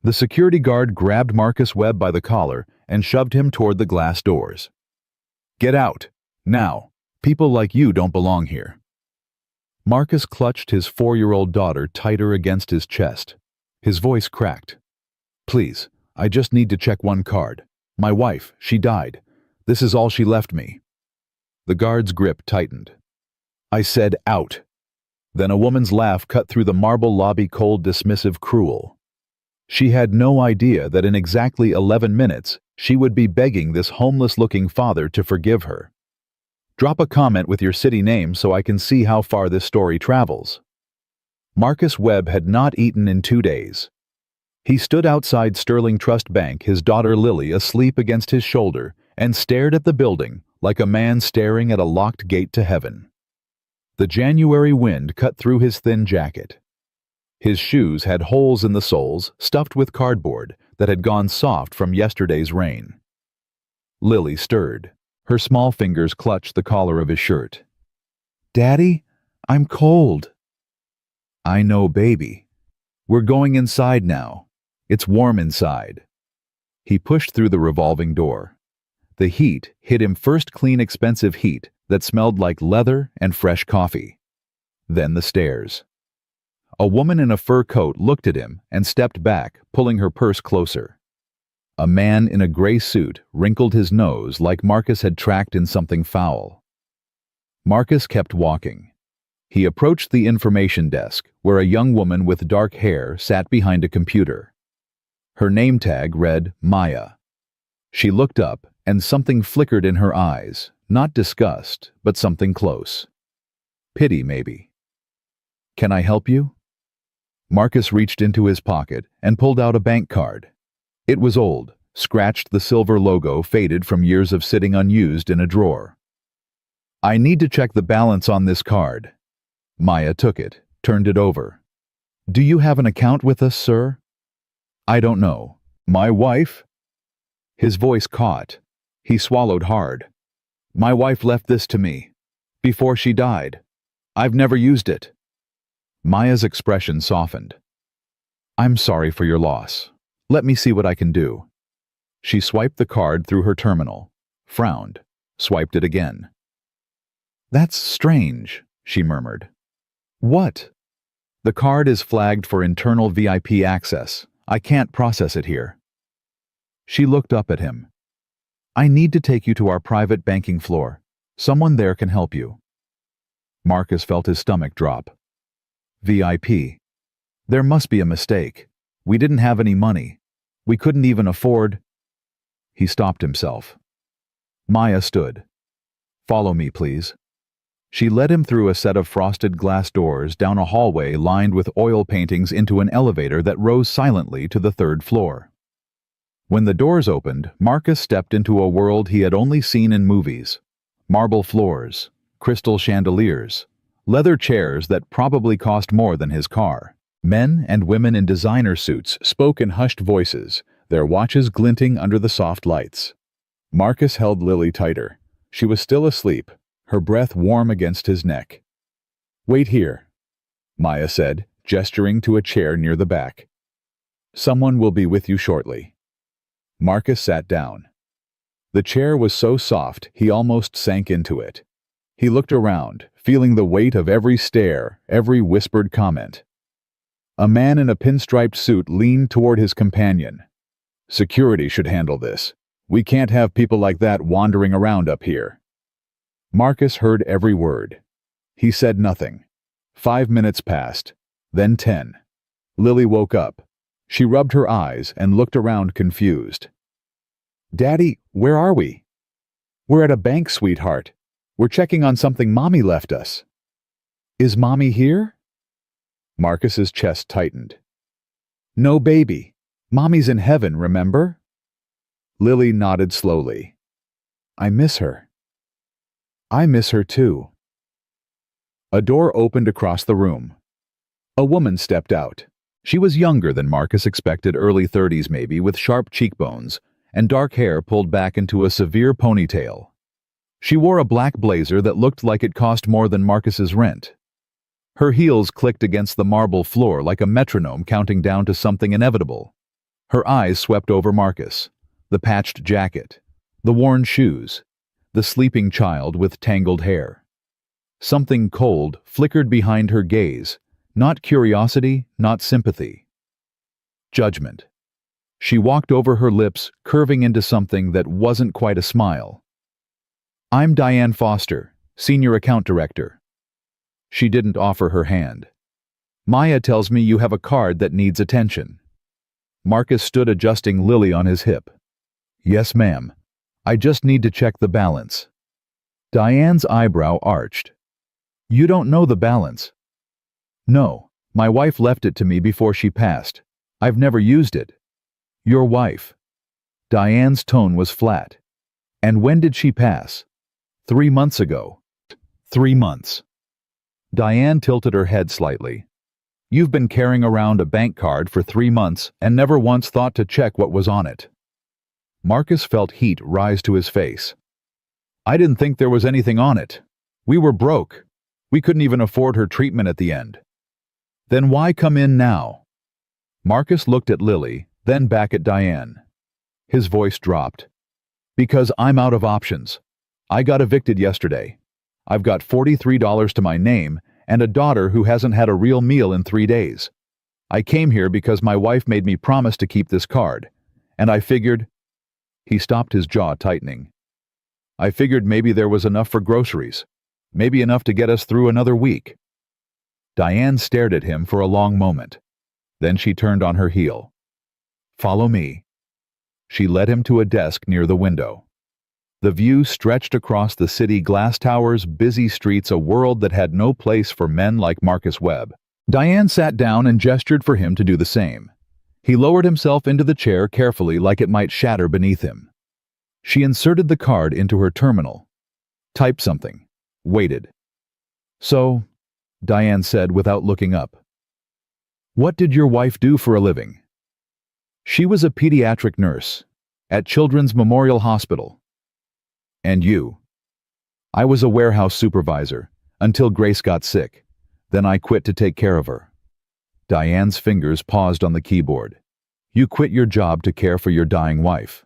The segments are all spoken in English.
The security guard grabbed Marcus Webb by the collar and shoved him toward the glass doors. "Get out, now. People like you don't belong here." Marcus clutched his 4-year-old daughter tighter against his chest. His voice cracked. "Please, I just need to check one card. My wife, she died. This is all she left me." The guard's grip tightened. "I said out." Then a woman's laugh cut through the marble lobby, cold, dismissive, cruel. She had no idea that in exactly 11 minutes, she would be begging this homeless-looking father to forgive her. "Drop a comment with your city name so I can see how far this story travels." Marcus Webb had not eaten in 2 days. He stood outside Sterling Trust Bank, his daughter Lily asleep against his shoulder, and stared at the building like a man staring at a locked gate to heaven. The January wind cut through his thin jacket. His shoes had holes in the soles, stuffed with cardboard that had gone soft from yesterday's rain. Lily stirred. Her small fingers clutched the collar of his shirt. "Daddy, I'm cold." "I know, baby. We're going inside now. It's warm inside." He pushed through the revolving door. The heat hit him first, clean, expensive heat that smelled like leather and fresh coffee. Then the stairs. A woman in a fur coat looked at him and stepped back, pulling her purse closer. A man in a gray suit wrinkled his nose like Marcus had tracked in something foul. Marcus kept walking. He approached the information desk, where a young woman with dark hair sat behind a computer. Her name tag read Maya. She looked up, and something flickered in her eyes, not disgust, but something close. Pity, maybe. "Can I help you?" Marcus reached into his pocket and pulled out a bank card. It was old, scratched, the silver logo faded from years of sitting unused in a drawer. "I need to check the balance on this card." Maya took it, turned it over. "Do you have an account with us, sir?" "I don't know. My wife?" His voice caught. He swallowed hard. "My wife left this to me. Before she died. I've never used it." Maya's expression softened. "I'm sorry for your loss. Let me see what I can do." She swiped the card through her terminal, frowned, swiped it again. "That's strange," she murmured. "What?" "The card is flagged for internal VIP access. I can't process it here." She looked up at him. "I need to take you to our private banking floor. Someone there can help you." Marcus felt his stomach drop. VIP. There must be a mistake. We didn't have any money. We couldn't even afford... He stopped himself. Maya stood. "Follow me, please." She led him through a set of frosted glass doors, down a hallway lined with oil paintings, into an elevator that rose silently to the 3rd floor. When the doors opened, Marcus stepped into a world he had only seen in movies. Marble floors, crystal chandeliers, leather chairs that probably cost more than his car. Men and women in designer suits spoke in hushed voices, their watches glinting under the soft lights. Marcus held Lily tighter. She was still asleep, her breath warm against his neck. "Wait here," Maya said, gesturing to a chair near the back. "Someone will be with you shortly." Marcus sat down. The chair was so soft he almost sank into it. He looked around, feeling the weight of every stare, every whispered comment. A man in a pinstriped suit leaned toward his companion. "Security should handle this. We can't have people like that wandering around up here." Marcus heard every word. He said nothing. 5 minutes passed, then 10. Lily woke up. She rubbed her eyes and looked around confused. "Daddy, where are we?" "We're at a bank, sweetheart. We're checking on something Mommy left us." "Is Mommy here?" Marcus's chest tightened. "No, baby. Mommy's in heaven, remember?" Lily nodded slowly. "I miss her." "I miss her too." A door opened across the room. A woman stepped out. She was younger than Marcus expected, early 30s maybe, with sharp cheekbones and dark hair pulled back into a severe ponytail. She wore a black blazer that looked like it cost more than Marcus's rent. Her heels clicked against the marble floor like a metronome counting down to something inevitable. Her eyes swept over Marcus, the patched jacket, the worn shoes, the sleeping child with tangled hair. Something cold flickered behind her gaze, not curiosity, not sympathy. Judgment. She walked over her lips, curving into something that wasn't quite a smile. "I'm Diane Foster, Senior Account Director." She didn't offer her hand. "Maya tells me you have a card that needs attention." Marcus stood adjusting Lily on his hip. "Yes, ma'am. I just need to check the balance." Diane's eyebrow arched. "You don't know the balance." "No, my wife left it to me before she passed. I've never used it." "Your wife." Diane's tone was flat. "And when did she pass?" 3 months ago." 3 months. Diane tilted her head slightly. "You've been carrying around a bank card for 3 months and never once thought to check what was on it." Marcus felt heat rise to his face. "I didn't think there was anything on it. We were broke. We couldn't even afford her treatment at the end." "Then why come in now?" Marcus looked at Lily, then back at Diane. His voice dropped. "Because I'm out of options. I got evicted yesterday. I've got $43 to my name and a daughter who hasn't had a real meal in 3 days. I came here because my wife made me promise to keep this card, and I figured—" He stopped, his jaw tightening. "I figured maybe there was enough for groceries, maybe enough to get us through another week." Diane stared at him for a long moment. Then she turned on her heel. "Follow me." She led him to a desk near the window. The view stretched across the city glass towers, busy streets, a world that had no place for men like Marcus Webb. Diane sat down and gestured for him to do the same. He lowered himself into the chair carefully, like it might shatter beneath him. She inserted the card into her terminal. Typed something. Waited. "So," Diane said without looking up, "what did your wife do for a living?" "She was a pediatric nurse at Children's Memorial Hospital." "And you?" "I was a warehouse supervisor until Grace got sick. Then I quit to take care of her." Diane's fingers paused on the keyboard. "You quit your job to care for your dying wife."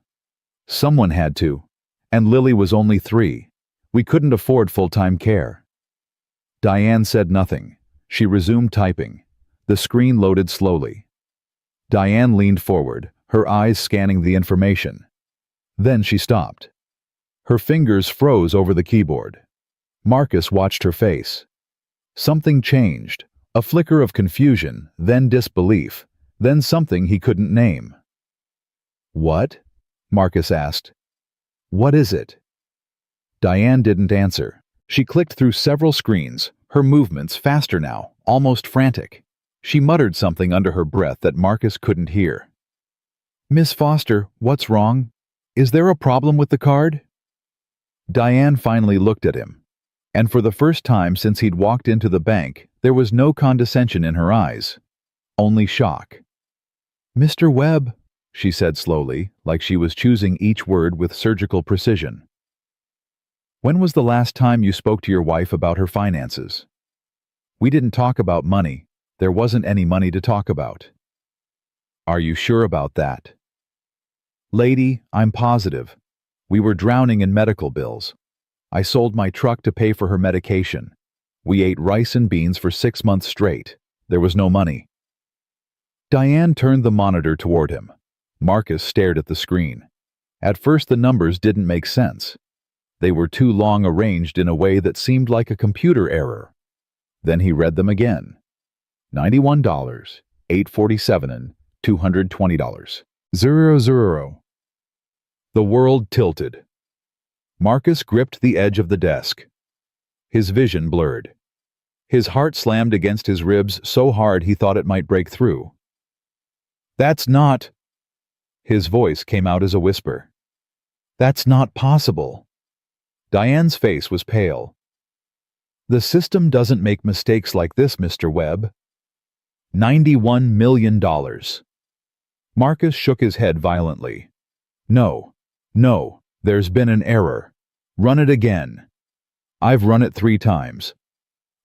"Someone had to. And Lily was only 3. We couldn't afford full-time care." Diane said nothing. She resumed typing. The screen loaded slowly. Diane leaned forward, her eyes scanning the information. Then she stopped. Her fingers froze over the keyboard. Marcus watched her face. Something changed, a flicker of confusion, then disbelief, then something he couldn't name. "What?" Marcus asked. "What is it?" Diane didn't answer. She clicked through several screens, her movements faster now, almost frantic. She muttered something under her breath that Marcus couldn't hear. "Miss Foster, what's wrong? Is there a problem with the card?" Diane finally looked at him, and for the first time since he'd walked into the bank, there was no condescension in her eyes, only shock. "Mr. Webb," she said slowly, like she was choosing each word with surgical precision. "When was the last time you spoke to your wife about her finances?" "We didn't talk about money. There wasn't any money to talk about." "Are you sure about that?" "Lady, I'm positive. We were drowning in medical bills. I sold my truck to pay for her medication. We ate rice and beans for 6 months straight. There was no money." Diane turned the monitor toward him. Marcus stared at the screen. At first the numbers didn't make sense. They were too long arranged in a way that seemed like a computer error. Then he read them again. $91, $847, and $220. 00. The world tilted. Marcus gripped the edge of the desk. His vision blurred. His heart slammed against his ribs so hard he thought it might break through. "That's not—" His voice came out as a whisper. "That's not possible." Diane's face was pale. "The system doesn't make mistakes like this, Mr. Webb." $91 million. Marcus shook his head violently. No, there's been an error. Run it again." "I've run it 3 times.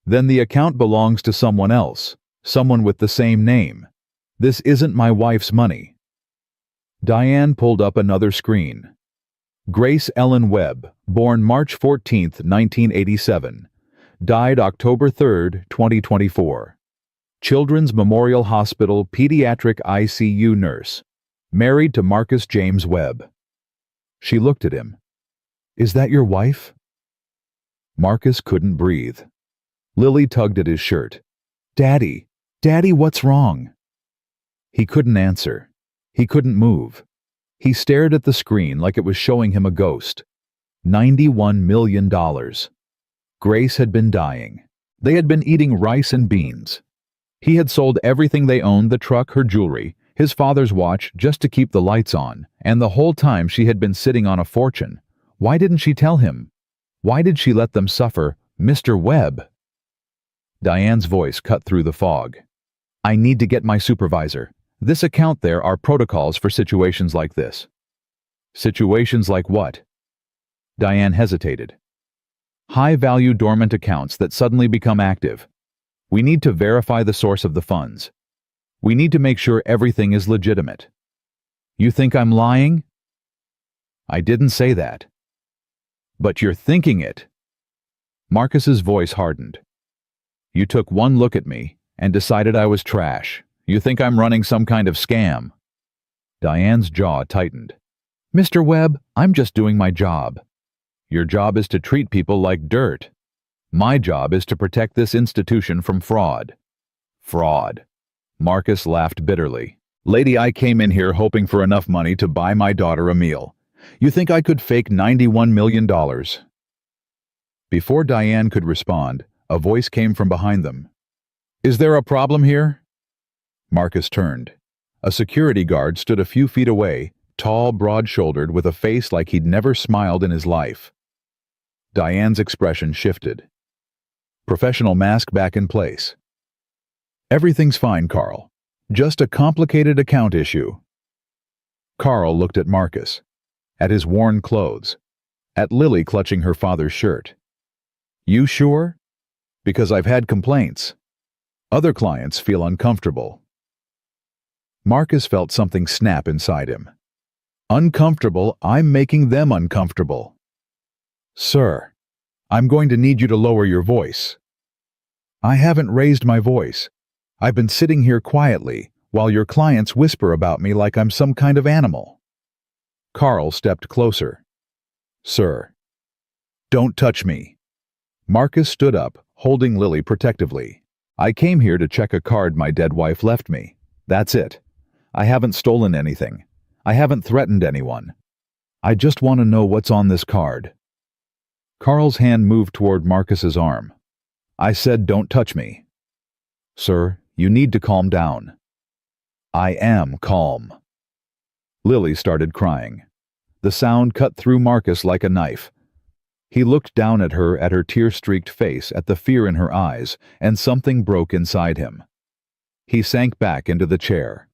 "Then the account belongs to someone else, someone with the same name. This isn't my wife's money." Diane pulled up another screen. Grace Ellen Webb, born March 14, 1987. Died October 3, 2024. Children's Memorial Hospital Pediatric ICU nurse. Married to Marcus James Webb. She looked at him. "Is that your wife?" Marcus couldn't breathe. Lily tugged at his shirt. "Daddy, Daddy, what's wrong?" He couldn't answer. He couldn't move. He stared at the screen like it was showing him a ghost. $91 million. Grace had been dying. They had been eating rice and beans. He had sold everything they owned, the truck, her jewelry, his father's watch, just to keep the lights on, and the whole time she had been sitting on a fortune. Why didn't she tell him? Why did she let them suffer, Mr. Webb? Diane's voice cut through the fog. "I need to get my supervisor. This account, there are protocols for situations like this." Situations like what? Diane hesitated. High-value dormant accounts that suddenly become active. We need to verify the source of the funds. We need to make sure everything is legitimate. You think I'm lying? I didn't say that. But you're thinking it. Marcus's voice hardened. You took one look at me and decided I was trash. You think I'm running some kind of scam. Diane's jaw tightened. Mr. Webb, I'm just doing my job. Your job is to treat people like dirt. My job is to protect this institution from fraud. Fraud. Marcus laughed bitterly. Lady, I came in here hoping for enough money to buy my daughter a meal. You think I could fake $91 million? Before Diane could respond, a voice came from behind them. Is there a problem here? Marcus turned. A security guard stood a few feet away, tall, broad-shouldered, with a face like he'd never smiled in his life. Diane's expression shifted. Professional mask back in place. Everything's fine, Carl. Just a complicated account issue. Carl looked at Marcus, at his worn clothes, at Lily clutching her father's shirt. You sure? Because I've had complaints. Other clients feel uncomfortable. Marcus felt something snap inside him. Uncomfortable, I'm making them uncomfortable. Sir, I'm going to need you to lower your voice. I haven't raised my voice. I've been sitting here quietly while your clients whisper about me like I'm some kind of animal. Carl stepped closer. Sir, don't touch me. Marcus stood up, holding Lily protectively. I came here to check a card my dead wife left me. That's it. I haven't stolen anything. I haven't threatened anyone. I just want to know what's on this card. Carl's hand moved toward Marcus's arm. I said, don't touch me. Sir, you need to calm down. I am calm. Lily started crying. The sound cut through Marcus like a knife. He looked down at her tear-streaked face, at the fear in her eyes, and something broke inside him. He sank back into the chair.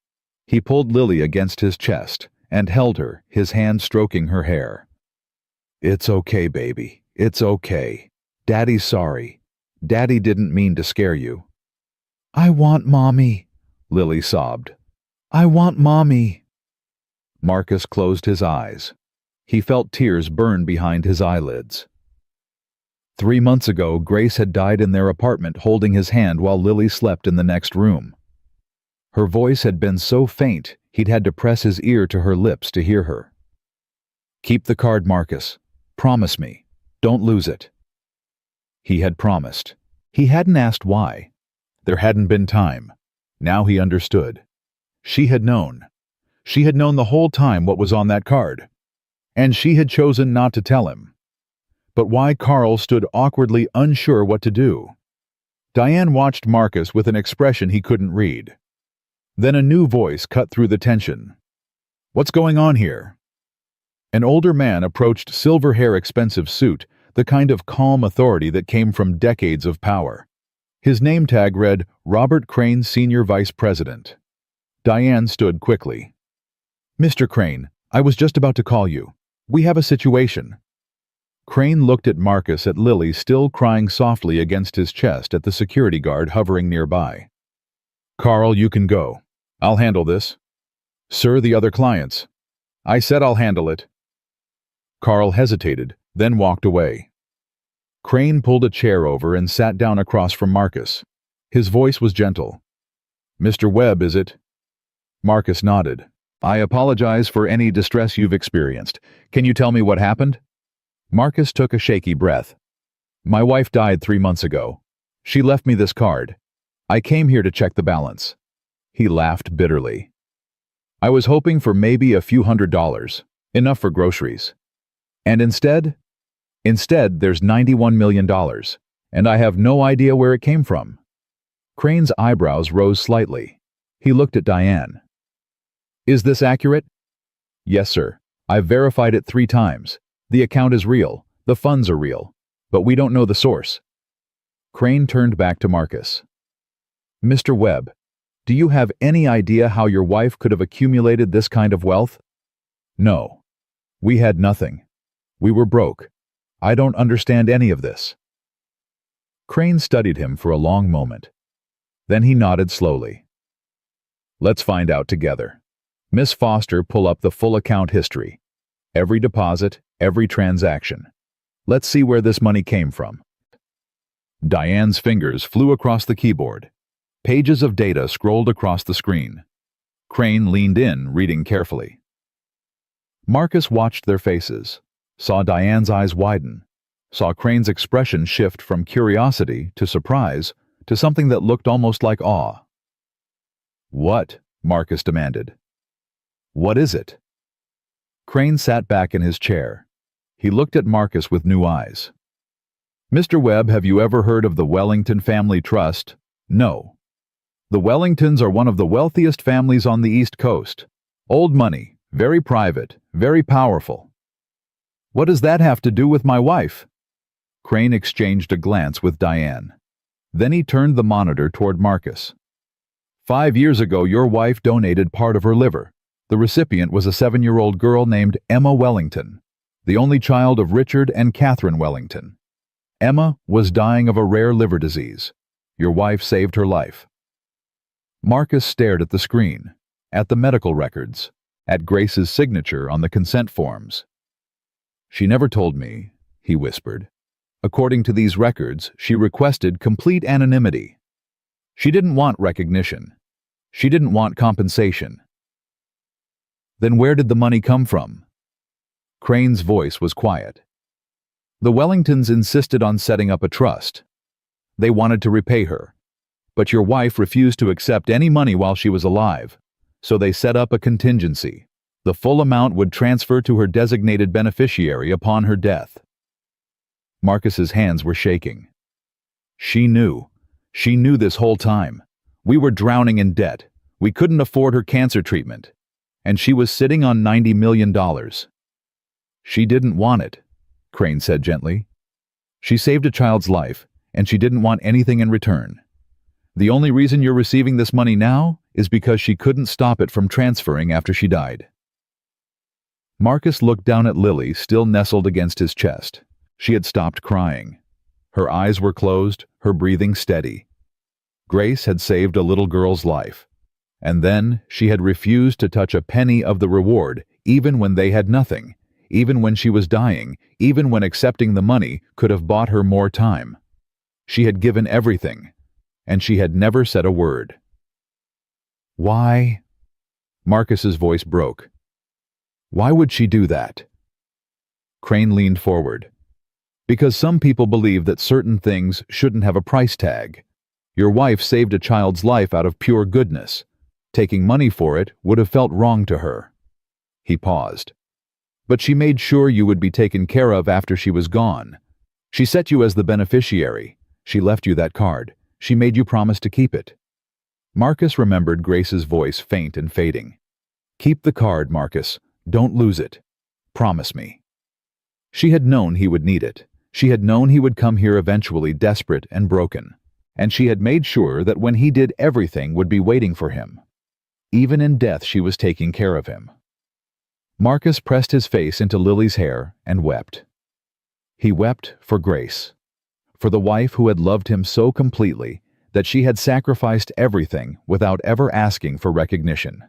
He pulled Lily against his chest and held her, his hand stroking her hair. It's okay, baby. It's okay. Daddy's sorry. Daddy didn't mean to scare you. I want Mommy, Lily sobbed. I want Mommy. Marcus closed his eyes. He felt tears burn behind his eyelids. 3 months ago, Grace had died in their apartment holding his hand while Lily slept in the next room. Her voice had been so faint he'd had to press his ear to her lips to hear her. Keep the card, Marcus. Promise me. Don't lose it. He had promised. He hadn't asked why. There hadn't been time. Now he understood. She had known. She had known the whole time what was on that card. And she had chosen not to tell him. But why? Carl stood awkwardly unsure what to do. Diane watched Marcus with an expression he couldn't read. Then a new voice cut through the tension. What's going on here? An older man approached, silver hair, expensive suit, the kind of calm authority that came from decades of power. His name tag read, Robert Crane, Senior Vice President. Diane stood quickly. Mr. Crane, I was just about to call you. We have a situation. Crane looked at Marcus, at Lily still crying softly against his chest, at the security guard hovering nearby. Carl, you can go. I'll handle this. Sir, the other clients. I said I'll handle it. Carl hesitated, then walked away. Crane pulled a chair over and sat down across from Marcus. His voice was gentle. "Mr. Webb, is it?" Marcus nodded. "I apologize for any distress you've experienced. Can you tell me what happened?" Marcus took a shaky breath. "My wife died 3 months ago. She left me this card. I came here to check the balance." He laughed bitterly. "I was hoping for maybe a few $100s, enough for groceries. And instead there's $91 million, and I have no idea where it came from." Crane's eyebrows rose slightly. He looked at Diane. "Is this accurate?" "Yes, sir. I've verified it 3 times. The account is real. The funds are real. But we don't know the source." Crane turned back to Marcus. "Mr. Webb, do you have any idea how your wife could have accumulated this kind of wealth?" "No. We had nothing. We were broke. I don't understand any of this." Crane studied him for a long moment. Then he nodded slowly. "Let's find out together. Miss Foster, pull up the full account history. Every deposit, every transaction. Let's see where this money came from." Diane's fingers flew across the keyboard. Pages of data scrolled across the screen. Crane leaned in, reading carefully. Marcus watched their faces, saw Diane's eyes widen, saw Crane's expression shift from curiosity to surprise to something that looked almost like awe. "What?" Marcus demanded. "What is it?" Crane sat back in his chair. He looked at Marcus with new eyes. "Mr. Webb, have you ever heard of the Wellington Family Trust?" "No." "The Wellingtons are one of the wealthiest families on the East Coast. Old money, very private, very powerful." "What does that have to do with my wife?" Crane exchanged a glance with Diane. Then he turned the monitor toward Marcus. 5 years ago, your wife donated part of her liver. The recipient was a 7-year-old girl named Emma Wellington, the only child of Richard and Catherine Wellington. Emma was dying of a rare liver disease. Your wife saved her life." Marcus stared at the screen, at the medical records, at Grace's signature on the consent forms. "She never told me," he whispered. "According to these records, she requested complete anonymity. She didn't want recognition. She didn't want compensation." "Then where did the money come from?" Crane's voice was quiet. "The Wellingtons insisted on setting up a trust. They wanted to repay her. But your wife refused to accept any money while she was alive, so they set up a contingency. The full amount would transfer to her designated beneficiary upon her death." Marcus's hands were shaking. "She knew. She knew this whole time. We were drowning in debt. We couldn't afford her cancer treatment. And she was sitting on $90 million. "She didn't want it," Crane said gently. "She saved a child's life, and she didn't want anything in return. The only reason you're receiving this money now is because she couldn't stop it from transferring after she died." Marcus looked down at Lily, still nestled against his chest. She had stopped crying. Her eyes were closed, her breathing steady. Grace had saved a little girl's life. And then she had refused to touch a penny of the reward, even when they had nothing, even when she was dying, even when accepting the money could have bought her more time. She had given everything, and she had never said a word. "Why?" Marcus's voice broke. "Why would she do that?" Crane leaned forward. "Because some people believe that certain things shouldn't have a price tag. Your wife saved a child's life out of pure goodness. Taking money for it would have felt wrong to her." He paused. "But she made sure you would be taken care of after she was gone. She set you as the beneficiary. She left you that card. She made you promise to keep it." Marcus remembered Grace's voice, faint and fading. "Keep the card, Marcus. Don't lose it. Promise me." She had known he would need it. She had known he would come here eventually desperate and broken. And she had made sure that when he did, everything would be waiting for him. Even in death, she was taking care of him. Marcus pressed his face into Lily's hair and wept. He wept for Grace, for the wife who had loved him so completely that she had sacrificed everything without ever asking for recognition.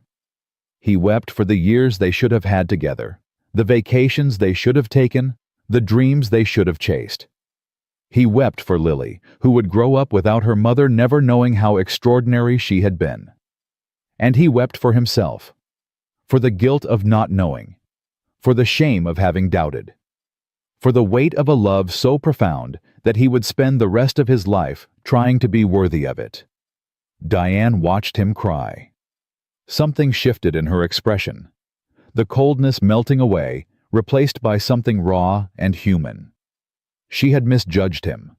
He wept for the years they should have had together, the vacations they should have taken, the dreams they should have chased. He wept for Lily, who would grow up without her mother never knowing how extraordinary she had been. And he wept for himself, for the guilt of not knowing, for the shame of having doubted, for the weight of a love so profound that he would spend the rest of his life trying to be worthy of it. Diane watched him cry. Something shifted in her expression, the coldness melting away, replaced by something raw and human. She had misjudged him.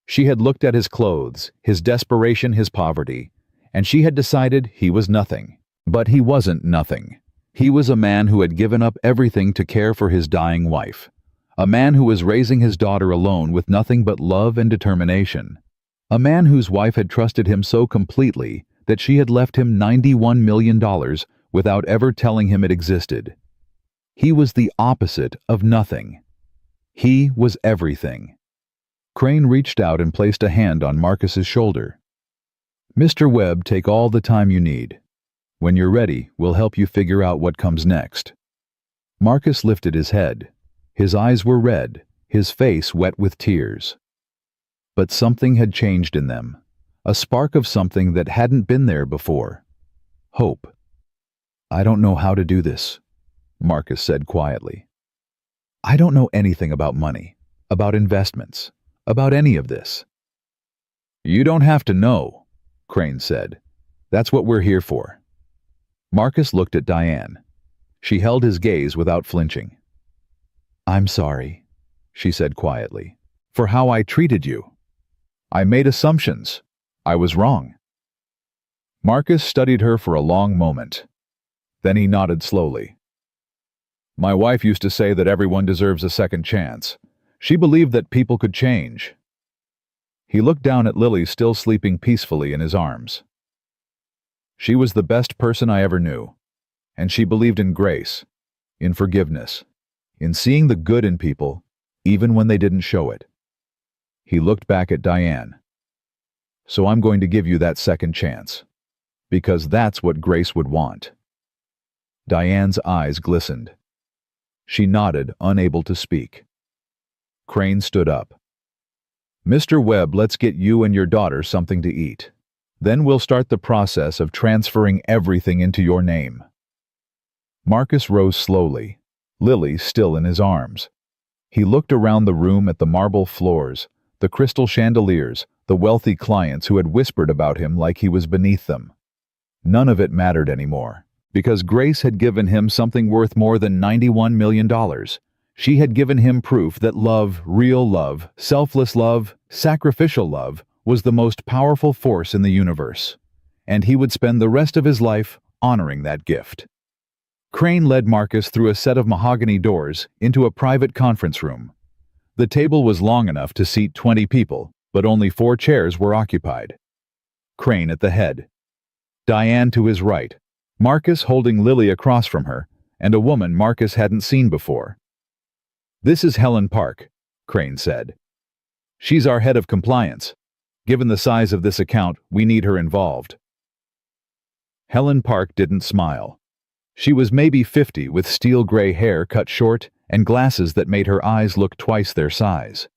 She had looked at his clothes, his desperation, his poverty, and she had decided he was nothing. But he wasn't nothing. He was a man who had given up everything to care for his dying wife. A man who was raising his daughter alone with nothing but love and determination. A man whose wife had trusted him so completely that she had left him $91 million without ever telling him it existed. He was the opposite of nothing. He was everything. Crane reached out and placed a hand on Marcus's shoulder. "Mr. Webb, take all the time you need. When you're ready, we'll help you figure out what comes next." Marcus lifted his head. His eyes were red, his face wet with tears. But something had changed in them, a spark of something that hadn't been there before. Hope. "I don't know how to do this," Marcus said quietly. "I don't know anything about money, about investments, about any of this." "You don't have to know," Crane said. "That's what we're here for." Marcus looked at Diane. She held his gaze without flinching. "I'm sorry," she said quietly, "for how I treated you. I made assumptions. I was wrong." Marcus studied her for a long moment. Then he nodded slowly. "My wife used to say that everyone deserves a second chance. She believed that people could change." He looked down at Lily still sleeping peacefully in his arms. "She was the best person I ever knew, and she believed in grace, in forgiveness, in seeing the good in people, even when they didn't show it." He looked back at Diane. "So I'm going to give you that second chance, because that's what Grace would want." Diane's eyes glistened. She nodded, unable to speak. Crane stood up. "Mr. Webb, let's get you and your daughter something to eat. Then we'll start the process of transferring everything into your name." Marcus rose slowly, Lily still in his arms. He looked around the room at the marble floors, the crystal chandeliers, the wealthy clients who had whispered about him like he was beneath them. None of it mattered anymore, because Grace had given him something worth more than $91 million. She had given him proof that love, real love, selfless love, sacrificial love, was the most powerful force in the universe, and he would spend the rest of his life honoring that gift. Crane led Marcus through a set of mahogany doors into a private conference room. The table was long enough to seat 20 people, but only 4 chairs were occupied. Crane at the head. Diane to his right, Marcus holding Lily across from her, and a woman Marcus hadn't seen before. "This is Helen Park," Crane said. "She's our head of compliance. Given the size of this account, we need her involved." Helen Park didn't smile. She was maybe 50 with steel gray hair cut short and glasses that made her eyes look twice their size.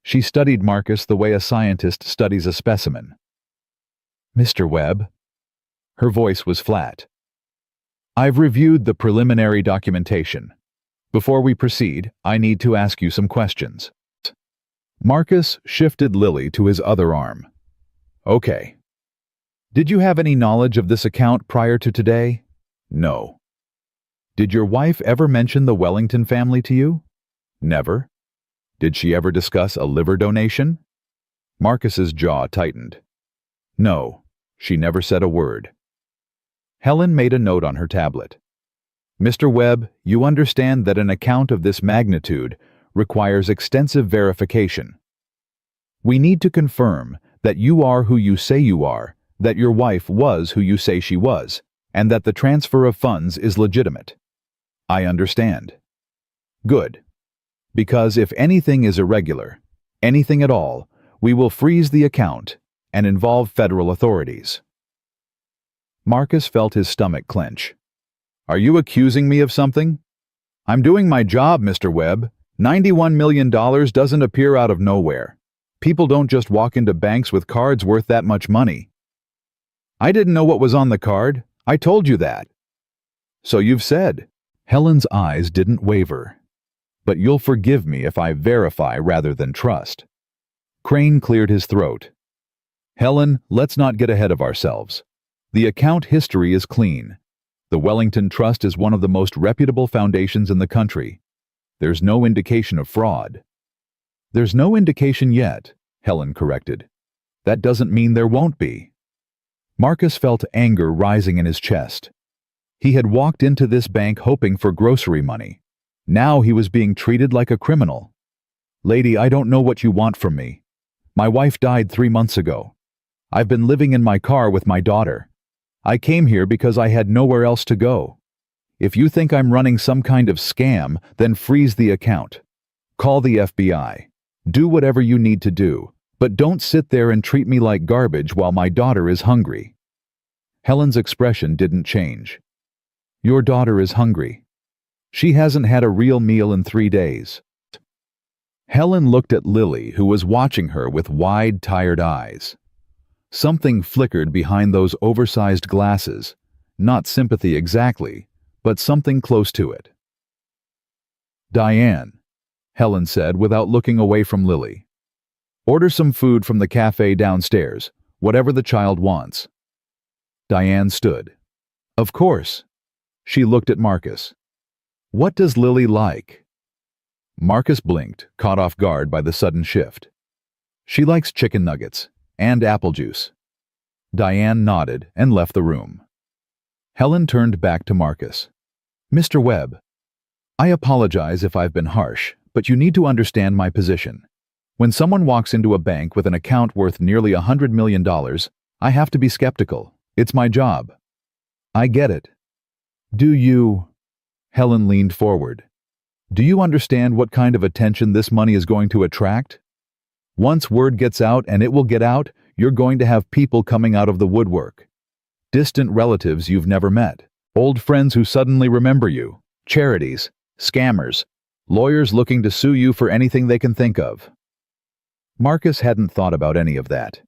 She studied Marcus the way a scientist studies a specimen. "Mr. Webb." Her voice was flat. "I've reviewed the preliminary documentation. Before we proceed, I need to ask you some questions." Marcus shifted Lily to his other arm. "Okay. Did you have any knowledge of this account prior to today?" "No." "Did your wife ever mention the Wellington family to you?" "Never." "Did she ever discuss a liver donation?" Marcus's jaw tightened. "No, she never said a word." Helen made a note on her tablet. "Mr. Webb, you understand that an account of this magnitude requires extensive verification. We need to confirm that you are who you say you are, that your wife was who you say she was, and that the transfer of funds is legitimate." "I understand." "Good. Because if anything is irregular, anything at all, we will freeze the account and involve federal authorities." Marcus felt his stomach clench. Are you accusing me of something? I'm doing my job, Mr. Webb. $91 million doesn't appear out of nowhere. People don't just walk into banks with cards worth that much money. I didn't know what was on the card. I told you that. So you've said. Helen's eyes didn't waver. But you'll forgive me if I verify rather than trust. Crane cleared his throat. Helen, let's not get ahead of ourselves. The account history is clean. The Wellington Trust is one of the most reputable foundations in the country. There's no indication of fraud. There's no indication yet, Helen corrected. That doesn't mean there won't be. Marcus felt anger rising in his chest. He had walked into this bank hoping for grocery money. Now he was being treated like a criminal. Lady, I don't know what you want from me. My wife died 3 months ago. I've been living in my car with my daughter. I came here because I had nowhere else to go. If you think I'm running some kind of scam, then freeze the account. Call the FBI. Do whatever you need to do, but don't sit there and treat me like garbage while my daughter is hungry. Helen's expression didn't change. Your daughter is hungry. She hasn't had a real meal in 3 days. Helen looked at Lily, who was watching her with wide, tired eyes. Something flickered behind those oversized glasses, not sympathy exactly, but something close to it. Diane, Helen said without looking away from Lily. Order some food from the cafe downstairs, whatever the child wants. Diane stood. Of course. She looked at Marcus. What does Lily like? Marcus blinked, caught off guard by the sudden shift. She likes chicken nuggets and apple juice. Diane nodded and left the room. Helen turned back to Marcus. Mr. Webb, I apologize if I've been harsh, but you need to understand my position. When someone walks into a bank with an account worth nearly $100 million, I have to be skeptical. It's my job. I get it. Do you... Helen leaned forward. Do you understand what kind of attention this money is going to attract? Once word gets out, and it will get out, you're going to have people coming out of the woodwork. Distant relatives you've never met, old friends who suddenly remember you, charities, scammers, lawyers looking to sue you for anything they can think of. Marcus hadn't thought about any of that.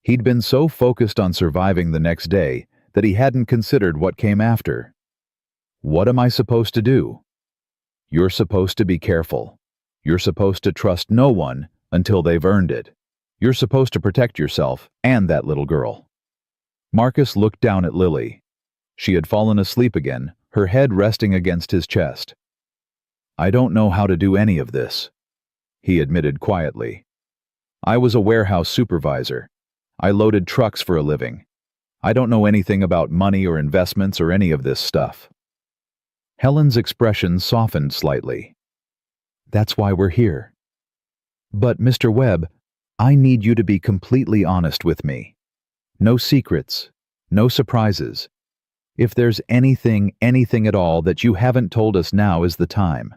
He'd been so focused on surviving the next day that he hadn't considered what came after. What am I supposed to do? You're supposed to be careful. You're supposed to trust no one until they've earned it. You're supposed to protect yourself and that little girl. Marcus looked down at Lily. She had fallen asleep again, her head resting against his chest. I don't know how to do any of this, he admitted quietly. I was a warehouse supervisor. I loaded trucks for a living. I don't know anything about money or investments or any of this stuff. Helen's expression softened slightly. That's why we're here. But, Mr. Webb, I need you to be completely honest with me. No secrets, no surprises. If there's anything at all that you haven't told us, now is the time.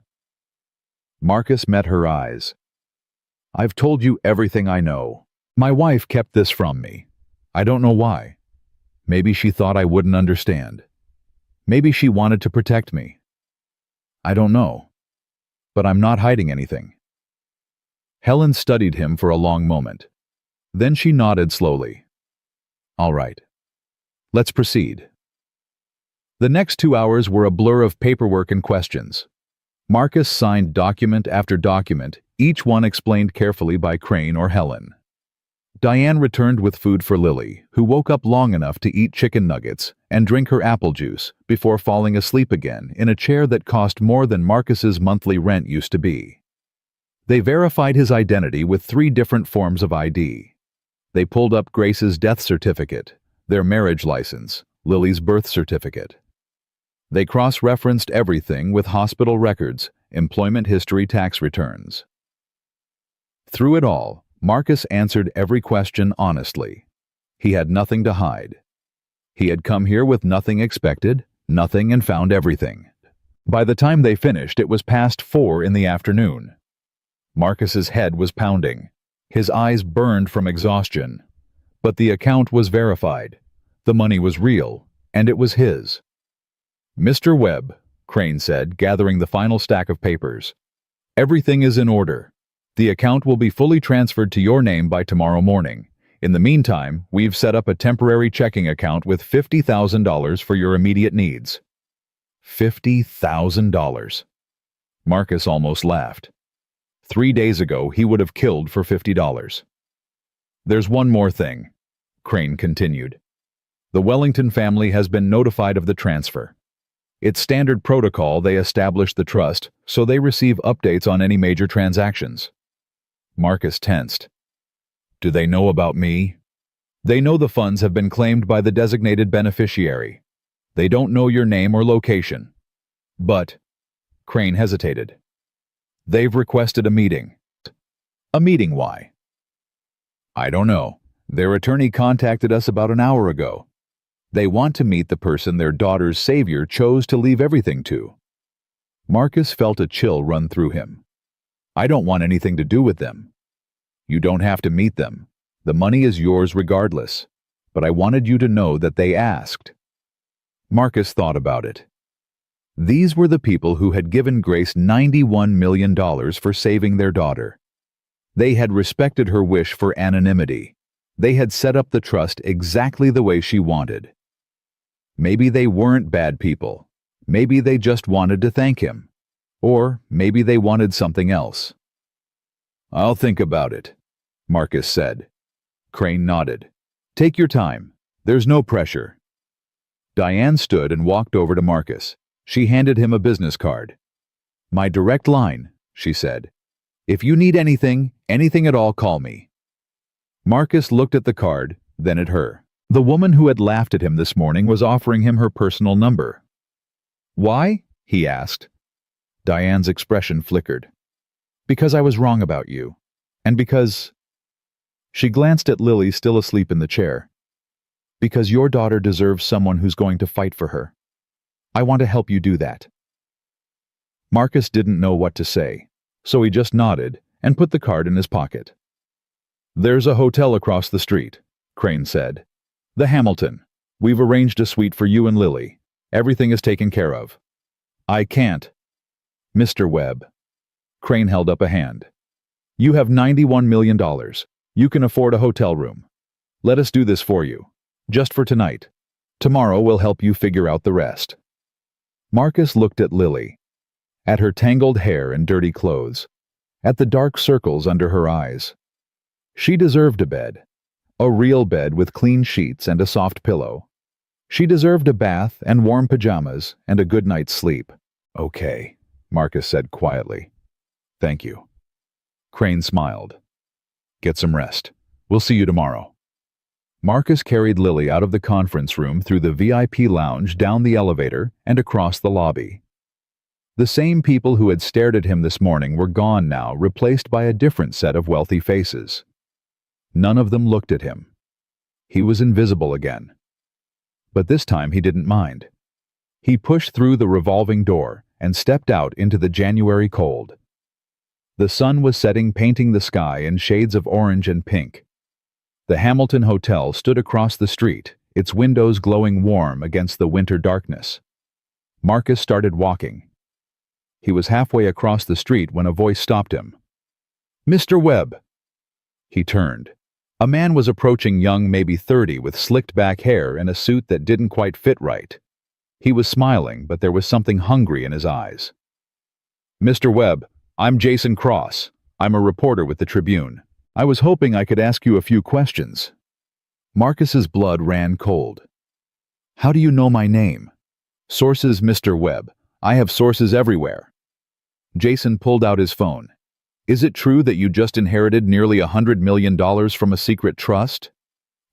Marcus met her eyes. I've told you everything I know. My wife kept this from me. I don't know why. Maybe she thought I wouldn't understand. Maybe she wanted to protect me. I don't know. But I'm not hiding anything. Helen studied him for a long moment. Then she nodded slowly. All right. Let's proceed. The next 2 hours were a blur of paperwork and questions. Marcus signed document after document, each one explained carefully by Crane or Helen. Diane returned with food for Lily, who woke up long enough to eat chicken nuggets and drink her apple juice before falling asleep again in a chair that cost more than Marcus's monthly rent used to be. They verified his identity with 3 different forms of ID. They pulled up Grace's death certificate, their marriage license, Lily's birth certificate. They cross-referenced everything with hospital records, employment history, tax returns. Through it all, Marcus answered every question honestly. He had nothing to hide. He had come here with nothing expected, nothing, and found everything. By the time they finished, it was past 4 in the afternoon. Marcus's head was pounding. His eyes burned from exhaustion. But the account was verified. The money was real, and it was his. Mr. Webb, Crane said, gathering the final stack of papers. Everything is in order. The account will be fully transferred to your name by tomorrow morning. In the meantime, we've set up a temporary checking account with $50,000 for your immediate needs. $50,000. Marcus almost laughed. 3 days ago, he would have killed for $50. There's one more thing, Crane continued. The Wellington family has been notified of the transfer. It's standard protocol they establish the trust, so they receive updates on any major transactions. Marcus tensed. Do they know about me? They know the funds have been claimed by the designated beneficiary. They don't know your name or location. But, Crane hesitated. They've requested a meeting. A meeting why? I don't know. Their attorney contacted us about an hour ago. They want to meet the person their daughter's savior chose to leave everything to. Marcus felt a chill run through him. I don't want anything to do with them. You don't have to meet them. The money is yours regardless. But I wanted you to know that they asked. Marcus thought about it. These were the people who had given Grace $91 million for saving their daughter. They had respected her wish for anonymity. They had set up the trust exactly the way she wanted. Maybe they weren't bad people. Maybe they just wanted to thank him. Or maybe they wanted something else. I'll think about it, Marcus said. Crane nodded. Take your time. There's no pressure. Diane stood and walked over to Marcus. She handed him a business card. My direct line, she said. If you need anything at all, call me. Marcus looked at the card, then at her. The woman who had laughed at him this morning was offering him her personal number. Why? He asked. Diane's expression flickered. Because I was wrong about you. And because... She glanced at Lily still asleep in the chair. Because your daughter deserves someone who's going to fight for her. I want to help you do that. Marcus didn't know what to say, so he just nodded and put the card in his pocket. There's a hotel across the street, Crane said. The Hamilton. We've arranged a suite for you and Lily. Everything is taken care of. I can't. Mr. Webb. Crane held up a hand. You have $91 million. You can afford a hotel room. Let us do this for you. Just for tonight. Tomorrow we'll help you figure out the rest. Marcus looked at Lily. At her tangled hair and dirty clothes. At the dark circles under her eyes. She deserved a bed. A real bed with clean sheets and a soft pillow. She deserved a bath and warm pajamas and a good night's sleep. Okay, Marcus said quietly. Thank you. Crane smiled. Get some rest. We'll see you tomorrow. Marcus carried Lily out of the conference room through the VIP lounge, down the elevator, and across the lobby. The same people who had stared at him this morning were gone now, replaced by a different set of wealthy faces. None of them looked at him. He was invisible again. But this time he didn't mind. He pushed through the revolving door and stepped out into the January cold. The sun was setting, painting the sky in shades of orange and pink. The Hamilton Hotel stood across the street, its windows glowing warm against the winter darkness. Marcus started walking. He was halfway across the street when a voice stopped him. Mr. Webb! He turned. A man was approaching, young, maybe 30, with slicked back hair and a suit that didn't quite fit right. He was smiling, but there was something hungry in his eyes. Mr. Webb, I'm Jason Cross. I'm a reporter with the Tribune. I was hoping I could ask you a few questions. Marcus's blood ran cold. How do you know my name? Sources, Mr. Webb. I have sources everywhere. Jason pulled out his phone. Is it true that you just inherited nearly $100 million from a secret trust?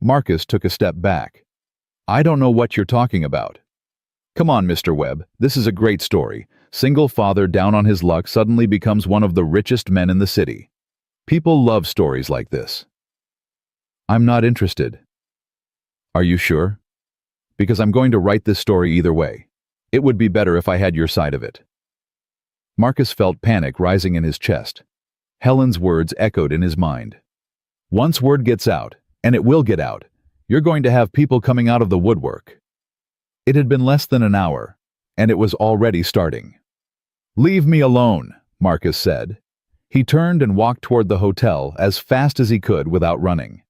Marcus took a step back. I don't know what you're talking about. Come on, Mr. Webb, this is a great story. Single father down on his luck suddenly becomes one of the richest men in the city. People love stories like this. I'm not interested. Are you sure? Because I'm going to write this story either way. It would be better if I had your side of it. Marcus felt panic rising in his chest. Helen's words echoed in his mind. Once word gets out, and it will get out, you're going to have people coming out of the woodwork. It had been less than an hour, and it was already starting. "Leave me alone," Marcus said. He turned and walked toward the hotel as fast as he could without running.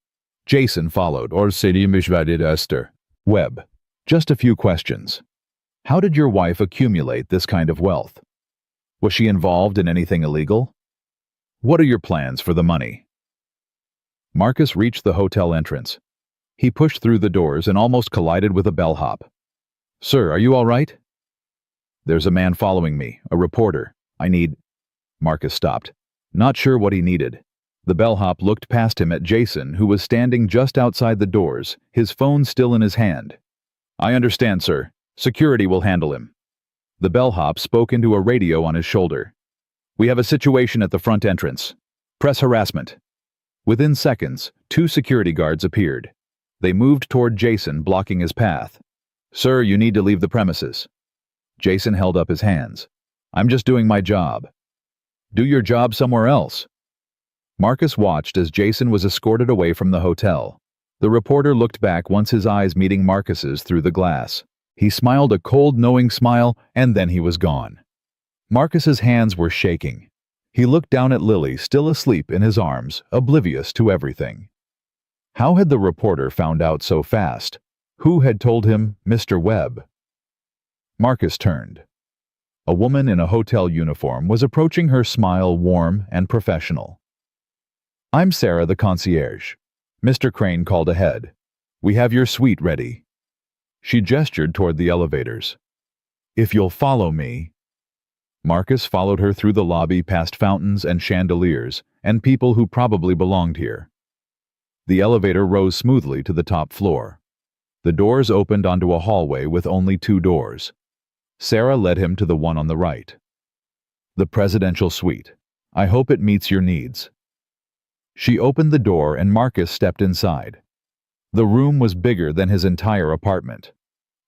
Jason followed. Or Esther. Webb. Just a few questions. How did your wife accumulate this kind of wealth? Was she involved in anything illegal? What are your plans for the money? Marcus reached the hotel entrance. He pushed through the doors and almost collided with a bellhop. "Sir, are you all right?" "There's a man following me, a reporter. I need—" Marcus stopped, not sure what he needed. The bellhop looked past him at Jason, who was standing just outside the doors, his phone still in his hand. "I understand, sir. Security will handle him." The bellhop spoke into a radio on his shoulder. "We have a situation at the front entrance. Press harassment." Within seconds, 2 security guards appeared. They moved toward Jason, blocking his path. "Sir, you need to leave the premises." Jason held up his hands. "I'm just doing my job." "Do your job somewhere else." Marcus watched as Jason was escorted away from the hotel. The reporter looked back once his eyes meeting Marcus's through the glass. He smiled a cold, knowing smile, and then he was gone. Marcus's hands were shaking. He looked down at Lily, still asleep in his arms, oblivious to everything. How had the reporter found out so fast? Who had told him Mr. Webb? Marcus turned. A woman in a hotel uniform was approaching her, smile warm and professional. "I'm Sarah, the concierge." Mr. Crane called ahead. "We have your suite ready." She gestured toward the elevators. "If you'll follow me." Marcus followed her through the lobby past fountains and chandeliers and people who probably belonged here. The elevator rose smoothly to the top floor. The doors opened onto a hallway with only 2 doors. Sarah led him to the one on the right. "The presidential suite. I hope it meets your needs." She opened the door and Marcus stepped inside. The room was bigger than his entire apartment.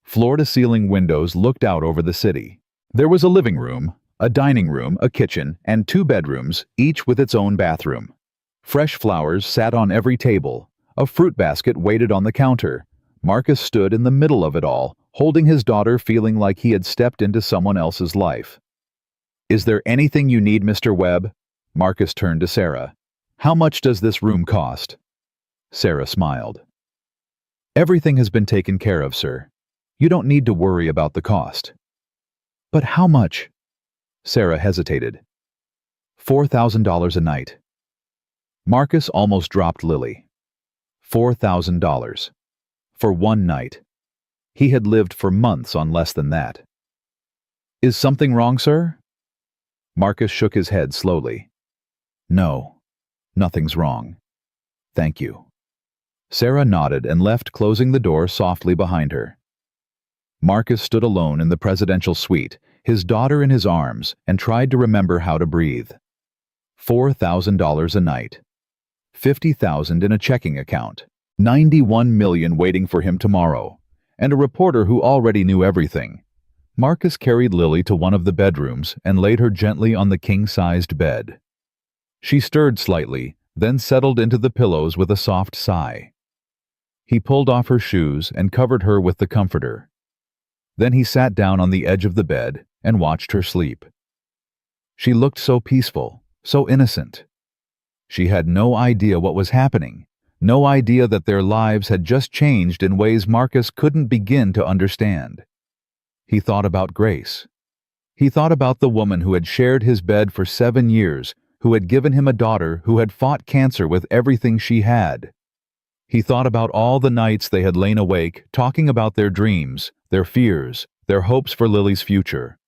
Floor-to-ceiling windows looked out over the city. There was a living room, a dining room, a kitchen, and 2 bedrooms, each with its own bathroom. Fresh flowers sat on every table. A fruit basket waited on the counter. Marcus stood in the middle of it all, holding his daughter, feeling like he had stepped into someone else's life. "Is there anything you need, Mr. Webb?" Marcus turned to Sarah. "How much does this room cost?" Sarah smiled. "Everything has been taken care of, sir. You don't need to worry about the cost." "But how much?" Sarah hesitated. $4,000 a night." Marcus almost dropped Lily. $4,000. For one night. He had lived for months on less than that. "Is something wrong, sir?" Marcus shook his head slowly. "No, nothing's wrong. Thank you." Sarah nodded and left, closing the door softly behind her. Marcus stood alone in the presidential suite, his daughter in his arms, and tried to remember how to breathe. $4,000 a night. $50,000 in a checking account. 91 million waiting for him tomorrow. And a reporter who already knew everything. Marcus carried Lily to one of the bedrooms and laid her gently on the king-sized bed. She stirred slightly, then settled into the pillows with a soft sigh. He pulled off her shoes and covered her with the comforter. Then he sat down on the edge of the bed and watched her sleep. She looked so peaceful, so innocent. She had no idea what was happening, no idea that their lives had just changed in ways Marcus couldn't begin to understand. He thought about Grace. He thought about the woman who had shared his bed for 7 years, who had given him a daughter who had fought cancer with everything she had. He thought about all the nights they had lain awake, talking about their dreams, their fears, their hopes for Lily's future.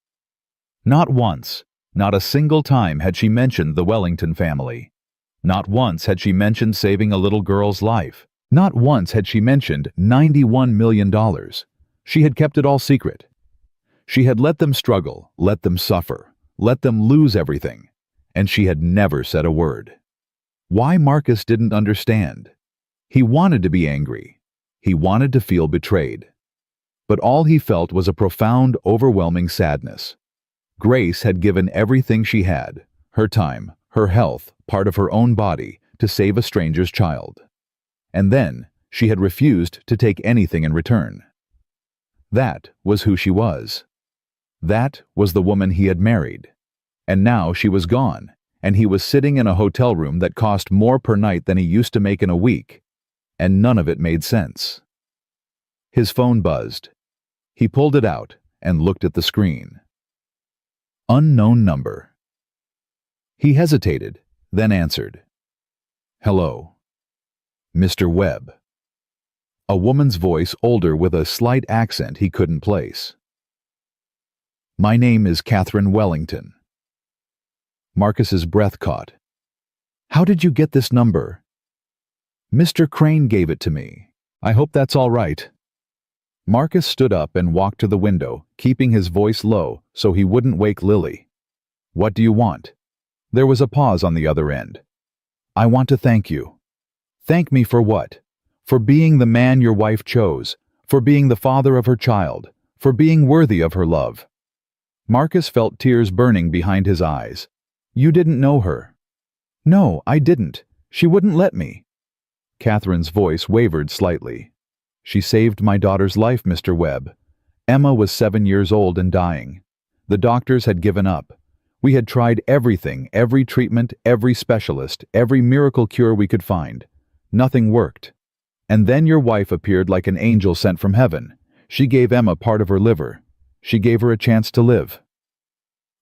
Not once, not a single time had she mentioned the Wellington family. Not once had she mentioned saving a little girl's life. Not once had she mentioned $91 million. She had kept it all secret. She had let them struggle, let them suffer, let them lose everything, and she had never said a word. Why Marcus didn't understand. He wanted to be angry. He wanted to feel betrayed. But all he felt was a profound, overwhelming sadness. Grace had given everything she had, her time, her health, part of her own body, to save a stranger's child. And then she had refused to take anything in return. That was who she was. That was the woman he had married. And now she was gone, and he was sitting in a hotel room that cost more per night than he used to make in a week, and none of it made sense. His phone buzzed. He pulled it out and looked at the screen. Unknown number. He hesitated, then answered. Hello. Mr. Webb. A woman's voice, older with a slight accent he couldn't place. My name is Catherine Wellington. Marcus's breath caught. How did you get this number? Mr. Crane gave it to me. I hope that's all right. Marcus stood up and walked to the window, keeping his voice low so he wouldn't wake Lily. What do you want? There was a pause on the other end. I want to thank you. Thank me for what? For being the man your wife chose, for being the father of her child, for being worthy of her love. Marcus felt tears burning behind his eyes. You didn't know her. No, I didn't. She wouldn't let me. Catherine's voice wavered slightly. She saved my daughter's life, Mr. Webb. Emma was 7 years old and dying. The doctors had given up. We had tried everything, every treatment, every specialist, every miracle cure we could find. Nothing worked. And then your wife appeared like an angel sent from heaven. She gave Emma part of her liver. She gave her a chance to live.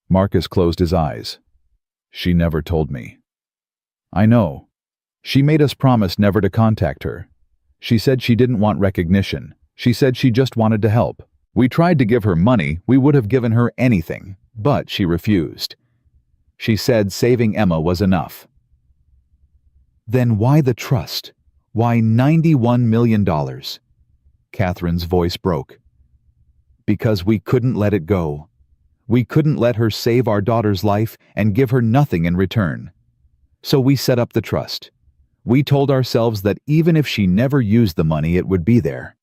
Marcus closed his eyes. She never told me. I know. She made us promise never to contact her. She said she didn't want recognition. She said she just wanted to help. We tried to give her money. We would have given her anything, but she refused. She said saving Emma was enough. Then why the trust? Why $91 million? Catherine's voice broke. Because we couldn't let it go. We couldn't let her save our daughter's life and give her nothing in return. So we set up the trust. We told ourselves that even if she never used the money, it would be there.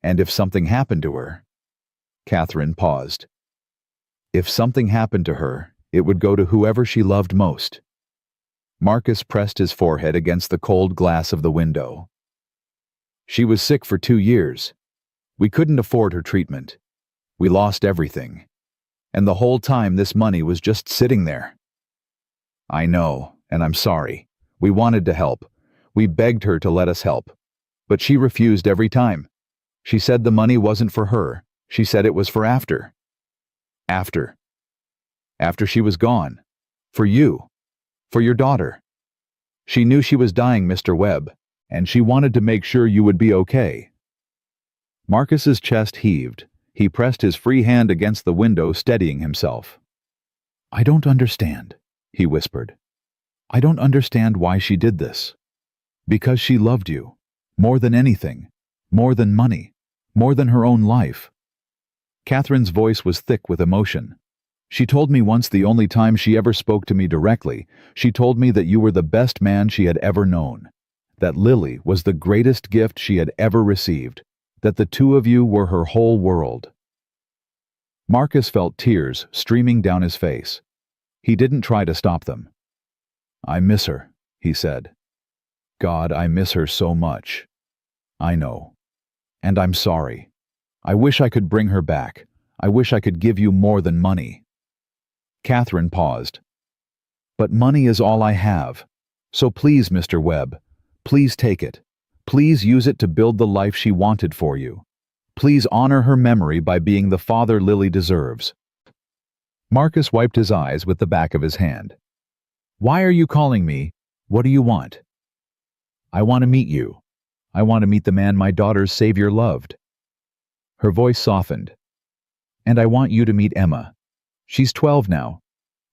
And if something happened to her... Catherine paused. If something happened to her, it would go to whoever she loved most. Marcus pressed his forehead against the cold glass of the window. She was sick for 2 years. We couldn't afford her treatment. We lost everything. And the whole time this money was just sitting there. I know, and I'm sorry. We wanted to help. We begged her to let us help. But she refused every time. She said the money wasn't for her. She said it was for after. After. After she was gone. For you. For your daughter. She knew she was dying, Mr. Webb, and she wanted to make sure you would be okay. Marcus's chest heaved. He pressed his free hand against the window, steadying himself. I don't understand, he whispered. I don't understand why she did this. Because she loved you. More than anything. More than money. More than her own life. Catherine's voice was thick with emotion. She told me once, the only time she ever spoke to me directly, she told me that you were the best man she had ever known. That Lily was the greatest gift she had ever received. That the two of you were her whole world. Marcus felt tears streaming down his face. He didn't try to stop them. I miss her, he said. God, I miss her so much. I know. And I'm sorry. I wish I could bring her back. I wish I could give you more than money. Catherine paused. But money is all I have. So please, Mr. Webb, please take it. Please use it to build the life she wanted for you. Please honor her memory by being the father Lily deserves. Marcus wiped his eyes with the back of his hand. Why are you calling me? What do you want? I want to meet you. I want to meet the man my daughter's savior loved. Her voice softened. And I want you to meet Emma. She's 12 now.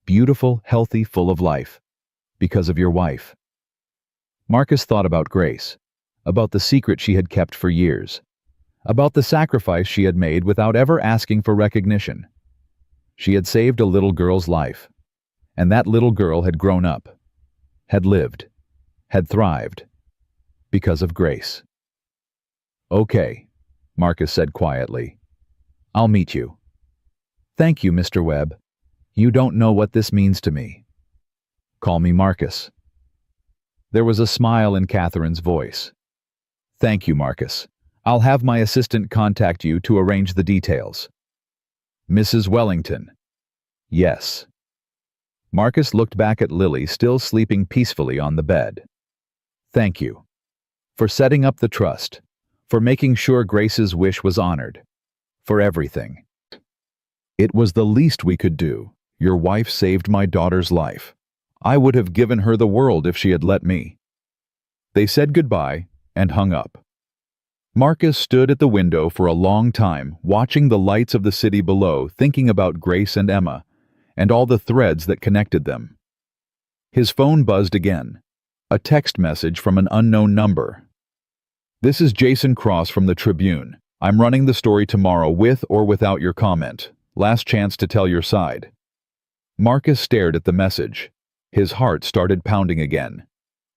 Beautiful, healthy, full of life. Because of your wife. Marcus thought about Grace. About the secret she had kept for years. About the sacrifice she had made without ever asking for recognition. She had saved a little girl's life. And that little girl had grown up. Had lived. Had thrived. Because of Grace. Okay, Marcus said quietly. I'll meet you. Thank you, Mr. Webb. You don't know what this means to me. Call me Marcus. There was a smile in Catherine's voice. Thank you, Marcus. I'll have my assistant contact you to arrange the details. Mrs. Wellington. Yes. Marcus looked back at Lily, still sleeping peacefully on the bed. Thank you. For setting up the trust. For making sure Grace's wish was honored. For everything. It was the least we could do. Your wife saved my daughter's life. I would have given her the world if she had let me. They said goodbye and hung up. Marcus stood at the window for a long time, watching the lights of the city below, thinking about Grace and Emma, and all the threads that connected them. His phone buzzed again. A text message from an unknown number. This is Jason Cross from the Tribune. I'm running the story tomorrow with or without your comment. Last chance to tell your side. Marcus stared at the message. His heart started pounding again.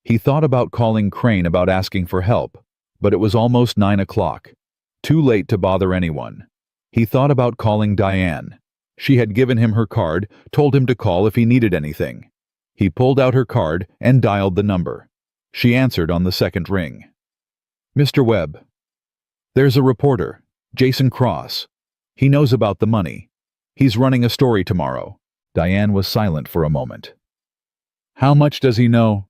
He thought about calling Crane about asking for help, but it was almost 9 o'clock. Too late to bother anyone. He thought about calling Diane. She had given him her card, told him to call if he needed anything. He pulled out her card and dialed the number. She answered on the second ring. Mr. Webb. There's a reporter, Jason Cross. He knows about the money. He's running a story tomorrow. Diane was silent for a moment. How much does he know?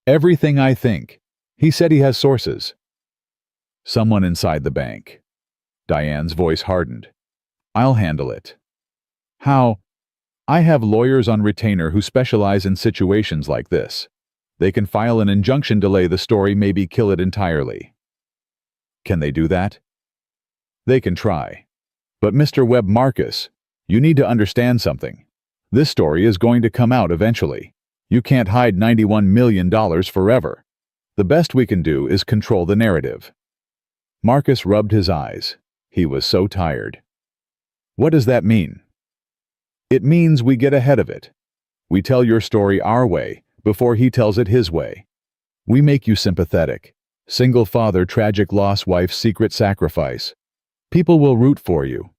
Everything, I think. He said he has sources. Someone inside the bank. Diane's voice hardened. I'll handle it. How? I have lawyers on retainer who specialize in situations like this. They can file an injunction, delay the story, maybe kill it entirely. Can they do that? They can try. But Mr. Webb, Marcus, you need to understand something. This story is going to come out eventually. You can't hide $91 million forever. The best we can do is control the narrative. Marcus rubbed his eyes. He was so tired. What does that mean? It means we get ahead of it. We tell your story our way before he tells it his way. We make you sympathetic. Single father, tragic loss, wife's secret sacrifice. People will root for you.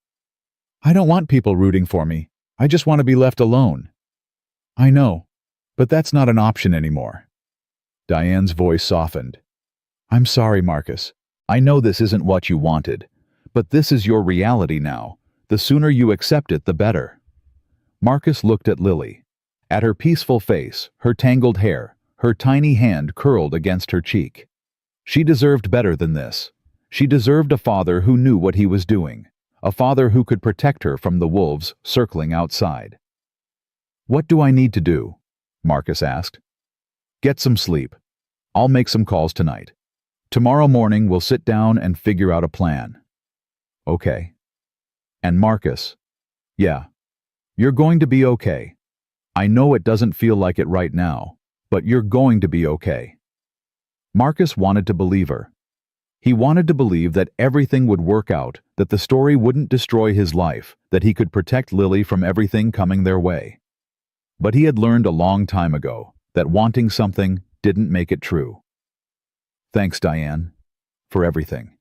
I don't want people rooting for me. I just want to be left alone. I know, but that's not an option anymore. Diane's voice softened. I'm sorry, Marcus. I know this isn't what you wanted, but this is your reality now. The sooner you accept it, the better. Marcus looked at Lily. At her peaceful face, her tangled hair, her tiny hand curled against her cheek. She deserved better than this. She deserved a father who knew what he was doing, a father who could protect her from the wolves circling outside. What do I need to do? Marcus asked. Get some sleep. I'll make some calls tonight. Tomorrow morning we'll sit down and figure out a plan. Okay. And Marcus, yeah, you're going to be okay. I know it doesn't feel like it right now, but you're going to be okay. Marcus wanted to believe her. He wanted to believe that everything would work out, that the story wouldn't destroy his life, that he could protect Lily from everything coming their way. But he had learned a long time ago that wanting something didn't make it true. Thanks, Diane, for everything.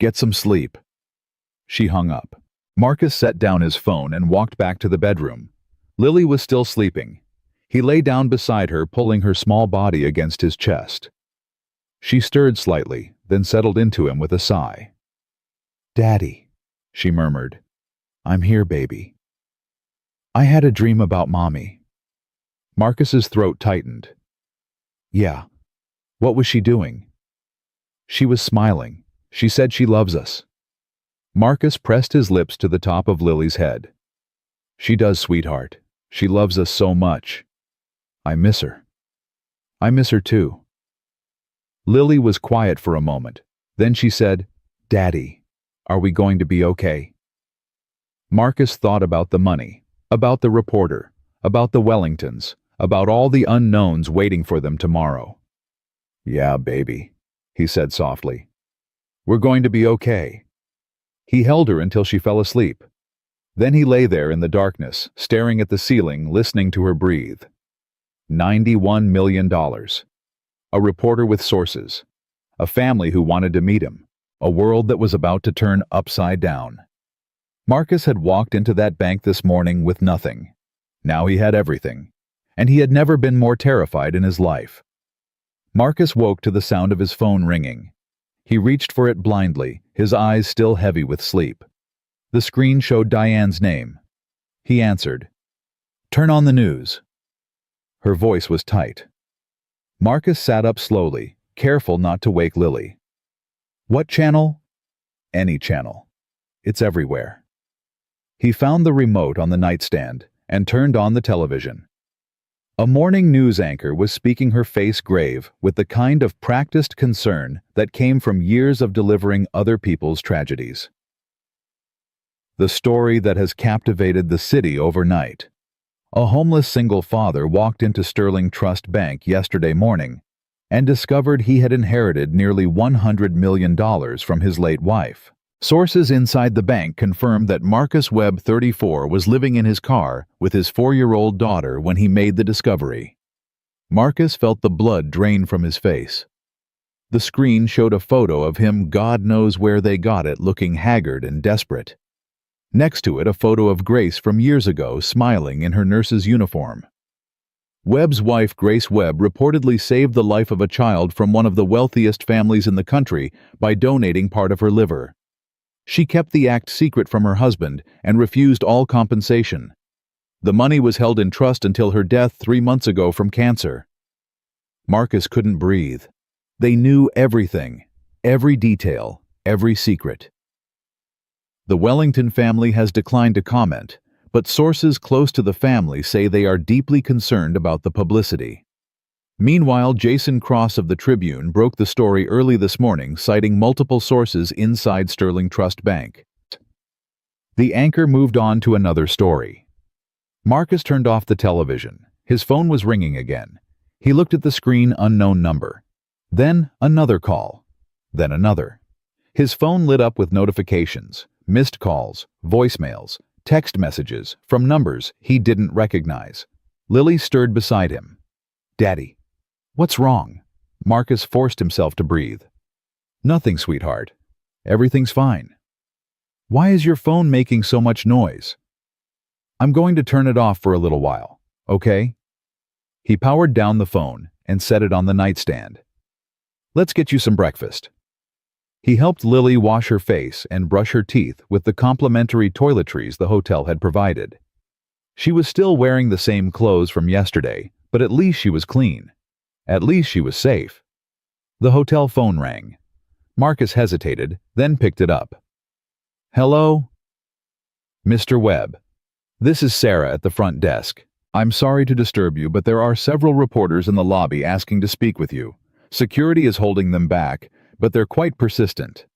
Get some sleep. She hung up. Marcus set down his phone and walked back to the bedroom. Lily was still sleeping. He lay down beside her, pulling her small body against his chest. She stirred slightly, then settled into him with a sigh. Daddy, she murmured. I'm here, baby. I had a dream about Mommy. Marcus's throat tightened. Yeah. What was she doing? She was smiling. She said she loves us. Marcus pressed his lips to the top of Lily's head. She does, sweetheart. She loves us so much. I miss her. I miss her too. Lily was quiet for a moment. Then she said, Daddy, are we going to be okay? Marcus thought about the money, about the reporter, about the Wellingtons, about all the unknowns waiting for them tomorrow. Yeah, baby, he said softly. We're going to be okay. He held her until she fell asleep. Then he lay there in the darkness, staring at the ceiling, listening to her breathe. $91 million. A reporter with sources. A family who wanted to meet him. A world that was about to turn upside down. Marcus had walked into that bank this morning with nothing. Now he had everything. And he had never been more terrified in his life. Marcus woke to the sound of his phone ringing. He reached for it blindly, his eyes still heavy with sleep. The screen showed Diane's name. He answered. "Turn on the news." Her voice was tight. Marcus sat up slowly, careful not to wake Lily. "What channel?" "Any channel. It's everywhere." He found the remote on the nightstand and turned on the television. A morning news anchor was speaking, her face grave, with the kind of practiced concern that came from years of delivering other people's tragedies. The story that has captivated the city overnight. A homeless single father walked into Sterling Trust Bank yesterday morning and discovered he had inherited nearly $100 million from his late wife. Sources inside the bank confirmed that Marcus Webb, 34, was living in his car with his 4-year-old daughter when he made the discovery. Marcus felt the blood drain from his face. The screen showed a photo of him, God knows where they got it, looking haggard and desperate. Next to it, a photo of Grace from years ago, smiling in her nurse's uniform. Webb's wife, Grace Webb, reportedly saved the life of a child from one of the wealthiest families in the country by donating part of her liver. She kept the act secret from her husband and refused all compensation. The money was held in trust until her death 3 months ago from cancer. Marcus couldn't breathe. They knew everything, every detail, every secret. The Wellington family has declined to comment, but sources close to the family say they are deeply concerned about the publicity. Meanwhile, Jason Cross of the Tribune broke the story early this morning, citing multiple sources inside Sterling Trust Bank. The anchor moved on to another story. Marcus turned off the television. His phone was ringing again. He looked at the screen, unknown number. Then another call. Then another. His phone lit up with notifications, missed calls, voicemails, text messages from numbers he didn't recognize. Lily stirred beside him. "Daddy. What's wrong?" Marcus forced himself to breathe. "Nothing, sweetheart. Everything's fine." "Why is your phone making so much noise?" "I'm going to turn it off for a little while, okay?" He powered down the phone and set it on the nightstand. "Let's get you some breakfast." He helped Lily wash her face and brush her teeth with the complimentary toiletries the hotel had provided. She was still wearing the same clothes from yesterday, but at least she was clean. At least she was safe. The hotel phone rang. Marcus hesitated, then picked it up. "Hello?" "Mr. Webb. This is Sarah at the front desk. I'm sorry to disturb you, but there are several reporters in the lobby asking to speak with you. Security is holding them back, but they're quite persistent."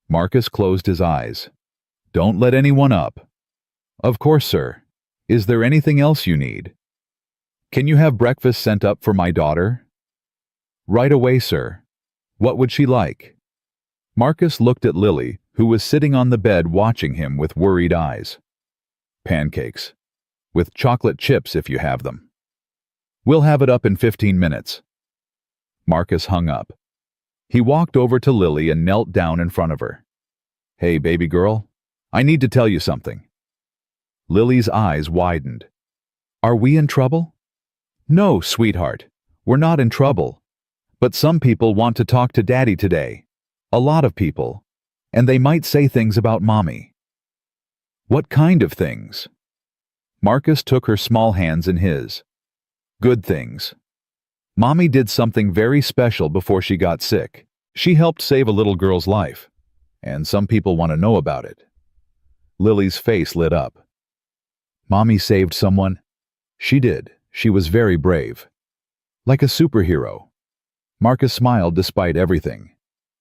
Marcus closed his eyes. "Don't let anyone up." "Of course, sir. Is there anything else you need?" "Can you have breakfast sent up for my daughter?" "Right away, sir. What would she like?" Marcus looked at Lily, who was sitting on the bed watching him with worried eyes. "Pancakes. With chocolate chips if you have them." "We'll have it up in 15 minutes." Marcus hung up. He walked over to Lily and knelt down in front of her. "Hey, baby girl, I need to tell you something." Lily's eyes widened. "Are we in trouble?" "No, sweetheart, we're not in trouble. But some people want to talk to Daddy today. A lot of people. And they might say things about Mommy." "What kind of things?" Marcus took her small hands in his. "Good things. Mommy did something very special before she got sick. She helped save a little girl's life. And some people want to know about it." Lily's face lit up. "Mommy saved someone?" "She did. She was very brave. Like a superhero." Marcus smiled despite everything.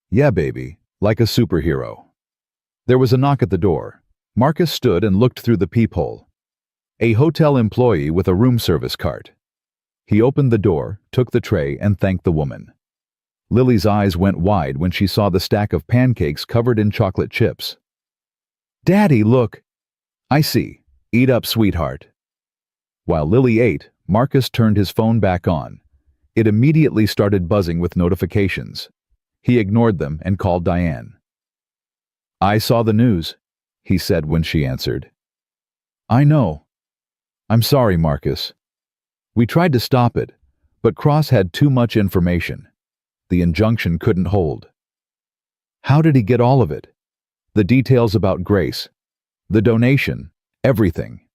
"Yeah, baby, like a superhero." There was a knock at the door. Marcus stood and looked through the peephole. A hotel employee with a room service cart. He opened the door, took the tray, and thanked the woman. Lily's eyes went wide when she saw the stack of pancakes covered in chocolate chips. "Daddy, look!" "I see. Eat up, sweetheart." While Lily ate, Marcus turned his phone back on. It immediately started buzzing with notifications. He ignored them and called Diane. "I saw the news," he said when she answered. "I know. I'm sorry, Marcus. We tried to stop it, but Cross had too much information. The injunction couldn't hold." "How did he get all of it?" "The details about Grace. The donation. Everything.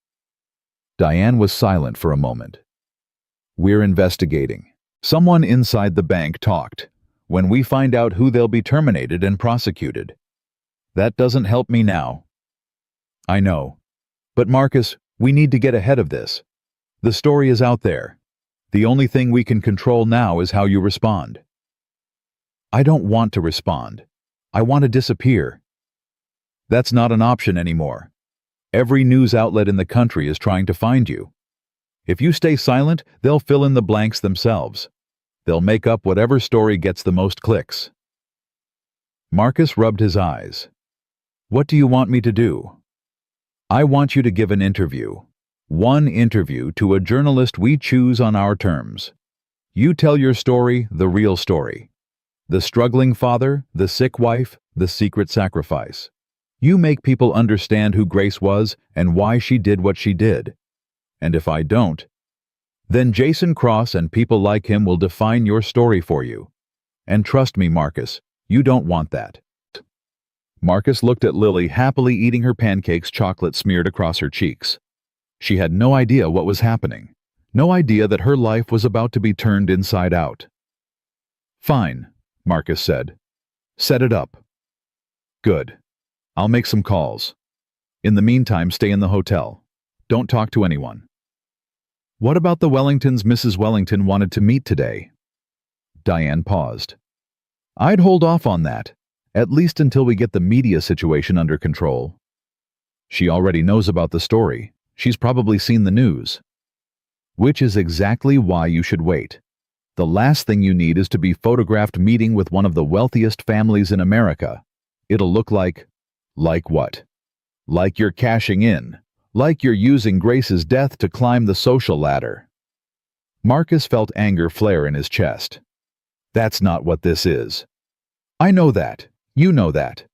Diane was silent for a moment. We're investigating. Someone inside the bank talked. When we find out who, they'll be terminated and prosecuted. That doesn't help me now. I know. But Marcus, we need to get ahead of this. The story is out there. The only thing we can control now is how you respond. I don't want to respond. I want to disappear. That's not an option anymore. Every news outlet in the country is trying to find you. If you stay silent, they'll fill in the blanks themselves. They'll make up whatever story gets the most clicks. Marcus rubbed his eyes. What do you want me to do? I want you to give an interview. One interview to a journalist we choose on our terms. You tell your story, the real story. The struggling father, the sick wife, the secret sacrifice. You make people understand who Grace was and why she did what she did. And if I don't, then Jason Cross and people like him will define your story for you. And trust me, Marcus, you don't want that. Marcus looked at Lily happily eating her pancakes, chocolate smeared across her cheeks. She had no idea what was happening. No idea that her life was about to be turned inside out. Fine, Marcus said. Set it up. Good. I'll make some calls. In the meantime, stay in the hotel. Don't talk to anyone. What about the Wellingtons Mrs. Wellington wanted to meet today? Diane paused. I'd hold off on that, at least until we get the media situation under control. She already knows about the story. She's probably seen the news. Which is exactly why you should wait. The last thing you need is to be photographed meeting with one of the wealthiest families in America. It'll look like what? Like you're cashing in. Like you're using Grace's death to climb the social ladder. Marcus felt anger flare in his chest. That's not what this is. I know that. You know that.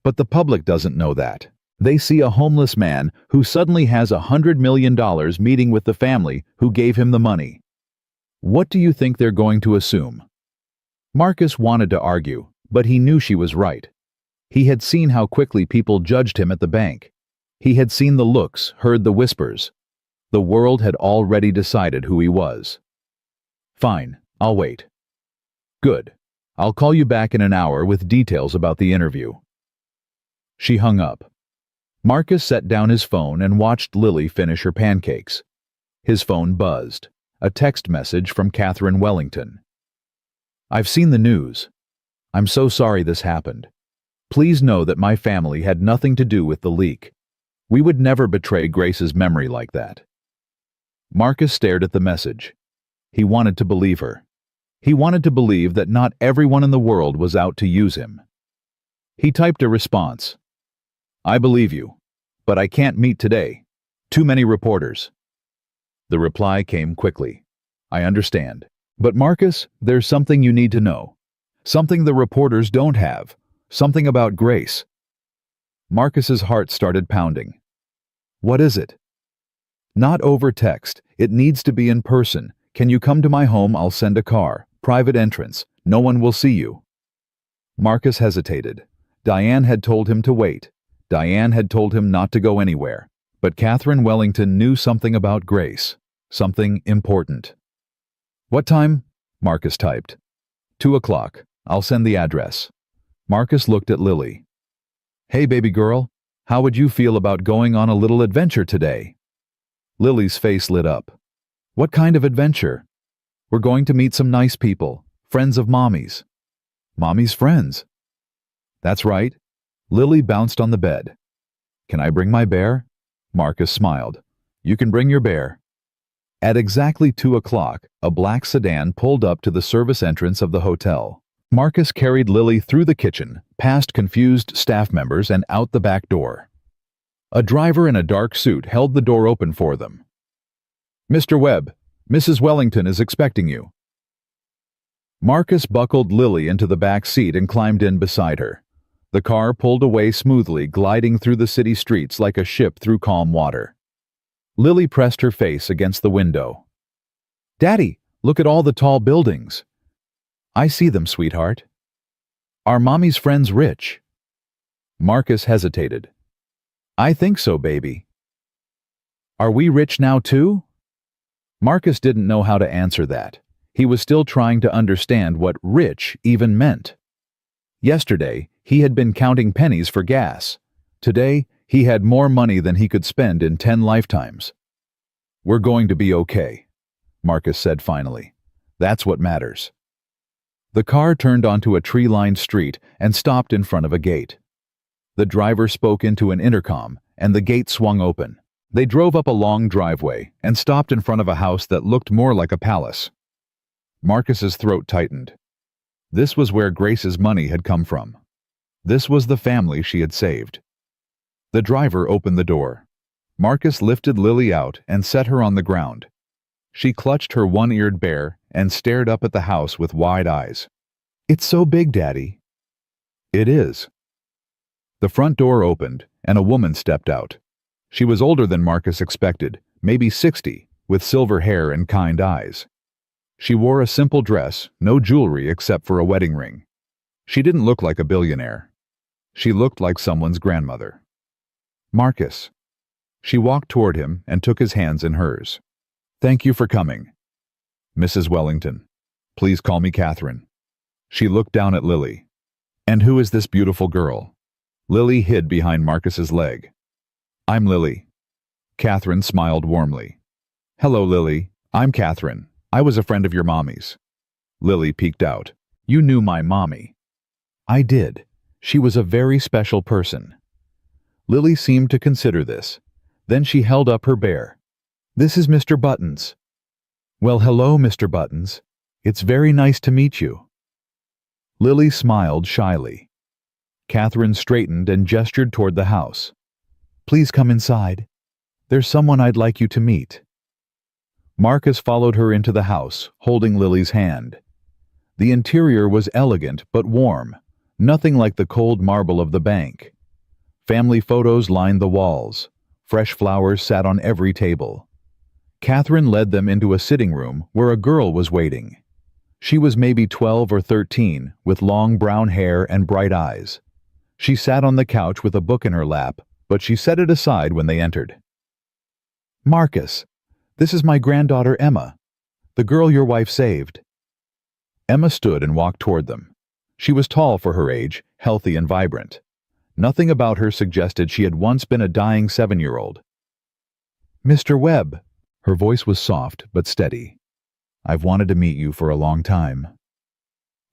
But the public doesn't know that. They see a homeless man who suddenly has $100 million meeting with the family who gave him the money. What do you think they're going to assume? Marcus wanted to argue, but he knew she was right. He had seen how quickly people judged him at the bank. He had seen the looks, heard the whispers. The world had already decided who he was. Fine, I'll wait. Good. I'll call you back in an hour with details about the interview. She hung up. Marcus set down his phone and watched Lily finish her pancakes. His phone buzzed. A text message from Catherine Wellington. I've seen the news. I'm so sorry this happened. Please know that my family had nothing to do with the leak. We would never betray Grace's memory like that. Marcus stared at the message. He wanted to believe her. He wanted to believe that not everyone in the world was out to use him. He typed a response. I believe you, but I can't meet today. Too many reporters. The reply came quickly. I understand. But Marcus, there's something you need to know. Something the reporters don't have. Something about Grace. Marcus's heart started pounding. What is it? Not over text. It needs to be in person. Can you come to my home? I'll send a car. Private entrance. No one will see you. Marcus hesitated. Diane had told him to wait. Diane had told him not to go anywhere. But Catherine Wellington knew something about Grace. Something important. What time? Marcus typed. 2 o'clock. I'll send the address. Marcus looked at Lily. Hey, baby girl. How would you feel about going on a little adventure today? Lily's face lit up. What kind of adventure? We're going to meet some nice people. Friends of Mommy's. Mommy's friends? That's right. Lily bounced on the bed. Can I bring my bear? Marcus smiled. You can bring your bear. At exactly 2 o'clock, a black sedan pulled up to the service entrance of the hotel. Marcus carried Lily through the kitchen, past confused staff members and out the back door. A driver in a dark suit held the door open for them. Mr. Webb, Mrs. Wellington is expecting you. Marcus buckled Lily into the back seat and climbed in beside her. The car pulled away smoothly, gliding through the city streets like a ship through calm water. Lily pressed her face against the window. Daddy, look at all the tall buildings. I see them, sweetheart. Are Mommy's friends rich? Marcus hesitated. I think so, baby. Are we rich now too? Marcus didn't know how to answer that. He was still trying to understand what rich even meant. Yesterday, he had been counting pennies for gas. Today, he had more money than he could spend in 10 lifetimes. We're going to be okay, Marcus said finally. That's what matters. The car turned onto a tree-lined street and stopped in front of a gate. The driver spoke into an intercom, and the gate swung open. They drove up a long driveway and stopped in front of a house that looked more like a palace. Marcus's throat tightened. This was where Grace's money had come from. This was the family she had saved. The driver opened the door. Marcus lifted Lily out and set her on the ground. She clutched her one-eared bear and stared up at the house with wide eyes. It's so big, Daddy. It is. The front door opened, and a woman stepped out. She was older than Marcus expected, maybe 60, with silver hair and kind eyes. She wore a simple dress, no jewelry except for a wedding ring. She didn't look like a billionaire. She looked like someone's grandmother. Marcus. She walked toward him and took his hands in hers. Thank you for coming. Mrs. Wellington. Please call me Catherine. She looked down at Lily. And who is this beautiful girl? Lily hid behind Marcus's leg. I'm Lily. Catherine smiled warmly. Hello, Lily. I'm Catherine. I was a friend of your mommy's. Lily peeked out. You knew my mommy. I did. She was a very special person. Lily seemed to consider this. Then she held up her bear. This is Mr. Buttons. Well, hello, Mr. Buttons. It's very nice to meet you. Lily smiled shyly. Catherine straightened and gestured toward the house. Please come inside. There's someone I'd like you to meet. Marcus followed her into the house, holding Lily's hand. The interior was elegant but warm, nothing like the cold marble of the bank. Family photos lined the walls. Fresh flowers sat on every table. Catherine led them into a sitting room where a girl was waiting. She was maybe 12 or 13, with long brown hair and bright eyes. She sat on the couch with a book in her lap, but she set it aside when they entered. Marcus, this is my granddaughter Emma, the girl your wife saved. Emma stood and walked toward them. She was tall for her age, healthy and vibrant. Nothing about her suggested she had once been a dying 7-year-old. Mr. Webb. Her voice was soft but steady. I've wanted to meet you for a long time.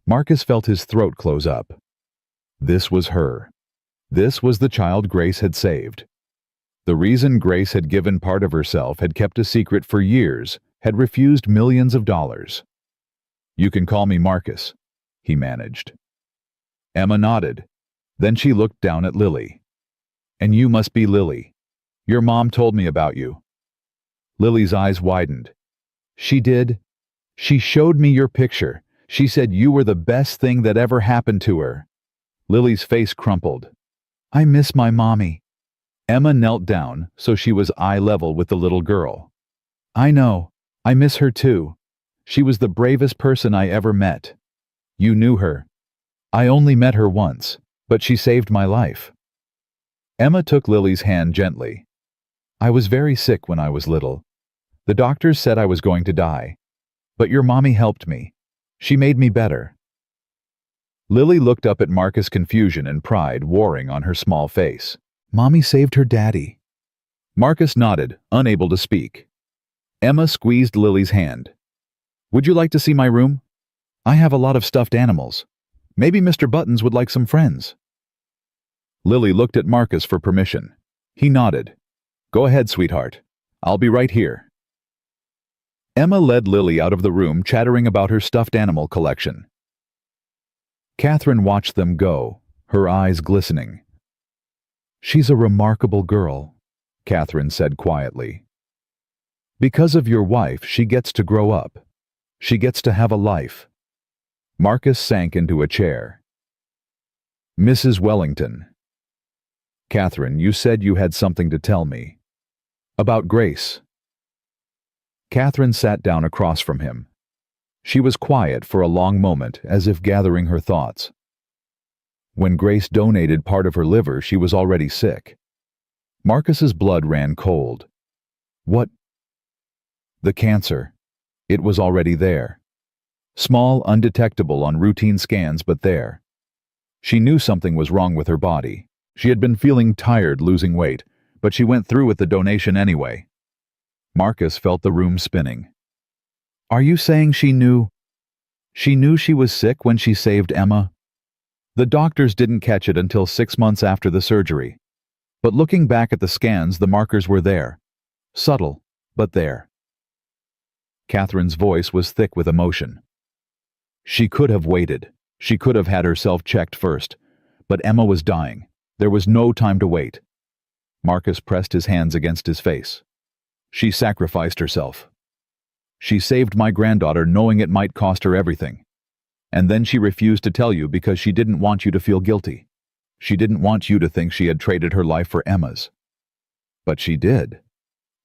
Marcus felt his throat close up. This was her. This was the child Grace had saved. The reason Grace had given part of herself, had kept a secret for years, had refused millions of dollars. You can call me Marcus, he managed. Emma nodded. Then she looked down at Lily. And you must be Lily. Your mom told me about you. Lily's eyes widened. She did? She showed me your picture. She said you were the best thing that ever happened to her. Lily's face crumpled. I miss my mommy. Emma knelt down so she was eye level with the little girl. I know. I miss her too. She was the bravest person I ever met. You knew her. I only met her once, but she saved my life. Emma took Lily's hand gently. I was very sick when I was little. The doctors said I was going to die. But your mommy helped me. She made me better. Lily looked up at Marcus' confusion and pride warring on her small face. Mommy saved her daddy. Marcus nodded, unable to speak. Emma squeezed Lily's hand. Would you like to see my room? I have a lot of stuffed animals. Maybe Mr. Buttons would like some friends. Lily looked at Marcus for permission. He nodded. Go ahead, sweetheart. I'll be right here. Emma led Lily out of the room, chattering about her stuffed animal collection. Catherine watched them go, her eyes glistening. She's a remarkable girl, Catherine said quietly. Because of your wife, she gets to grow up. She gets to have a life. Marcus sank into a chair. Mrs. Wellington. Catherine, you said you had something to tell me. About Grace. Catherine sat down across from him. She was quiet for a long moment, as if gathering her thoughts. When Grace donated part of her liver, she was already sick. Marcus's blood ran cold. What? The cancer. It was already there. Small, undetectable on routine scans, but there. She knew something was wrong with her body. She had been feeling tired losing weight, but she went through with the donation anyway. Marcus felt the room spinning. Are you saying she knew? She knew she was sick when she saved Emma? The doctors didn't catch it until 6 months after the surgery. But looking back at the scans, the markers were there. Subtle, but there. Catherine's voice was thick with emotion. She could have waited. She could have had herself checked first. But Emma was dying. There was no time to wait. Marcus pressed his hands against his face. She sacrificed herself. She saved my granddaughter knowing it might cost her everything. And then she refused to tell you because she didn't want you to feel guilty. She didn't want you to think she had traded her life for Emma's. But she did.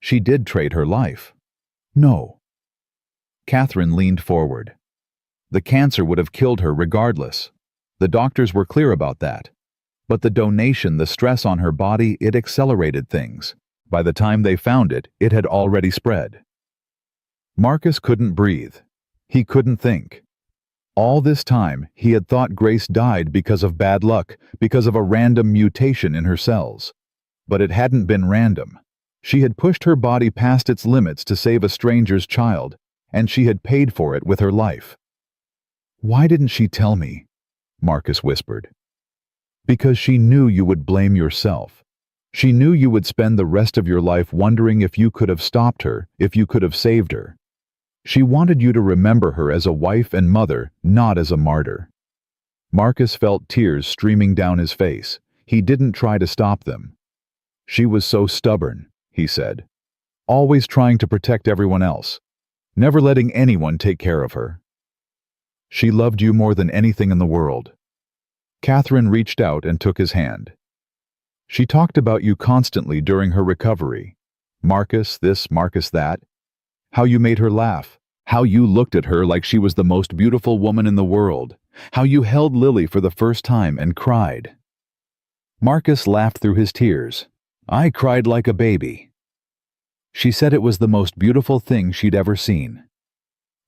She did trade her life. No. Catherine leaned forward. The cancer would have killed her regardless. The doctors were clear about that. But the donation, the stress on her body, it accelerated things. By the time they found it, it had already spread. Marcus couldn't breathe. He couldn't think. All this time, he had thought Grace died because of bad luck, because of a random mutation in her cells. But it hadn't been random. She had pushed her body past its limits to save a stranger's child, and she had paid for it with her life. Why didn't she tell me? Marcus whispered. Because she knew you would blame yourself. She knew you would spend the rest of your life wondering if you could have stopped her, if you could have saved her. She wanted you to remember her as a wife and mother, not as a martyr. Marcus felt tears streaming down his face. He didn't try to stop them. She was so stubborn, he said. Always trying to protect everyone else. Never letting anyone take care of her. She loved you more than anything in the world. Catherine reached out and took his hand. She talked about you constantly during her recovery. Marcus this, Marcus that. How you made her laugh. How you looked at her like she was the most beautiful woman in the world. How you held Lily for the first time and cried. Marcus laughed through his tears. I cried like a baby. She said it was the most beautiful thing she'd ever seen.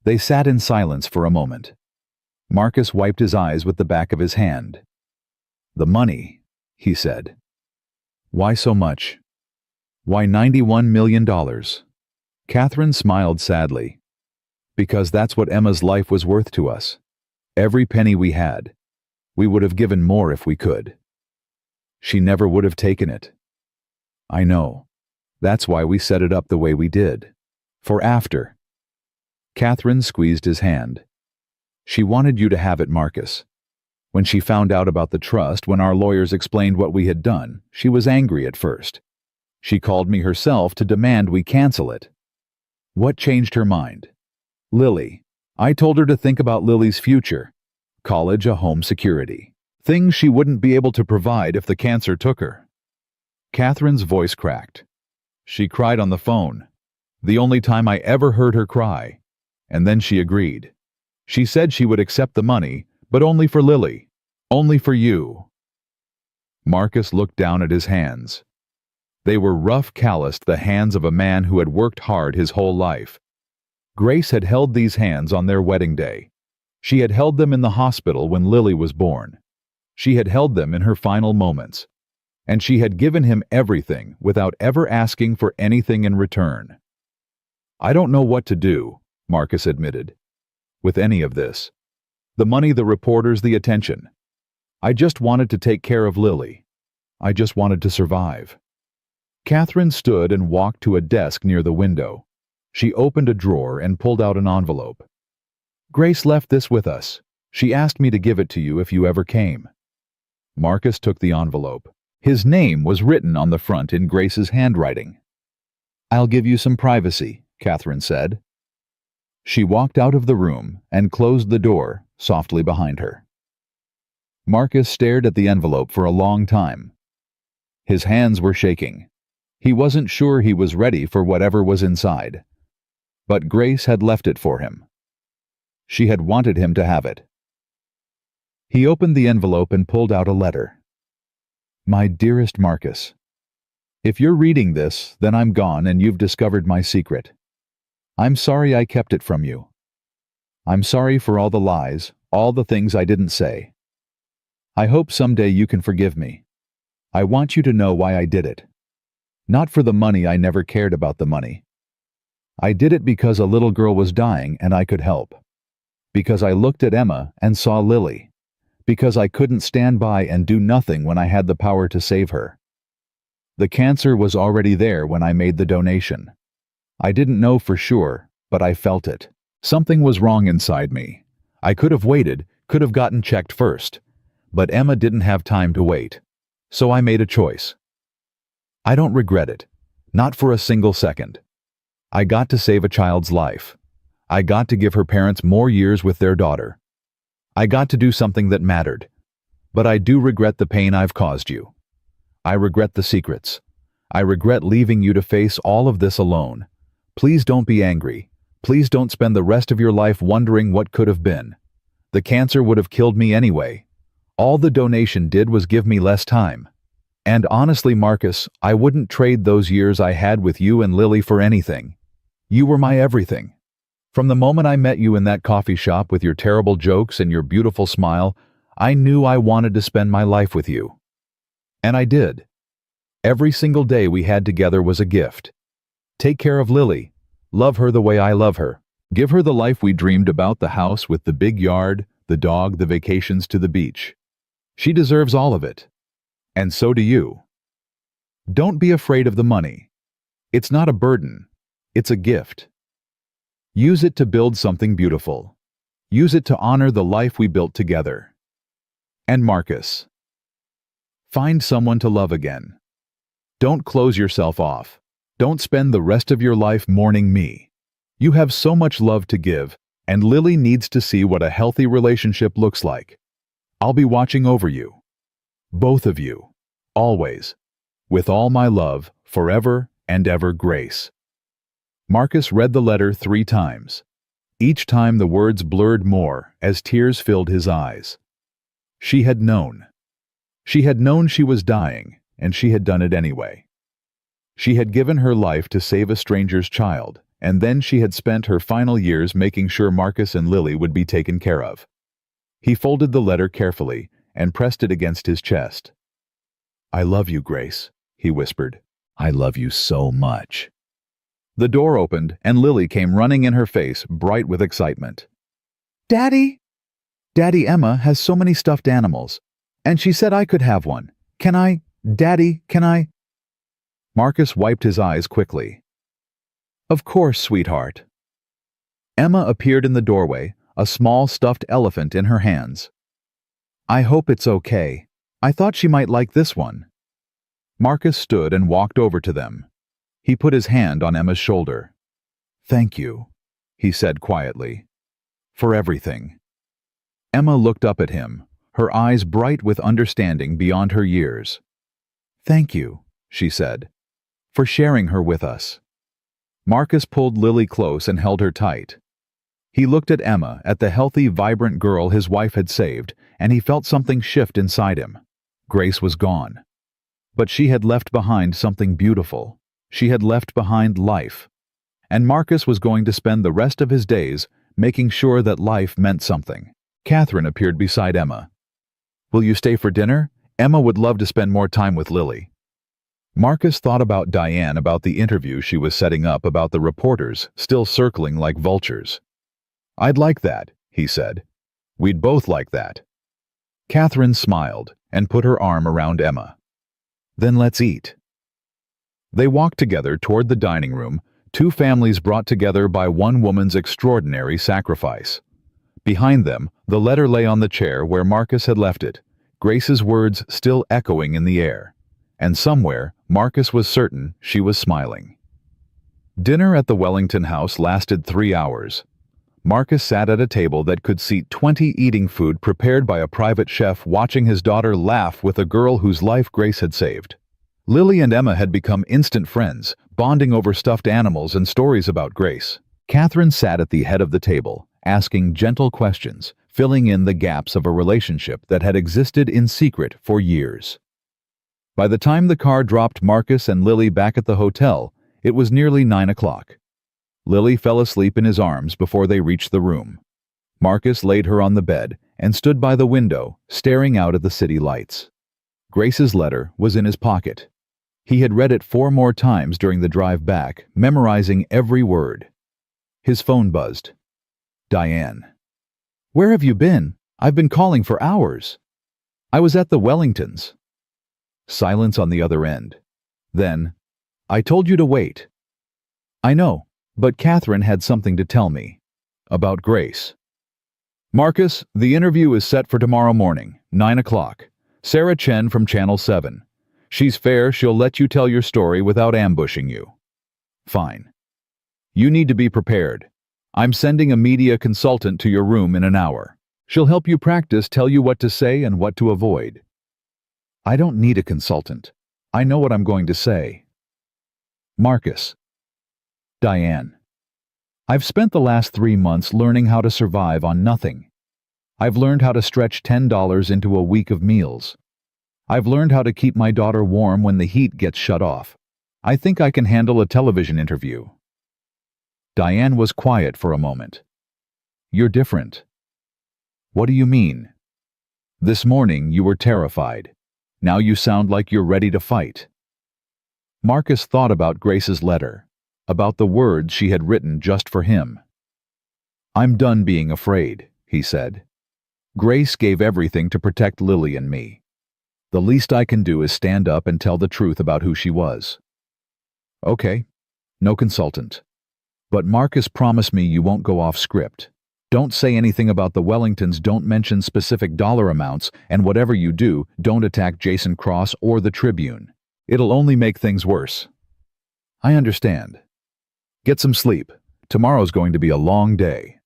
They sat in silence for a moment. Marcus wiped his eyes with the back of his hand. The money, he said. Why so much? Why $91 million? Catherine smiled sadly. Because that's what Emma's life was worth to us. Every penny we had. We would have given more if we could. She never would have taken it. I know. That's why we set it up the way we did. For after. Catherine squeezed his hand. She wanted you to have it, Marcus. When she found out about the trust, when our lawyers explained what we had done, she was angry at first. She called me herself to demand we cancel it. What changed her mind? Lily. I told her to think about Lily's future. College, a home, security. Things she wouldn't be able to provide if the cancer took her. Catherine's voice cracked. She cried on the phone. The only time I ever heard her cry. And then she agreed. She said she would accept the money, but only for Lily. Only for you. Marcus looked down at his hands. They were rough, calloused, the hands of a man who had worked hard his whole life. Grace had held these hands on their wedding day. She had held them in the hospital when Lily was born. She had held them in her final moments. And she had given him everything without ever asking for anything in return. I don't know what to do, Marcus admitted, with any of this. The money, the reporters, the attention. I just wanted to take care of Lily. I just wanted to survive. Catherine stood and walked to a desk near the window. She opened a drawer and pulled out an envelope. Grace left this with us. She asked me to give it to you if you ever came. Marcus took the envelope. His name was written on the front in Grace's handwriting. I'll give you some privacy, Catherine said. She walked out of the room and closed the door softly behind her. Marcus stared at the envelope for a long time. His hands were shaking. He wasn't sure he was ready for whatever was inside. But Grace had left it for him. She had wanted him to have it. He opened the envelope and pulled out a letter. My dearest Marcus, If you're reading this, then I'm gone and you've discovered my secret. I'm sorry I kept it from you. I'm sorry for all the lies, all the things I didn't say. I hope someday you can forgive me. I want you to know why I did it. Not for the money, I never cared about the money. I did it because a little girl was dying and I could help. Because I looked at Emma and saw Lily. Because I couldn't stand by and do nothing when I had the power to save her. The cancer was already there when I made the donation. I didn't know for sure, but I felt it. Something was wrong inside me. I could have waited, could have gotten checked first. But Emma didn't have time to wait. So I made a choice. I don't regret it. Not for a single second. I got to save a child's life. I got to give her parents more years with their daughter. I got to do something that mattered. But I do regret the pain I've caused you. I regret the secrets. I regret leaving you to face all of this alone. Please don't be angry. Please don't spend the rest of your life wondering what could have been. The cancer would have killed me anyway. All the donation did was give me less time. And honestly, Marcus, I wouldn't trade those years I had with you and Lily for anything. You were my everything. From the moment I met you in that coffee shop with your terrible jokes and your beautiful smile, I knew I wanted to spend my life with you. And I did. Every single day we had together was a gift. Take care of Lily. Love her the way I love her. Give her the life we dreamed about, the house with the big yard, the dog, the vacations to the beach. She deserves all of it. And so do you. Don't be afraid of the money. It's not a burden. It's a gift. Use it to build something beautiful. Use it to honor the life we built together. And Marcus, find someone to love again. Don't close yourself off. Don't spend the rest of your life mourning me. You have so much love to give, and Lily needs to see what a healthy relationship looks like. I'll be watching over you. Both of you. Always. With all my love, forever and ever, Grace. Marcus read the letter 3 times. Each time the words blurred more as tears filled his eyes. She had known. She had known she was dying, and she had done it anyway. She had given her life to save a stranger's child, and then she had spent her final years making sure Marcus and Lily would be taken care of. He folded the letter carefully and pressed it against his chest. I love you, Grace, he whispered. I love you so much. The door opened and Lily came running in, her face bright with excitement. Daddy! Daddy, Emma has so many stuffed animals, and she said I could have one. Can I? Daddy, can I? Marcus wiped his eyes quickly. Of course, sweetheart. Emma appeared in the doorway, a small stuffed elephant in her hands. I hope it's okay. I thought she might like this one. Marcus stood and walked over to them. He put his hand on Emma's shoulder. Thank you, he said quietly. For everything. Emma looked up at him, her eyes bright with understanding beyond her years. Thank you, she said, for sharing her with us. Marcus pulled Lily close and held her tight. He looked at Emma, at the healthy, vibrant girl his wife had saved, and he felt something shift inside him. Grace was gone. But she had left behind something beautiful. She had left behind life. And Marcus was going to spend the rest of his days making sure that life meant something. Catherine appeared beside Emma. Will you stay for dinner? Emma would love to spend more time with Lily. Marcus thought about Diane, about the interview she was setting up, about the reporters still circling like vultures. I'd like that, he said. We'd both like that. Catherine smiled and put her arm around Emma. Then let's eat. They walked together toward the dining room, 2 families brought together by one woman's extraordinary sacrifice. Behind them, the letter lay on the chair where Marcus had left it, Grace's words still echoing in the air. And somewhere, Marcus was certain she was smiling. Dinner at the Wellington house lasted 3 hours. Marcus sat at a table that could seat 20, eating food prepared by a private chef, watching his daughter laugh with a girl whose life Grace had saved. Lily and Emma had become instant friends, bonding over stuffed animals and stories about Grace. Catherine sat at the head of the table, asking gentle questions, filling in the gaps of a relationship that had existed in secret for years. By the time the car dropped Marcus and Lily back at the hotel, it was nearly 9 o'clock. Lily fell asleep in his arms before they reached the room. Marcus laid her on the bed and stood by the window, staring out at the city lights. Grace's letter was in his pocket. He had read it 4 more times during the drive back, memorizing every word. His phone buzzed. Diane. "Where have you been? I've been calling for hours." "I was at the Wellingtons." Silence on the other end. Then, "I told you to wait." "I know, but Catherine had something to tell me. About Grace." "Marcus, the interview is set for tomorrow morning, 9 o'clock. Sarah Chen from Channel 7. She's fair, she'll let you tell your story without ambushing you." "Fine. You need to be prepared. I'm sending a media consultant to your room in an hour. She'll help you practice, tell you what to say and what to avoid." "I don't need a consultant. I know what I'm going to say." Marcus. Diane. "I've spent the last 3 months learning how to survive on nothing. I've learned how to stretch $10 into a week of meals. I've learned how to keep my daughter warm when the heat gets shut off. I think I can handle a television interview." Diane was quiet for a moment. "You're different." "What do you mean?" "This morning you were terrified. Now you sound like you're ready to fight." Marcus thought about Grace's letter, about the words she had written just for him. "I'm done being afraid," he said. "Grace gave everything to protect Lily and me. The least I can do is stand up and tell the truth about who she was." "Okay, no consultant. But Marcus, promise me you won't go off script. Don't say anything about the Wellingtons, don't mention specific dollar amounts, and whatever you do, don't attack Jason Cross or the Tribune. It'll only make things worse." "I understand. Get some sleep. Tomorrow's going to be a long day."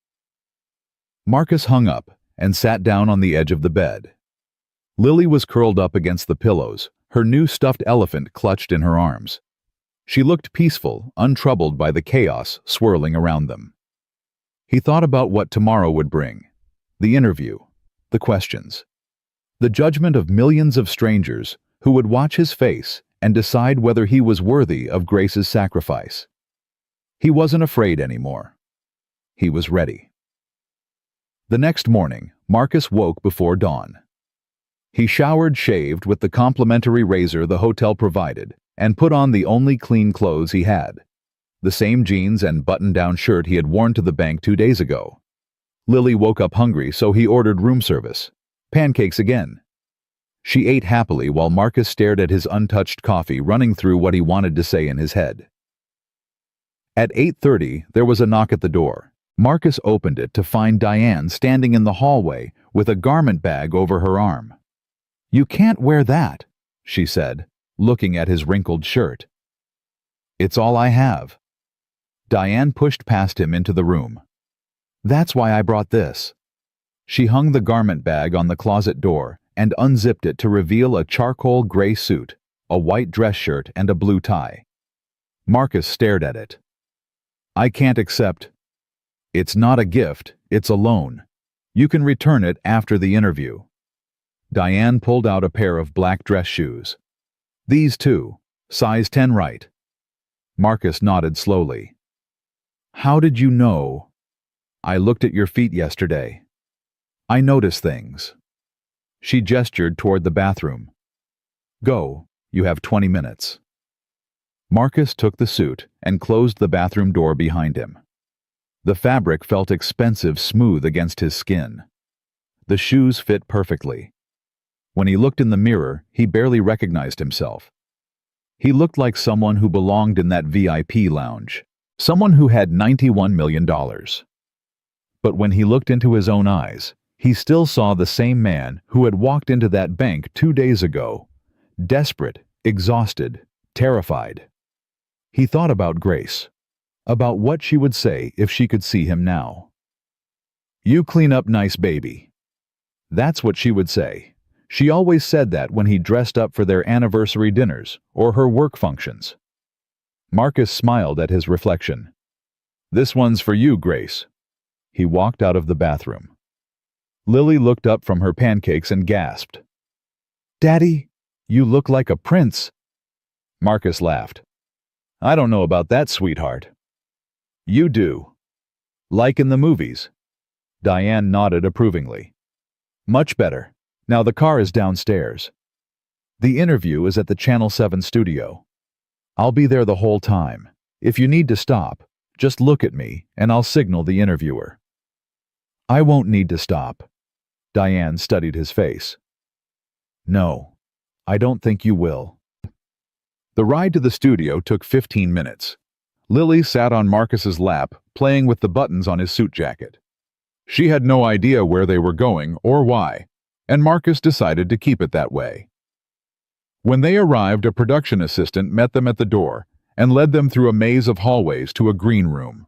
Marcus hung up and sat down on the edge of the bed. Lily was curled up against the pillows, her new stuffed elephant clutched in her arms. She looked peaceful, untroubled by the chaos swirling around them. He thought about what tomorrow would bring. The interview, the questions, the judgment of millions of strangers who would watch his face and decide whether he was worthy of Grace's sacrifice. He wasn't afraid anymore. He was ready. The next morning, Marcus woke before dawn. He showered, shaved with the complimentary razor the hotel provided, and put on the only clean clothes he had. The same jeans and button-down shirt he had worn to the bank 2 days ago. Lily woke up hungry, so he ordered room service. Pancakes again. She ate happily while Marcus stared at his untouched coffee, running through what he wanted to say in his head. At 8:30, there was a knock at the door. Marcus opened it to find Diane standing in the hallway with a garment bag over her arm. "You can't wear that," she said, looking at his wrinkled shirt. "It's all I have." Diane pushed past him into the room. "That's why I brought this." She hung the garment bag on the closet door and unzipped it to reveal a charcoal gray suit, a white dress shirt, and a blue tie. Marcus stared at it. "I can't accept." "It's not a gift, it's a loan. You can return it after the interview." Diane pulled out a pair of black dress shoes. "These two, size 10 right." Marcus nodded slowly. "How did you know?" "I looked at your feet yesterday. I notice things." She gestured toward the bathroom. "Go, you have 20 minutes." Marcus took the suit and closed the bathroom door behind him. The fabric felt expensive, smooth against his skin. The shoes fit perfectly. When he looked in the mirror, he barely recognized himself. He looked like someone who belonged in that VIP lounge, someone who had $91 million. But when he looked into his own eyes, he still saw the same man who had walked into that bank 2 days ago, desperate, exhausted, terrified. He thought about Grace, about what she would say if she could see him now. "You clean up nice, baby." That's what she would say. She always said that when he dressed up for their anniversary dinners or her work functions. Marcus smiled at his reflection. "This one's for you, Grace." He walked out of the bathroom. Lily looked up from her pancakes and gasped. "Daddy, You look like a prince. Marcus laughed. I don't know about that, sweetheart. You do. Like in the movies. Diane nodded approvingly. Much better. Now the car is downstairs. The interview is at the Channel 7 studio. I'll be there the whole time. If you need to stop, just look at me and I'll signal the interviewer. I won't need to stop. Diane studied his face. No, I don't think you will. The ride to the studio took 15 minutes. Lily sat on Marcus's lap, playing with the buttons on his suit jacket. She had no idea where they were going or why, and Marcus decided to keep it that way. When they arrived, a production assistant met them at the door and led them through a maze of hallways to a green room.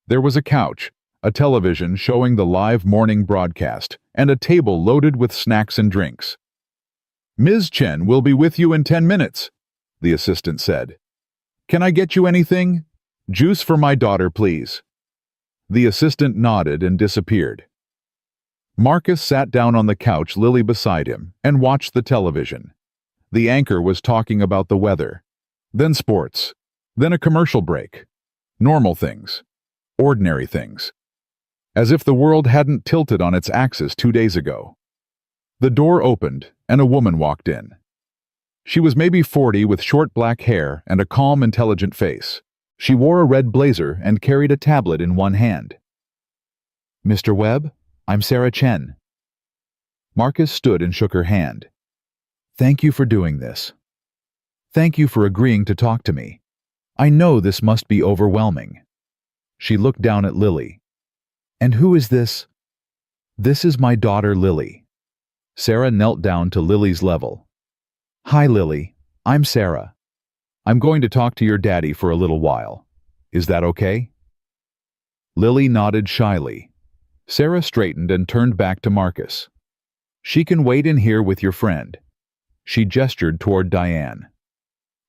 There was a couch, a television showing the live morning broadcast, and a table loaded with snacks and drinks. Ms. Chen will be with you in 10 minutes, the assistant said. Can I get you anything? Juice for my daughter, please. The assistant nodded and disappeared. Marcus sat down on the couch, Lily beside him, and watched the television. The anchor was talking about the weather, then sports, then a commercial break. Normal things. Ordinary things. As if the world hadn't tilted on its axis 2 days ago. The door opened, and a woman walked in. She was maybe 40 with short black hair and a calm, intelligent face. She wore a red blazer and carried a tablet in one hand. Mr. Webb, I'm Sarah Chen. Marcus stood and shook her hand. Thank you for doing this. Thank you for agreeing to talk to me. I know this must be overwhelming. She looked down at Lily. And who is this? This is my daughter, Lily. Sarah knelt down to Lily's level. Hi, Lily. I'm Sarah. I'm going to talk to your daddy for a little while. Is that okay? Lily nodded shyly. Sarah straightened and turned back to Marcus. She can wait in here with your friend. She gestured toward Diane.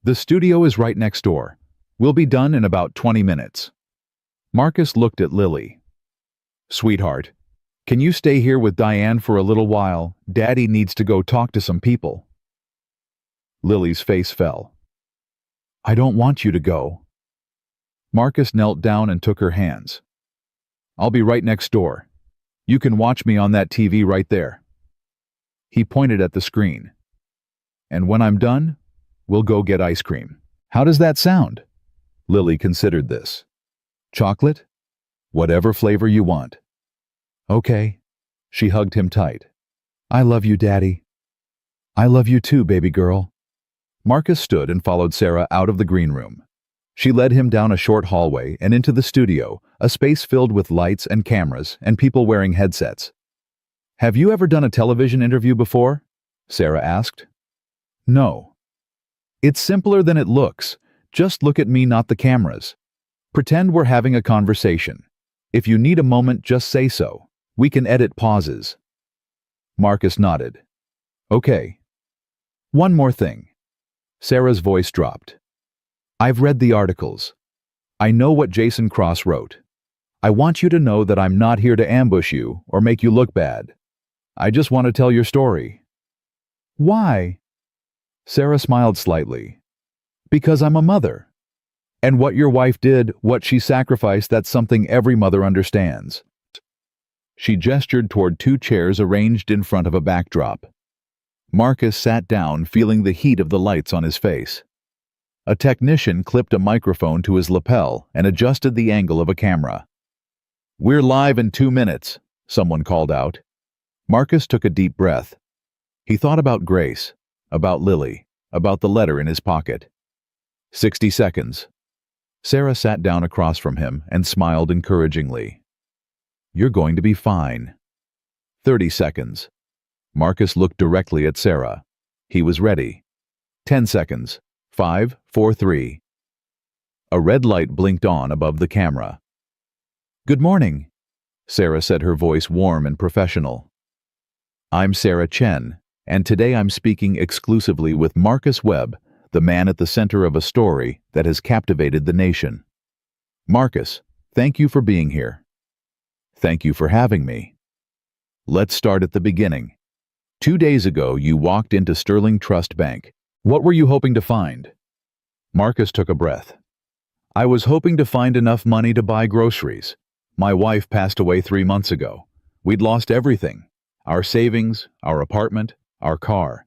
The studio is right next door. We'll be done in about 20 minutes. Marcus looked at Lily. Sweetheart, can you stay here with Diane for a little while? Daddy needs to go talk to some people. Lily's face fell. I don't want you to go. Marcus knelt down and took her hands. I'll be right next door. You can watch me on that TV right there. He pointed at the screen. And when I'm done, we'll go get ice cream. How does that sound? Lily considered this. Chocolate? Whatever flavor you want. Okay. She hugged him tight. I love you, Daddy. I love you too, baby girl. Marcus stood and followed Sarah out of the green room. She led him down a short hallway and into the studio, a space filled with lights and cameras and people wearing headsets. Have you ever done a television interview before? Sarah asked. No. It's simpler than it looks. Just look at me, not the cameras. Pretend we're having a conversation. If you need a moment, just say so. We can edit pauses. Marcus nodded. Okay. One more thing. Sarah's voice dropped. I've read the articles. I know what Jason Cross wrote. I want you to know that I'm not here to ambush you or make you look bad. I just want to tell your story. Why? Sarah smiled slightly. Because I'm a mother. And what your wife did, what she sacrificed, that's something every mother understands. She gestured toward 2 chairs arranged in front of a backdrop. Marcus sat down, feeling the heat of the lights on his face. A technician clipped a microphone to his lapel and adjusted the angle of a camera. We're live in 2 minutes, someone called out. Marcus took a deep breath. He thought about Grace, about Lily, about the letter in his pocket. 60 seconds. Sarah sat down across from him and smiled encouragingly. You're going to be fine. 30 seconds. Marcus looked directly at Sarah. He was ready. 10 seconds. 5, 4, 3. A red light blinked on above the camera. Good morning, Sarah said, her voice warm and professional. I'm Sarah Chen, and today I'm speaking exclusively with Marcus Webb, the man at the center of a story that has captivated the nation. Marcus, thank you for being here. Thank you for having me. Let's start at the beginning. 2 days ago, you walked into Sterling Trust Bank. What were you hoping to find? Marcus took a breath. I was hoping to find enough money to buy groceries. My wife passed away 3 months ago. We'd lost everything. Our savings, our apartment, our car.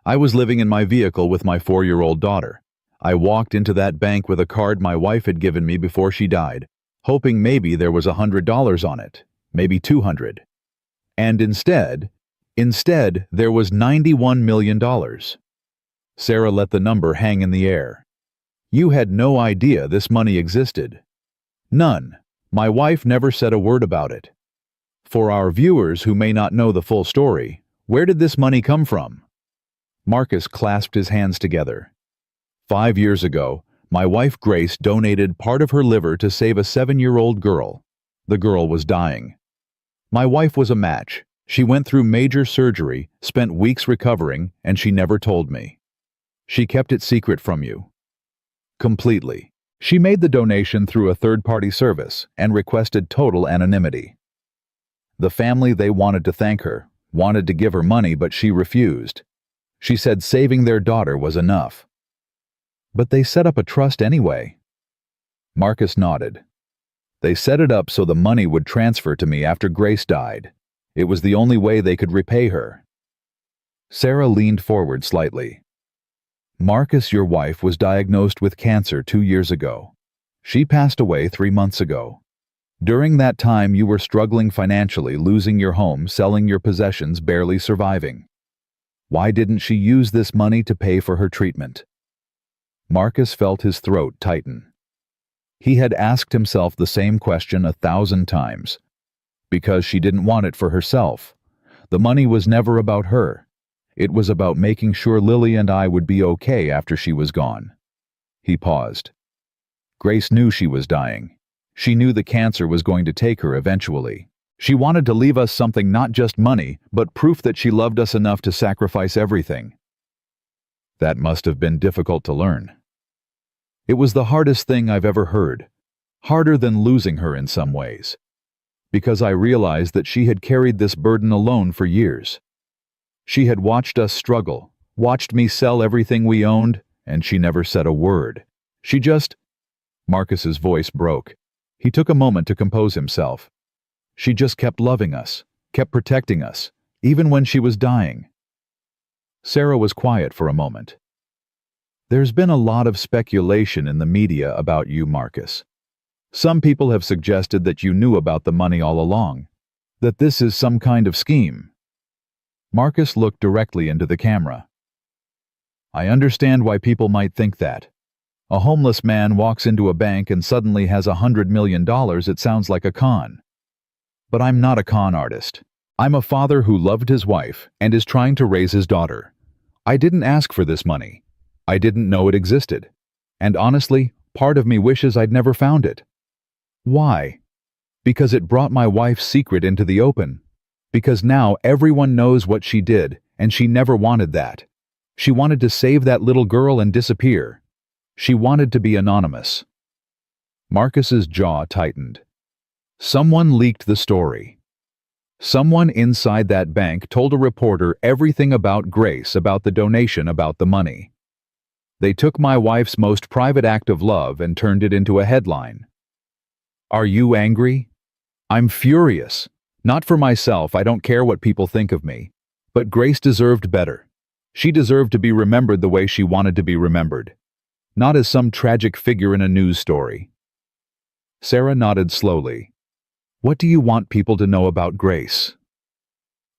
I was living in my vehicle with my 4-year-old daughter. I walked into that bank with a card my wife had given me before she died, hoping maybe there was $100 on it, maybe 200. And instead, there was $91 million. Sarah let the number hang in the air. You had no idea this money existed. None. My wife never said a word about it. For our viewers who may not know the full story, where did this money come from? Marcus clasped his hands together. 5 years ago, my wife Grace donated part of her liver to save a 7-year-old girl. The girl was dying. My wife was a match. She went through major surgery, spent weeks recovering, and she never told me. She kept it secret from you. Completely. She made the donation through a third-party service and requested total anonymity. The family, they wanted to thank her, wanted to give her money, but she refused. She said saving their daughter was enough. But they set up a trust anyway. Marcus nodded. They set it up so the money would transfer to me after Grace died. It was the only way they could repay her. Sarah leaned forward slightly. Marcus, your wife, was diagnosed with cancer 2 years ago. She passed away 3 months ago. During that time, you were struggling financially, losing your home, selling your possessions, barely surviving. Why didn't she use this money to pay for her treatment? Marcus felt his throat tighten. He had asked himself the same question 1,000 times. Because she didn't want it for herself. The money was never about her. It was about making sure Lily and I would be okay after she was gone. He paused. Grace knew she was dying. She knew the cancer was going to take her eventually. She wanted to leave us something, not just money, but proof that she loved us enough to sacrifice everything. That must have been difficult to learn. It was the hardest thing I've ever heard, harder than losing her in some ways, because I realized that she had carried this burden alone for years. She had watched us struggle, watched me sell everything we owned, and she never said a word. She just... Marcus's voice broke. He took a moment to compose himself. She just kept loving us, kept protecting us, even when she was dying. Sarah was quiet for a moment. There's been a lot of speculation in the media about you, Marcus. Some people have suggested that you knew about the money all along, that this is some kind of scheme. Marcus looked directly into the camera. I understand why people might think that. A homeless man walks into a bank and suddenly has $100 million. It sounds like a con. But I'm not a con artist. I'm a father who loved his wife and is trying to raise his daughter. I didn't ask for this money. I didn't know it existed. And honestly, part of me wishes I'd never found it. Why? Because it brought my wife's secret into the open. Because now everyone knows what she did, and she never wanted that. She wanted to save that little girl and disappear. She wanted to be anonymous. Marcus's jaw tightened. Someone leaked the story. Someone inside that bank told a reporter everything about Grace, about the donation, about the money. They took my wife's most private act of love and turned it into a headline. Are you angry? I'm furious. Not for myself, I don't care what people think of me. But Grace deserved better. She deserved to be remembered the way she wanted to be remembered. Not as some tragic figure in a news story. Sarah nodded slowly. What do you want people to know about Grace?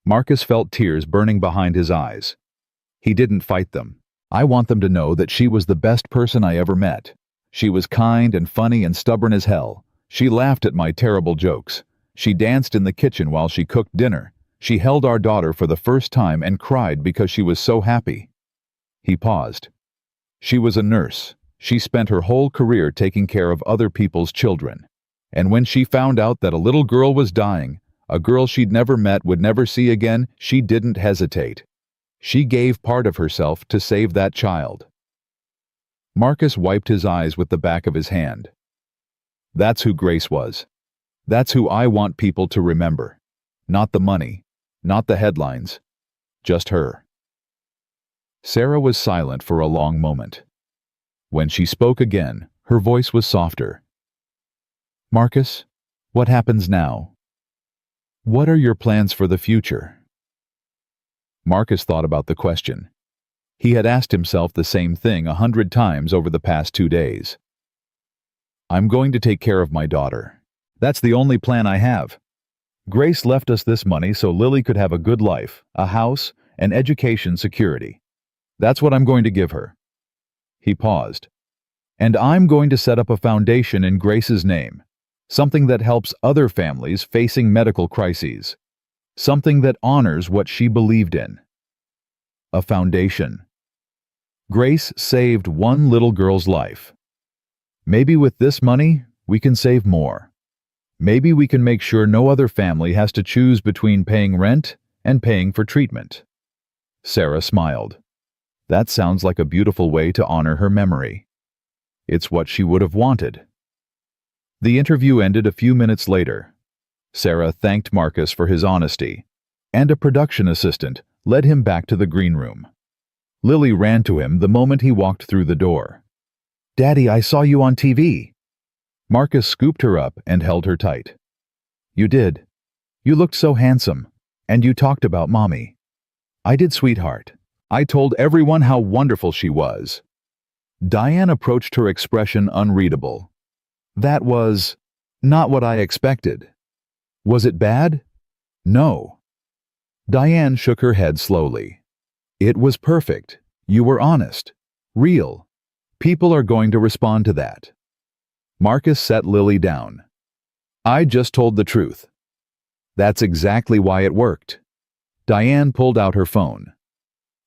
Marcus felt tears burning behind his eyes. He didn't fight them. I want them to know that she was the best person I ever met. She was kind and funny and stubborn as hell. She laughed at my terrible jokes. She danced in the kitchen while she cooked dinner. She held our daughter for the first time and cried because she was so happy. He paused. She was a nurse. She spent her whole career taking care of other people's children. And when she found out that a little girl was dying, a girl she'd never met, would never see again, she didn't hesitate. She gave part of herself to save that child. Marcus wiped his eyes with the back of his hand. That's who Grace was. That's who I want people to remember. Not the money, not the headlines. Just her. Sarah was silent for a long moment. When she spoke again, her voice was softer. Marcus, what happens now? What are your plans for the future? Marcus thought about the question. He had asked himself the same thing 100 times over the past 2 days. I'm going to take care of my daughter. That's the only plan I have. Grace left us this money so Lily could have a good life, a house, and education security. That's what I'm going to give her. He paused. And I'm going to set up a foundation in Grace's name, something that helps other families facing medical crises, something that honors what she believed in. A foundation. Grace saved one little girl's life. Maybe with this money, we can save more. Maybe we can make sure no other family has to choose between paying rent and paying for treatment. Sarah smiled. That sounds like a beautiful way to honor her memory. It's what she would have wanted. The interview ended a few minutes later. Sarah thanked Marcus for his honesty, and a production assistant led him back to the green room. Lily ran to him the moment he walked through the door. Daddy, I saw you on TV. Marcus scooped her up and held her tight. You did. You looked so handsome, and you talked about Mommy. I did, sweetheart. I told everyone how wonderful she was. Diane approached her expression unreadable. That was not what I expected. Was it bad? No. Diane shook her head slowly. It was perfect. You were honest. Real. People are going to respond to that. Marcus set Lily down. I just told the truth. That's exactly why it worked. Diane pulled out her phone.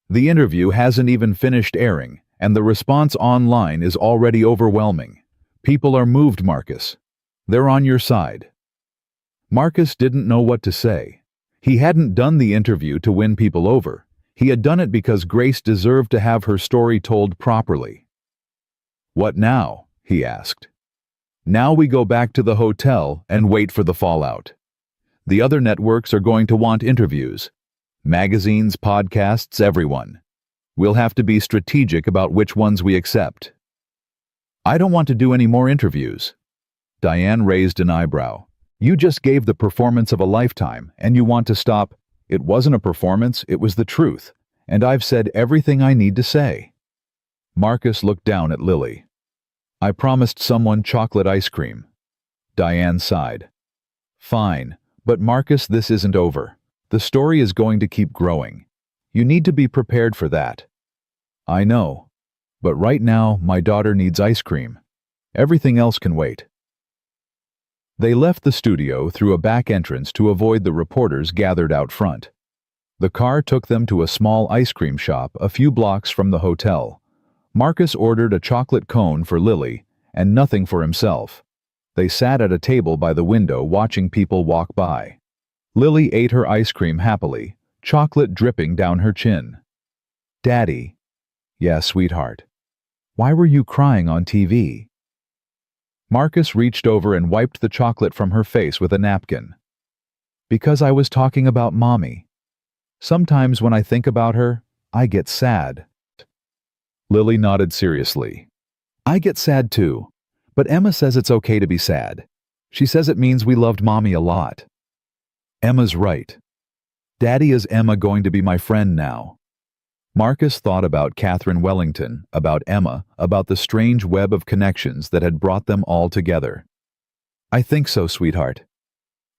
The interview hasn't even finished airing, and the response online is already overwhelming. People are moved, Marcus. They're on your side. Marcus didn't know what to say. He hadn't done the interview to win people over. He had done it because Grace deserved to have her story told properly. What now? He asked. Now we go back to the hotel and wait for the fallout. The other networks are going to want interviews. Magazines, podcasts, everyone. We'll have to be strategic about which ones we accept. I don't want to do any more interviews. Diane raised an eyebrow. You just gave the performance of a lifetime, and you want to stop? It wasn't a performance, it was the truth, and I've said everything I need to say. Marcus looked down at Lily. I promised someone chocolate ice cream. Diane sighed. Fine, but Marcus, this isn't over. The story is going to keep growing. You need to be prepared for that. I know, but right now my daughter needs ice cream. Everything else can wait. They left the studio through a back entrance to avoid the reporters gathered out front. The car took them to a small ice cream shop a few blocks from the hotel. Marcus ordered a chocolate cone for Lily and nothing for himself. They sat at a table by the window watching people walk by. Lily ate her ice cream happily, chocolate dripping down her chin. Daddy. Yeah, sweetheart. Why were you crying on TV? Marcus reached over and wiped the chocolate from her face with a napkin. Because I was talking about Mommy. Sometimes when I think about her, I get sad. Lily nodded seriously. I get sad too, but Emma says it's okay to be sad. She says it means we loved Mommy a lot. Emma's right. Daddy, is Emma going to be my friend now? Marcus thought about Catherine Wellington, about Emma, about the strange web of connections that had brought them all together. I think so, sweetheart.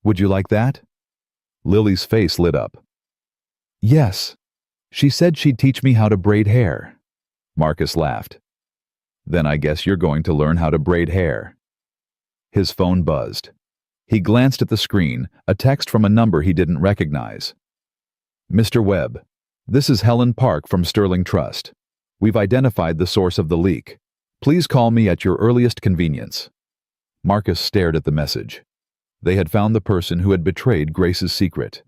Would you like that? Lily's face lit up. Yes. She said she'd teach me how to braid hair. Marcus laughed. Then I guess you're going to learn how to braid hair. His phone buzzed. He glanced at the screen, a text from a number he didn't recognize. Mr. Webb, this is Helen Park from Sterling Trust. We've identified the source of the leak. Please call me at your earliest convenience. Marcus stared at the message. They had found the person who had betrayed Grace's secret.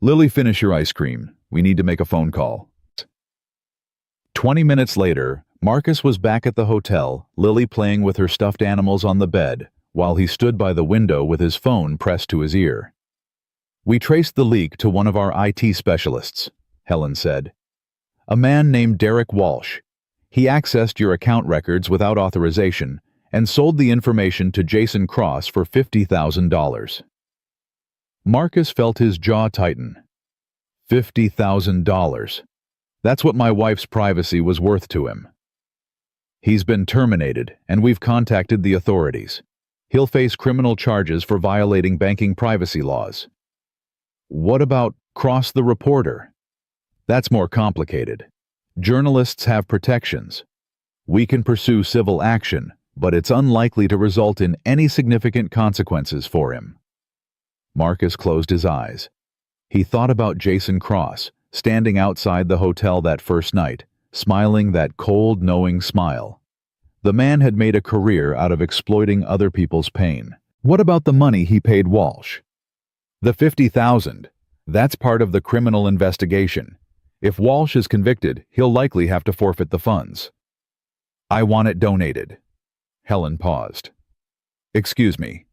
Lily, finish your ice cream. We need to make a phone call. 20 minutes later, Marcus was back at the hotel, Lily playing with her stuffed animals on the bed, while he stood by the window with his phone pressed to his ear. We traced the leak to one of our IT specialists. Helen said. "A man named Derek Walsh. He accessed your account records without authorization and sold the information to Jason Cross for $50,000. Marcus felt his jaw tighten. $50,000. That's what my wife's privacy was worth to him. He's been terminated, and we've contacted the authorities. He'll face criminal charges for violating banking privacy laws." "What about Cross the reporter?" "That's more complicated. Journalists have protections. We can pursue civil action, but it's unlikely to result in any significant consequences for him." Marcus closed his eyes. He thought about Jason Cross, standing outside the hotel that first night, smiling that cold, knowing smile. The man had made a career out of exploiting other people's pain. What about the money he paid Walsh? "The $50,000. That's part of the criminal investigation. If Walsh is convicted, he'll likely have to forfeit the funds." "I want it donated." Helen paused. "Excuse me.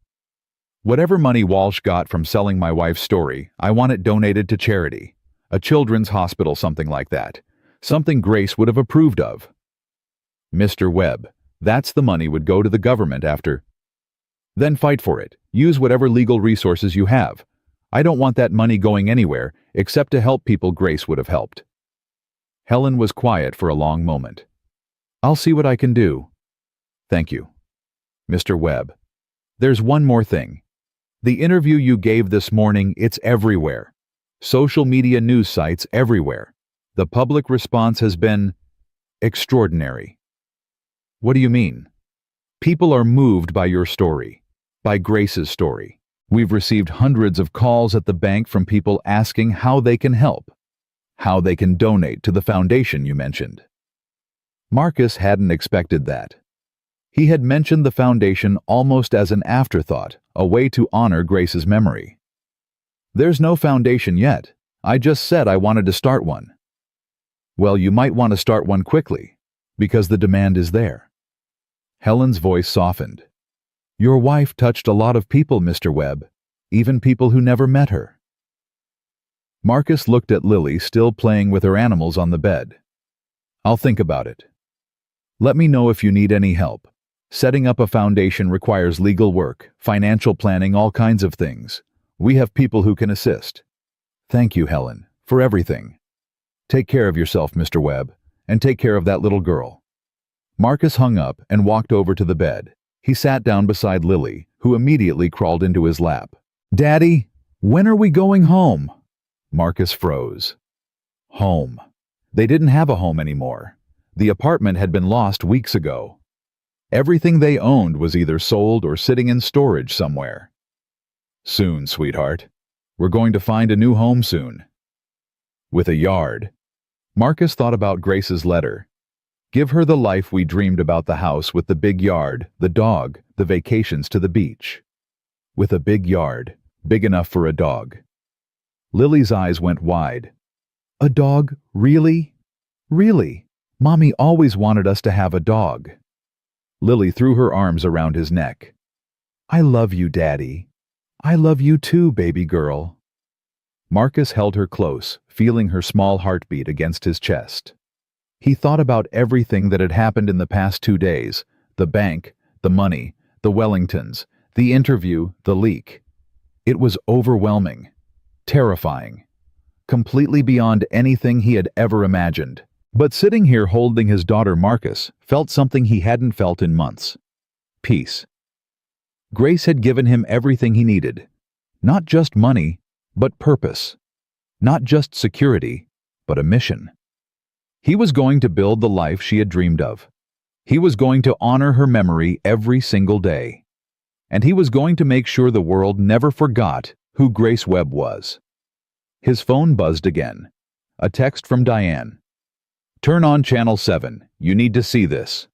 Whatever money Walsh got from selling my wife's story, I want it donated to charity. A children's hospital, something like that. Something Grace would have approved of." "Mr. Webb, that's the money would go to the government after." "Then fight for it. Use whatever legal resources you have. I don't want that money going anywhere except to help people Grace would have helped." Helen was quiet for a long moment. "I'll see what I can do." "Thank you." "Mr. Webb, there's one more thing. The interview you gave this morning, it's everywhere. Social media news sites everywhere. The public response has been extraordinary." "What do you mean?" "People are moved by your story, by Grace's story. We've received hundreds of calls at the bank from people asking how they can help, how they can donate to the foundation you mentioned." Marcus hadn't expected that. He had mentioned the foundation almost as an afterthought, a way to honor Grace's memory. "There's no foundation yet. I just said I wanted to start one." "Well, you might want to start one quickly, because the demand is there." Helen's voice softened. "Your wife touched a lot of people, Mr. Webb, even people who never met her." Marcus looked at Lily still playing with her animals on the bed. "I'll think about it. Let me know if you need any help. Setting up a foundation requires legal work, financial planning, all kinds of things. We have people who can assist." "Thank you, Helen, for everything. Take care of yourself, Mr. Webb, and take care of that little girl." Marcus hung up and walked over to the bed. He sat down beside Lily, who immediately crawled into his lap. "Daddy, when are we going home?" Marcus froze. Home. They didn't have a home anymore. The apartment had been lost weeks ago. Everything they owned was either sold or sitting in storage somewhere. "Soon, sweetheart. We're going to find a new home soon. With a yard." Marcus thought about Grace's letter. Give her the life we dreamed about, the house with the big yard, the dog, the vacations to the beach. With a big yard, big enough for a dog. Lily's eyes went wide. "A dog? Really? Really? Mommy always wanted us to have a dog." Lily threw her arms around his neck. "I love you, Daddy. I love you too, baby girl." Marcus held her close, feeling her small heartbeat against his chest. He thought about everything that had happened in the past 2 days, the bank, the money, the Wellingtons, the interview, the leak. It was overwhelming, terrifying, completely beyond anything he had ever imagined. But sitting here holding his daughter, Marcus felt something he hadn't felt in months. Peace. Grace had given him everything he needed. Not just money, but purpose. Not just security, but a mission. He was going to build the life she had dreamed of. He was going to honor her memory every single day. And he was going to make sure the world never forgot who Grace Webb was. His phone buzzed again. A text from Diane. "Turn on Channel 7. You need to see this."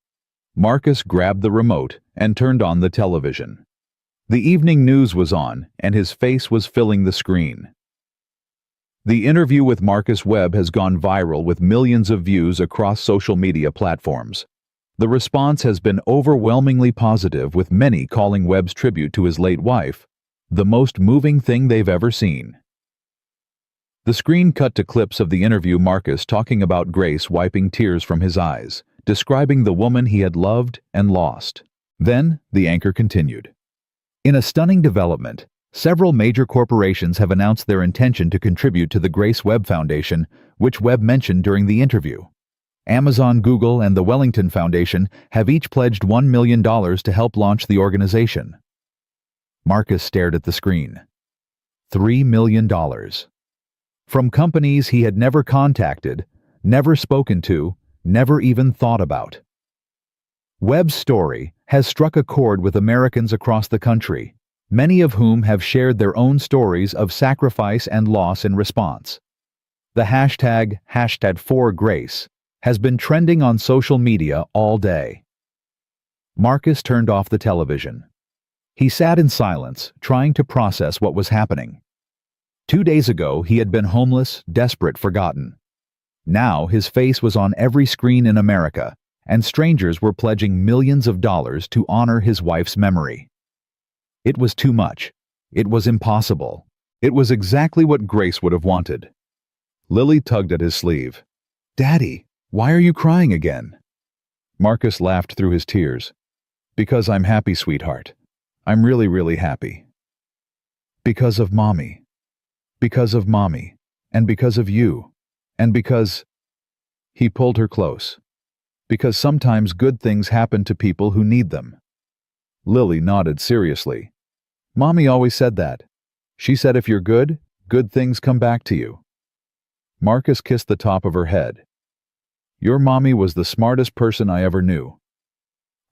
Marcus grabbed the remote and turned on the television. The evening news was on, and his face was filling the screen. The interview with Marcus Webb has gone viral with millions of views across social media platforms. The response has been overwhelmingly positive, with many calling Webb's tribute to his late wife the most moving thing they've ever seen. The screen cut to clips of the interview, Marcus talking about Grace wiping tears from his eyes, describing the woman he had loved and lost. Then, the anchor continued. In a stunning development, several major corporations have announced their intention to contribute to the Grace Webb Foundation, which Webb mentioned during the interview. Amazon, Google, and the Wellington Foundation have each pledged $1 million to help launch the organization. Marcus stared at the screen. $3 million. From companies he had never contacted, never spoken to, never even thought about. Webb's story has struck a chord with Americans across the country, many of whom have shared their own stories of sacrifice and loss in response. The hashtag #4Grace has been trending on social media all day. Marcus turned off the television. He sat in silence, trying to process what was happening. 2 days ago, he had been homeless, desperate, forgotten. Now, his face was on every screen in America, and strangers were pledging millions of dollars to honor his wife's memory. It was too much. It was impossible. It was exactly what Grace would have wanted. Lily tugged at his sleeve. "Daddy, why are you crying again?" Marcus laughed through his tears. "Because I'm happy, sweetheart. I'm really, really happy. Because of Mommy. Because of Mommy. And because of you. And because—" He pulled her close. "Because sometimes good things happen to people who need them." Lily nodded seriously. "Mommy always said that. She said if you're good, good things come back to you." Marcus kissed the top of her head. "Your mommy was the smartest person I ever knew."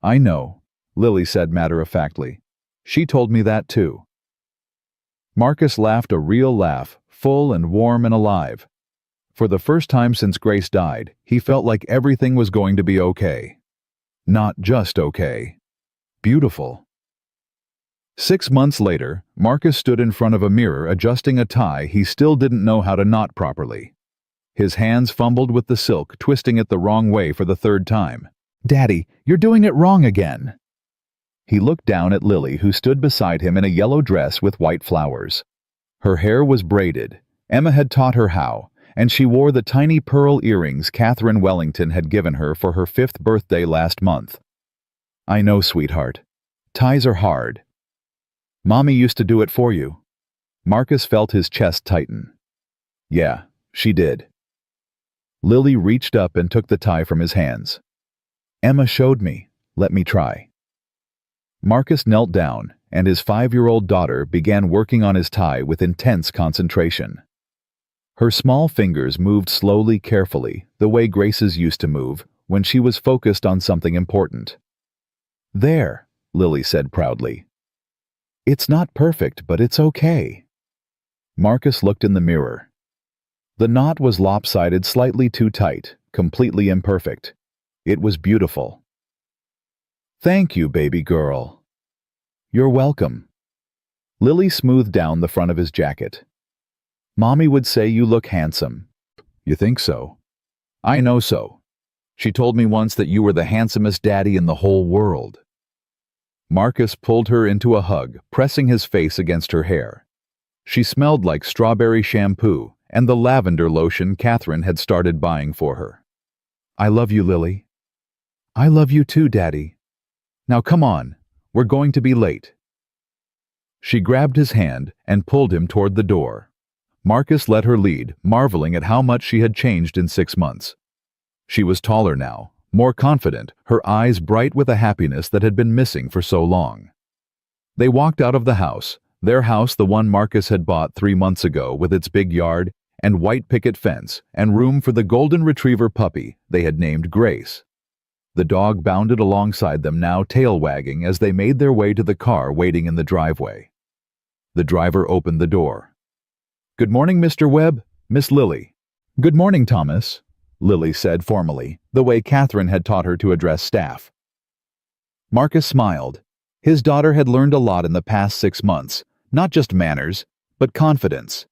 "I know," Lily said matter-of-factly. "She told me that too." Marcus laughed a real laugh, full and warm and alive. For the first time since Grace died, he felt like everything was going to be okay. Not just okay. Beautiful. 6 months later, Marcus stood in front of a mirror adjusting a tie he still didn't know how to knot properly. His hands fumbled with the silk, twisting it the wrong way for the 3rd time. "Daddy, you're doing it wrong again." He looked down at Lily, who stood beside him in a yellow dress with white flowers. Her hair was braided. Emma had taught her how, and she wore the tiny pearl earrings Catherine Wellington had given her for her 5th birthday last month. "I know, sweetheart. Ties are hard. Mommy used to do it for you." Marcus felt his chest tighten. "Yeah, she did." Lily reached up and took the tie from his hands. "Emma showed me. Let me try." Marcus knelt down, and his 5-year-old daughter began working on his tie with intense concentration. Her small fingers moved slowly, carefully, the way Grace's used to move when she was focused on something important. "There," Lily said proudly. "It's not perfect, but it's okay." Marcus looked in the mirror. The knot was lopsided, slightly too tight, completely imperfect. It was beautiful. "Thank you, baby girl." "You're welcome." Lily smoothed down the front of his jacket. "Mommy would say you look handsome." "You think so?" "I know so. She told me once that you were the handsomest daddy in the whole world." Marcus pulled her into a hug, pressing his face against her hair. She smelled like strawberry shampoo and the lavender lotion Catherine had started buying for her. "I love you, Lily." "I love you too, Daddy. Now come on, we're going to be late." She grabbed his hand and pulled him toward the door. Marcus let her lead, marveling at how much she had changed in 6 months. She was taller now, more confident, her eyes bright with a happiness that had been missing for so long. They walked out of the house, their house, the one Marcus had bought 3 months ago, with its big yard and white picket fence and room for the golden retriever puppy they had named Grace. The dog bounded alongside them, now tail wagging, as they made their way to the car waiting in the driveway. The driver opened the door. "Good morning, Mr. Webb, Miss Lily." "Good morning, Thomas," Lily said formally, the way Catherine had taught her to address staff. Marcus smiled. His daughter had learned a lot in the past 6 months, not just manners, but confidence.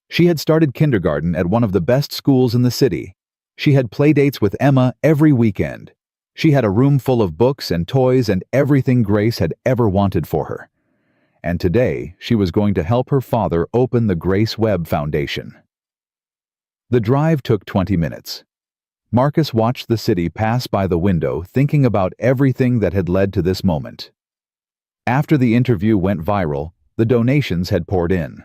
She had started kindergarten at one of the best schools in the city. She had playdates with Emma every weekend. She had a room full of books and toys and everything Grace had ever wanted for her. And today, she was going to help her father open the Grace Webb Foundation. The drive took 20 minutes. Marcus watched the city pass by the window, thinking about everything that had led to this moment. After the interview went viral, the donations had poured in.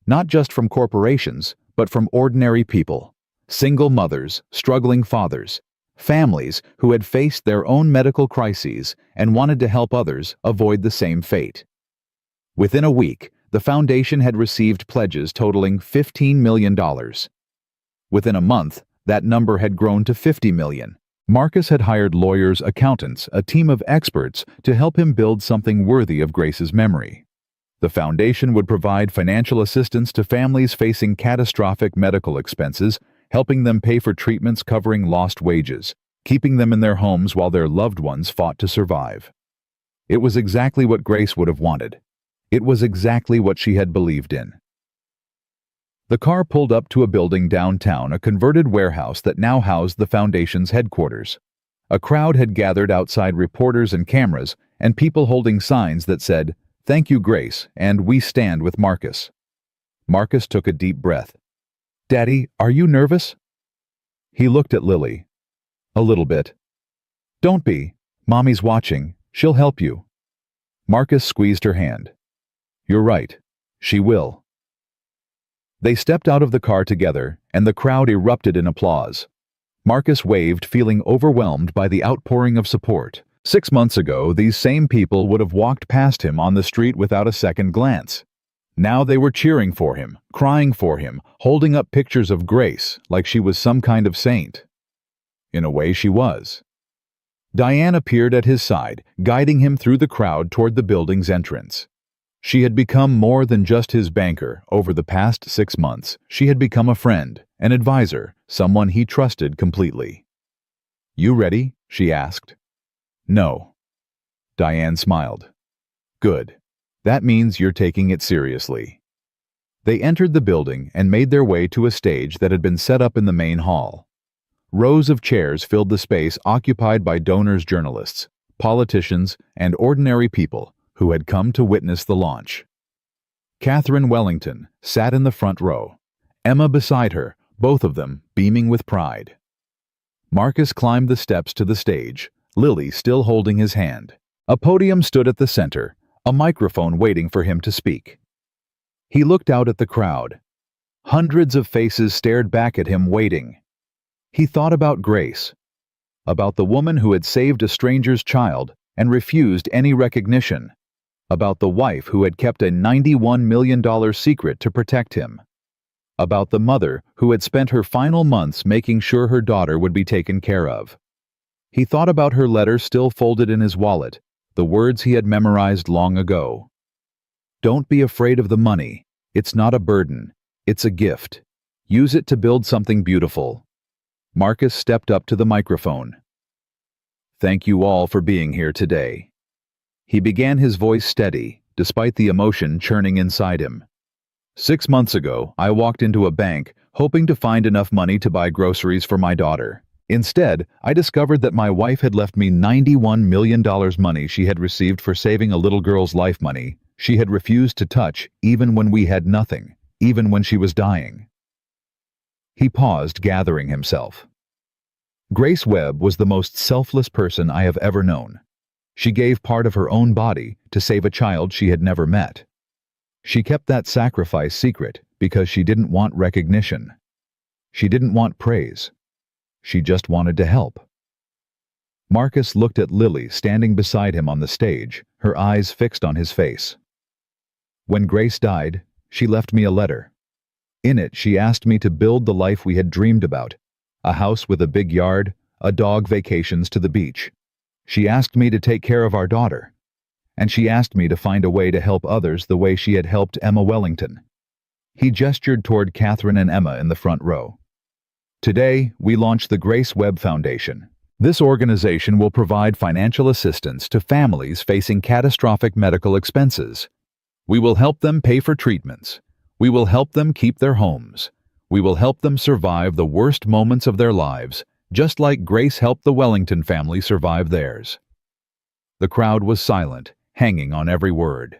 Not just from corporations, but from ordinary people. Single mothers, struggling fathers, families who had faced their own medical crises and wanted to help others avoid the same fate. Within a week, the foundation had received pledges totaling $15 million. Within a month, that number had grown to $50 million. Marcus had hired lawyers, accountants, a team of experts to help him build something worthy of Grace's memory. The foundation would provide financial assistance to families facing catastrophic medical expenses, helping them pay for treatments covering lost wages, keeping them in their homes while their loved ones fought to survive. It was exactly what Grace would have wanted. It was exactly what she had believed in. The car pulled up to a building downtown, a converted warehouse that now housed the foundation's headquarters. A crowd had gathered outside, reporters and cameras, and people holding signs that said, "Thank you, Grace," and "We stand with Marcus." Marcus took a deep breath. "Daddy, are you nervous?" He looked at Lily. "A little bit." "Don't be. Mommy's watching. She'll help you." Marcus squeezed her hand. "You're right. She will." They stepped out of the car together, and the crowd erupted in applause. Marcus waved, feeling overwhelmed by the outpouring of support. 6 months ago, these same people would have walked past him on the street without a second glance. Now they were cheering for him, crying for him, holding up pictures of Grace like she was some kind of saint. In a way, she was. Diane appeared at his side, guiding him through the crowd toward the building's entrance. She had become more than just his banker. Over the past 6 months, she had become a friend, an advisor, someone he trusted completely. "You ready?" she asked. "No." Diane smiled. "Good. That means you're taking it seriously." They entered the building and made their way to a stage that had been set up in the main hall. Rows of chairs filled the space, occupied by donors, journalists, politicians, and ordinary people who had come to witness the launch. Catherine Wellington sat in the front row, Emma beside her, both of them beaming with pride. Marcus climbed the steps to the stage, Lily still holding his hand. A podium stood at the center, a microphone waiting for him to speak. He looked out at the crowd. Hundreds of faces stared back at him, waiting. He thought about Grace, about the woman who had saved a stranger's child and refused any recognition, about the wife who had kept a $91 million secret to protect him, about the mother who had spent her final months making sure her daughter would be taken care of. He thought about her letter still folded in his wallet, the words he had memorized long ago. "Don't be afraid of the money. It's not a burden. It's a gift. Use it to build something beautiful." Marcus stepped up to the microphone. "Thank you all for being here today." He began, his voice steady, despite the emotion churning inside him. 6 months ago, I walked into a bank, hoping to find enough money to buy groceries for my daughter. Instead, I discovered that my wife had left me $91 million money she had received for saving a little girl's life, money she had refused to touch even when we had nothing, even when she was dying. He paused, gathering himself. Grace Webb was the most selfless person I have ever known. She gave part of her own body to save a child she had never met. She kept that sacrifice secret because she didn't want recognition. She didn't want praise. She just wanted to help. Marcus looked at Lily standing beside him on the stage, her eyes fixed on his face. When Grace died, she left me a letter. In it, she asked me to build the life we had dreamed about, a house with a big yard, a dog, vacations to the beach. She asked me to take care of our daughter, and she asked me to find a way to help others the way she had helped Emma Wellington. He gestured toward Catherine and Emma in the front row. Today, we launched the Grace Webb Foundation. This organization will provide financial assistance to families facing catastrophic medical expenses. We will help them pay for treatments. We will help them keep their homes. We will help them survive the worst moments of their lives, just like Grace helped the Wellington family survive theirs. The crowd was silent, hanging on every word.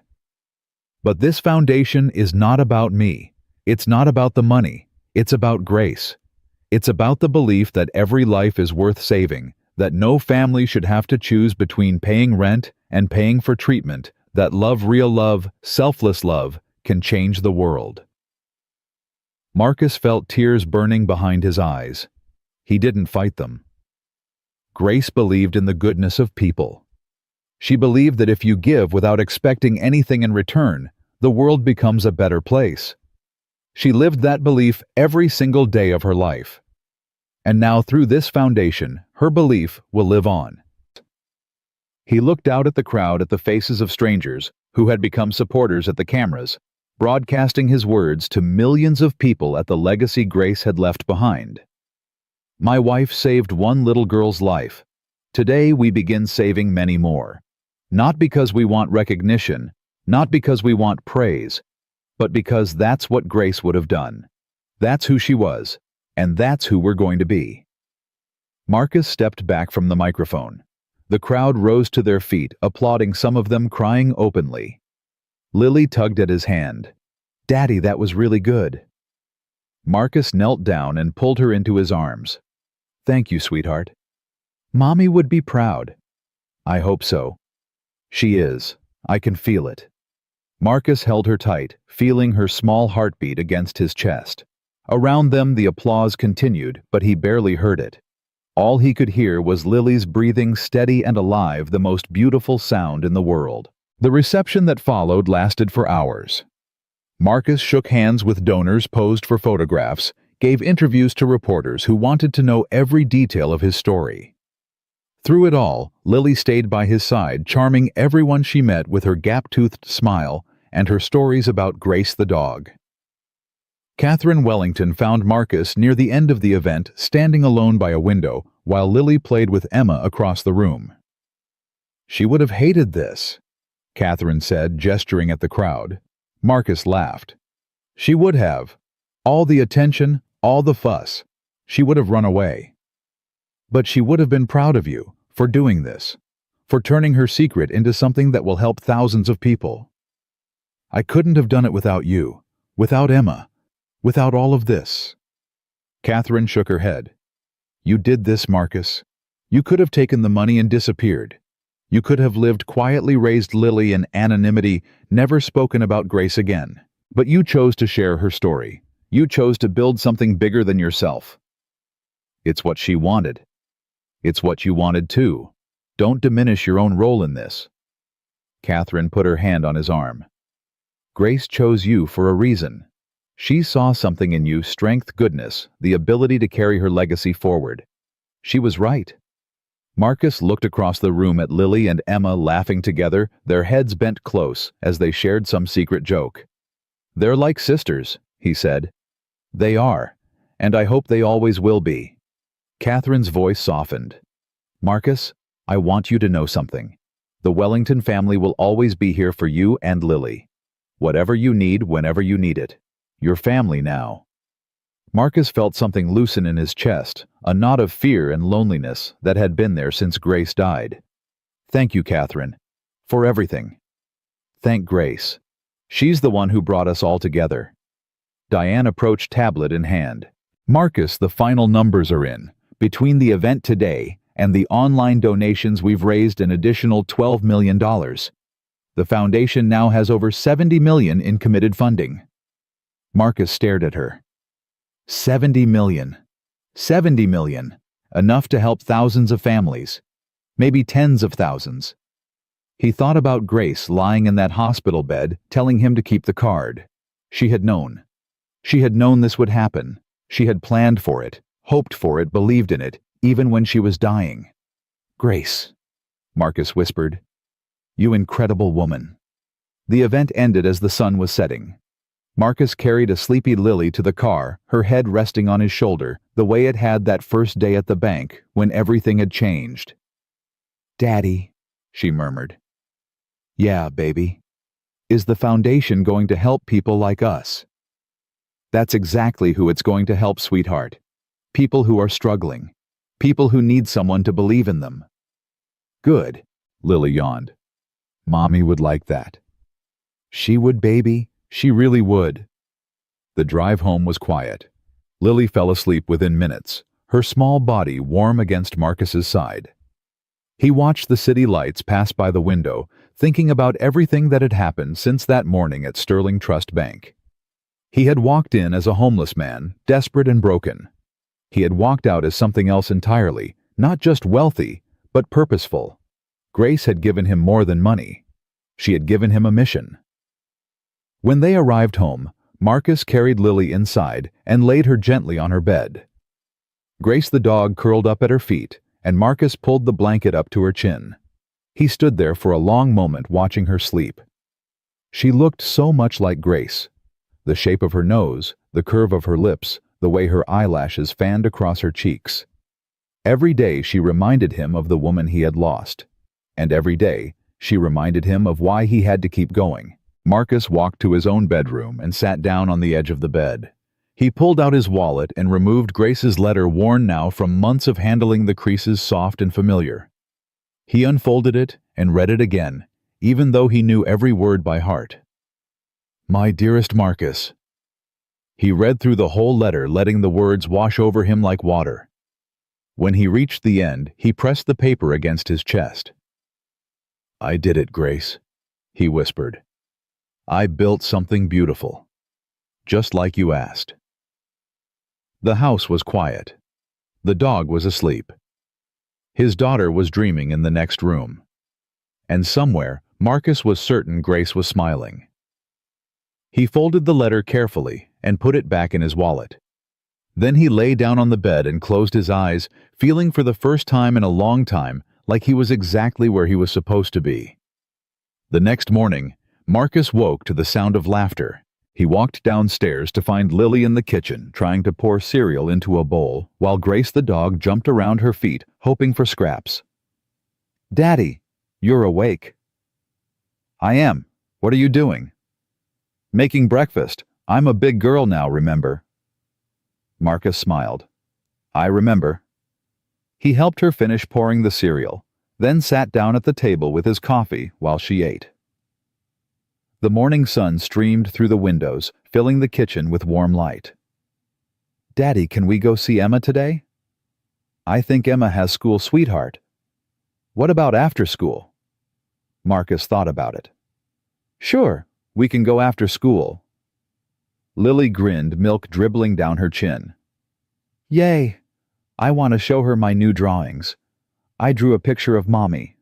But this foundation is not about me. It's not about the money. It's about grace. It's about the belief that every life is worth saving, that no family should have to choose between paying rent and paying for treatment, that real love, selfless love, can change the world. Marcus felt tears burning behind his eyes. He didn't fight them. Grace believed in the goodness of people. She believed that if you give without expecting anything in return, the world becomes a better place. She lived that belief every single day of her life. And now through this foundation, her belief will live on. He looked out at the crowd, at the faces of strangers who had become supporters at the cameras, broadcasting his words to millions of people at the legacy Grace had left behind. My wife saved one little girl's life. Today we begin saving many more. Not because we want recognition, not because we want praise, but because that's what Grace would have done. That's who she was, and that's who we're going to be. Marcus stepped back from the microphone. The crowd rose to their feet, applauding, some of them crying openly. Lily tugged at his hand. "Daddy, that was really good." Marcus knelt down and pulled her into his arms. "Thank you, sweetheart. Mommy would be proud." "I hope so." "She is. I can feel it." Marcus held her tight, feeling her small heartbeat against his chest. Around them the applause continued, but he barely heard it. All he could hear was Lily's breathing, steady and alive, the most beautiful sound in the world. The reception that followed lasted for hours. Marcus shook hands with donors, posed for photographs, gave interviews to reporters who wanted to know every detail of his story. Through it all, Lily stayed by his side, charming everyone she met with her gap-toothed smile and her stories about Grace the dog. Catherine Wellington found Marcus near the end of the event, standing alone by a window, while Lily played with Emma across the room. "She would have hated this," Catherine said, gesturing at the crowd. Marcus laughed. "She would have. All the attention, all the fuss. She would have run away. But she would have been proud of you for doing this, for turning her secret into something that will help thousands of people. I couldn't have done it without you, without Emma, without all of this." Catherine shook her head. "You did this, Marcus. You could have taken the money and disappeared. You could have lived quietly, raised Lily in anonymity, never spoken about Grace again. But you chose to share her story. You chose to build something bigger than yourself. It's what she wanted. It's what you wanted too. Don't diminish your own role in this." Catherine put her hand on his arm. "Grace chose you for a reason. She saw something in you, strength, goodness, the ability to carry her legacy forward. She was right." Marcus looked across the room at Lily and Emma laughing together, their heads bent close as they shared some secret joke. "They're like sisters," he said. "They are, and I hope they always will be." Catherine's voice softened. "Marcus, I want you to know something. The Wellington family will always be here for you and Lily. Whatever you need, whenever you need it. You're family now." Marcus felt something loosen in his chest, a knot of fear and loneliness that had been there since Grace died. "Thank you, Catherine, for everything. Thank Grace. She's the one who brought us all together." Diane approached, tablet in hand. "Marcus, the final numbers are in. Between the event today and the online donations, we've raised an additional $12 million. The foundation now has over $70 million in committed funding." Marcus stared at her. $70 million. $70 million. Enough to help thousands of families. Maybe tens of thousands. He thought about Grace lying in that hospital bed, telling him to keep the card. She had known. She had known this would happen. She had planned for it, hoped for it, believed in it, even when she was dying. "Grace," Marcus whispered. "You incredible woman." The event ended as the sun was setting. Marcus carried a sleepy Lily to the car, her head resting on his shoulder, the way it had that first day at the bank when everything had changed. "Daddy," she murmured. "Yeah, baby. Is the foundation going to help people like us?" "That's exactly who it's going to help, sweetheart. People who are struggling. People who need someone to believe in them." "Good," Lily yawned. "Mommy would like that." "She would, baby. She really would." The drive home was quiet. Lily fell asleep within minutes, her small body warm against Marcus's side. He watched the city lights pass by the window, thinking about everything that had happened since that morning at Sterling Trust Bank. He had walked in as a homeless man, desperate and broken. He had walked out as something else entirely, not just wealthy, but purposeful. Grace had given him more than money. She had given him a mission. When they arrived home, Marcus carried Lily inside and laid her gently on her bed. Grace the dog curled up at her feet, and Marcus pulled the blanket up to her chin. He stood there for a long moment watching her sleep. She looked so much like Grace. The shape of her nose, the curve of her lips, the way her eyelashes fanned across her cheeks. Every day she reminded him of the woman he had lost. And every day she reminded him of why he had to keep going. Marcus walked to his own bedroom and sat down on the edge of the bed. He pulled out his wallet and removed Grace's letter, worn now from months of handling the creases soft and familiar. He unfolded it and read it again, even though he knew every word by heart. "My dearest Marcus." He read through the whole letter, letting the words wash over him like water. When he reached the end, he pressed the paper against his chest. "I did it, Grace," he whispered. "I built something beautiful, just like you asked." The house was quiet. The dog was asleep. His daughter was dreaming in the next room. And somewhere, Marcus was certain Grace was smiling. He folded the letter carefully and put it back in his wallet. Then he lay down on the bed and closed his eyes, feeling for the first time in a long time like he was exactly where he was supposed to be. The next morning, Marcus woke to the sound of laughter. He walked downstairs to find Lily in the kitchen, trying to pour cereal into a bowl, while Grace the dog jumped around her feet, hoping for scraps. "Daddy, you're awake." "I am. What are you doing?" "Making breakfast. I'm a big girl now, remember?" Marcus smiled. "I remember." He helped her finish pouring the cereal, then sat down at the table with his coffee while she ate. The morning sun streamed through the windows, filling the kitchen with warm light. "Daddy, can we go see Emma today?" "I think Emma has school, sweetheart." "What about after school?" Marcus thought about it. "Sure, we can go after school." Lily grinned, milk dribbling down her chin. "Yay! I want to show her my new drawings. I drew a picture of Mommy."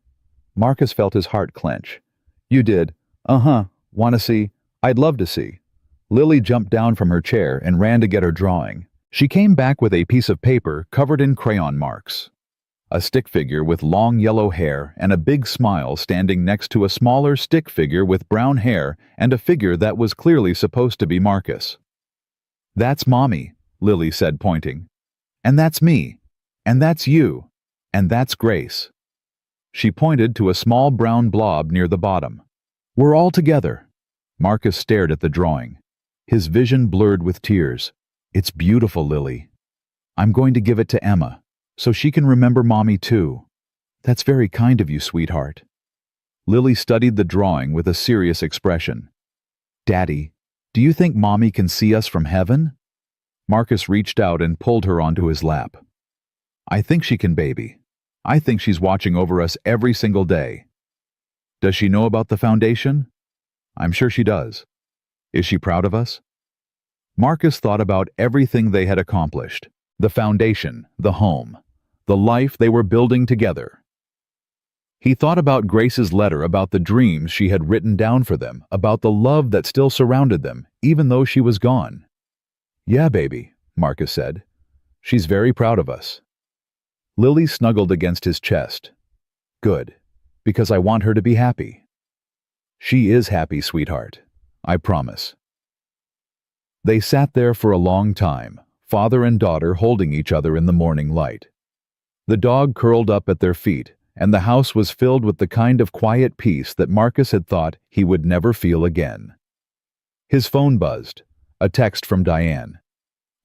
Marcus felt his heart clench. "You did? Uh-huh. Want to see? I'd love to see." Lily jumped down from her chair and ran to get her drawing. She came back with a piece of paper covered in crayon marks. A stick figure with long yellow hair and a big smile standing next to a smaller stick figure with brown hair and a figure that was clearly supposed to be Marcus. "That's Mommy," Lily said, pointing. "And that's me. And that's you. And that's Grace." She pointed to a small brown blob near the bottom. "We're all together." Marcus stared at the drawing. His vision blurred with tears. "It's beautiful, Lily. I'm going to give it to Emma, so she can remember Mommy too." "That's very kind of you, sweetheart." Lily studied the drawing with a serious expression. "Daddy, do you think Mommy can see us from heaven?" Marcus reached out and pulled her onto his lap. "I think she can, baby. I think she's watching over us every single day." "Does she know about the foundation?" "I'm sure she does." "Is she proud of us?" Marcus thought about everything they had accomplished. The foundation, the home, the life they were building together. He thought about Grace's letter, about the dreams she had written down for them, about the love that still surrounded them, even though she was gone. "Yeah, baby," Marcus said. "She's very proud of us." Lily snuggled against his chest. "Good, because I want her to be happy." "She is happy, sweetheart. I promise." They sat there for a long time, father and daughter holding each other in the morning light. The dog curled up at their feet, and the house was filled with the kind of quiet peace that Marcus had thought he would never feel again. His phone buzzed. A text from Diane.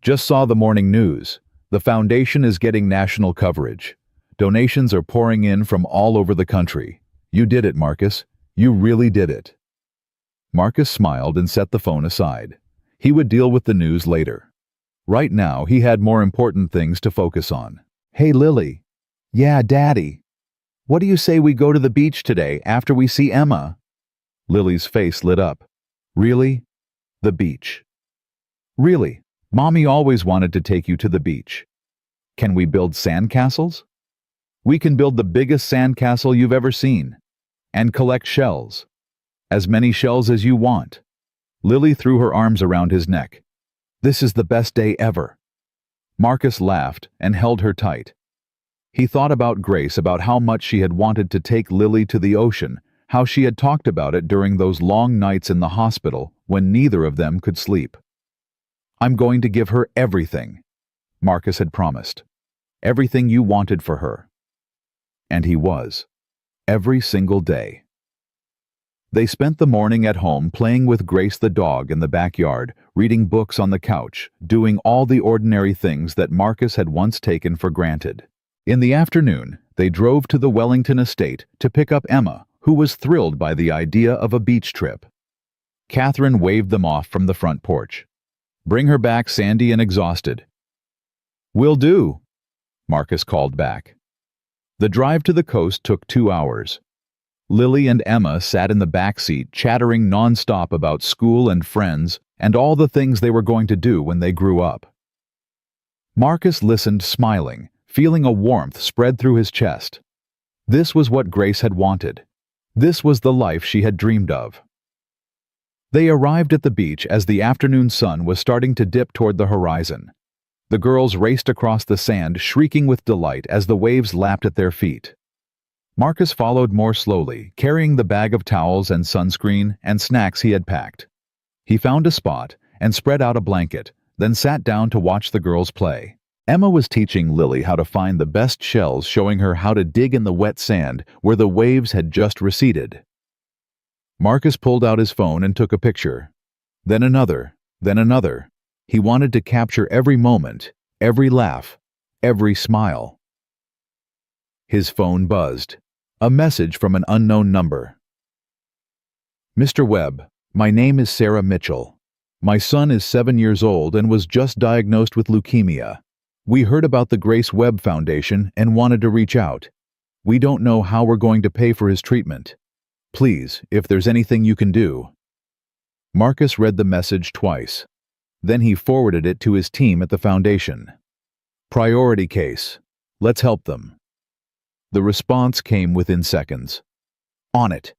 "Just saw the morning news. The foundation is getting national coverage. Donations are pouring in from all over the country. You did it, Marcus. You really did it." Marcus smiled and set the phone aside. He would deal with the news later. Right now, he had more important things to focus on. "Hey, Lily." "Yeah, Daddy." "What do you say we go to the beach today after we see Emma?" Lily's face lit up. "Really? The beach?" "Really? Mommy always wanted to take you to the beach. Can we build sandcastles?" "We can build the biggest sandcastle you've ever seen. And collect shells. As many shells as you want." Lily threw her arms around his neck. "This is the best day ever." Marcus laughed and held her tight. He thought about Grace, about how much she had wanted to take Lily to the ocean, how she had talked about it during those long nights in the hospital when neither of them could sleep. "I'm going to give her everything," Marcus had promised. "Everything you wanted for her." And he was. Every single day. They spent the morning at home playing with Grace the dog in the backyard, reading books on the couch, doing all the ordinary things that Marcus had once taken for granted. In the afternoon, they drove to the Wellington estate to pick up Emma, who was thrilled by the idea of a beach trip. Catherine waved them off from the front porch. "Bring her back sandy and exhausted." "Will do," Marcus called back. The drive to the coast took 2 hours. Lily and Emma sat in the back seat chattering nonstop about school and friends and all the things they were going to do when they grew up. Marcus listened, smiling, feeling a warmth spread through his chest. This was what Grace had wanted. This was the life she had dreamed of. They arrived at the beach as the afternoon sun was starting to dip toward the horizon. The girls raced across the sand, shrieking with delight as the waves lapped at their feet. Marcus followed more slowly, carrying the bag of towels and sunscreen and snacks he had packed. He found a spot and spread out a blanket, then sat down to watch the girls play. Emma was teaching Lily how to find the best shells, showing her how to dig in the wet sand where the waves had just receded. Marcus pulled out his phone and took a picture. Then another, then another. He wanted to capture every moment, every laugh, every smile. His phone buzzed. A message from an unknown number. "Mr. Webb, my name is Sarah Mitchell. My son is 7 years old and was just diagnosed with leukemia. We heard about the Grace Webb Foundation and wanted to reach out. We don't know how we're going to pay for his treatment. Please, if there's anything you can do." Marcus read the message twice. Then he forwarded it to his team at the foundation. "Priority case. Let's help them." The response came within seconds. "On it."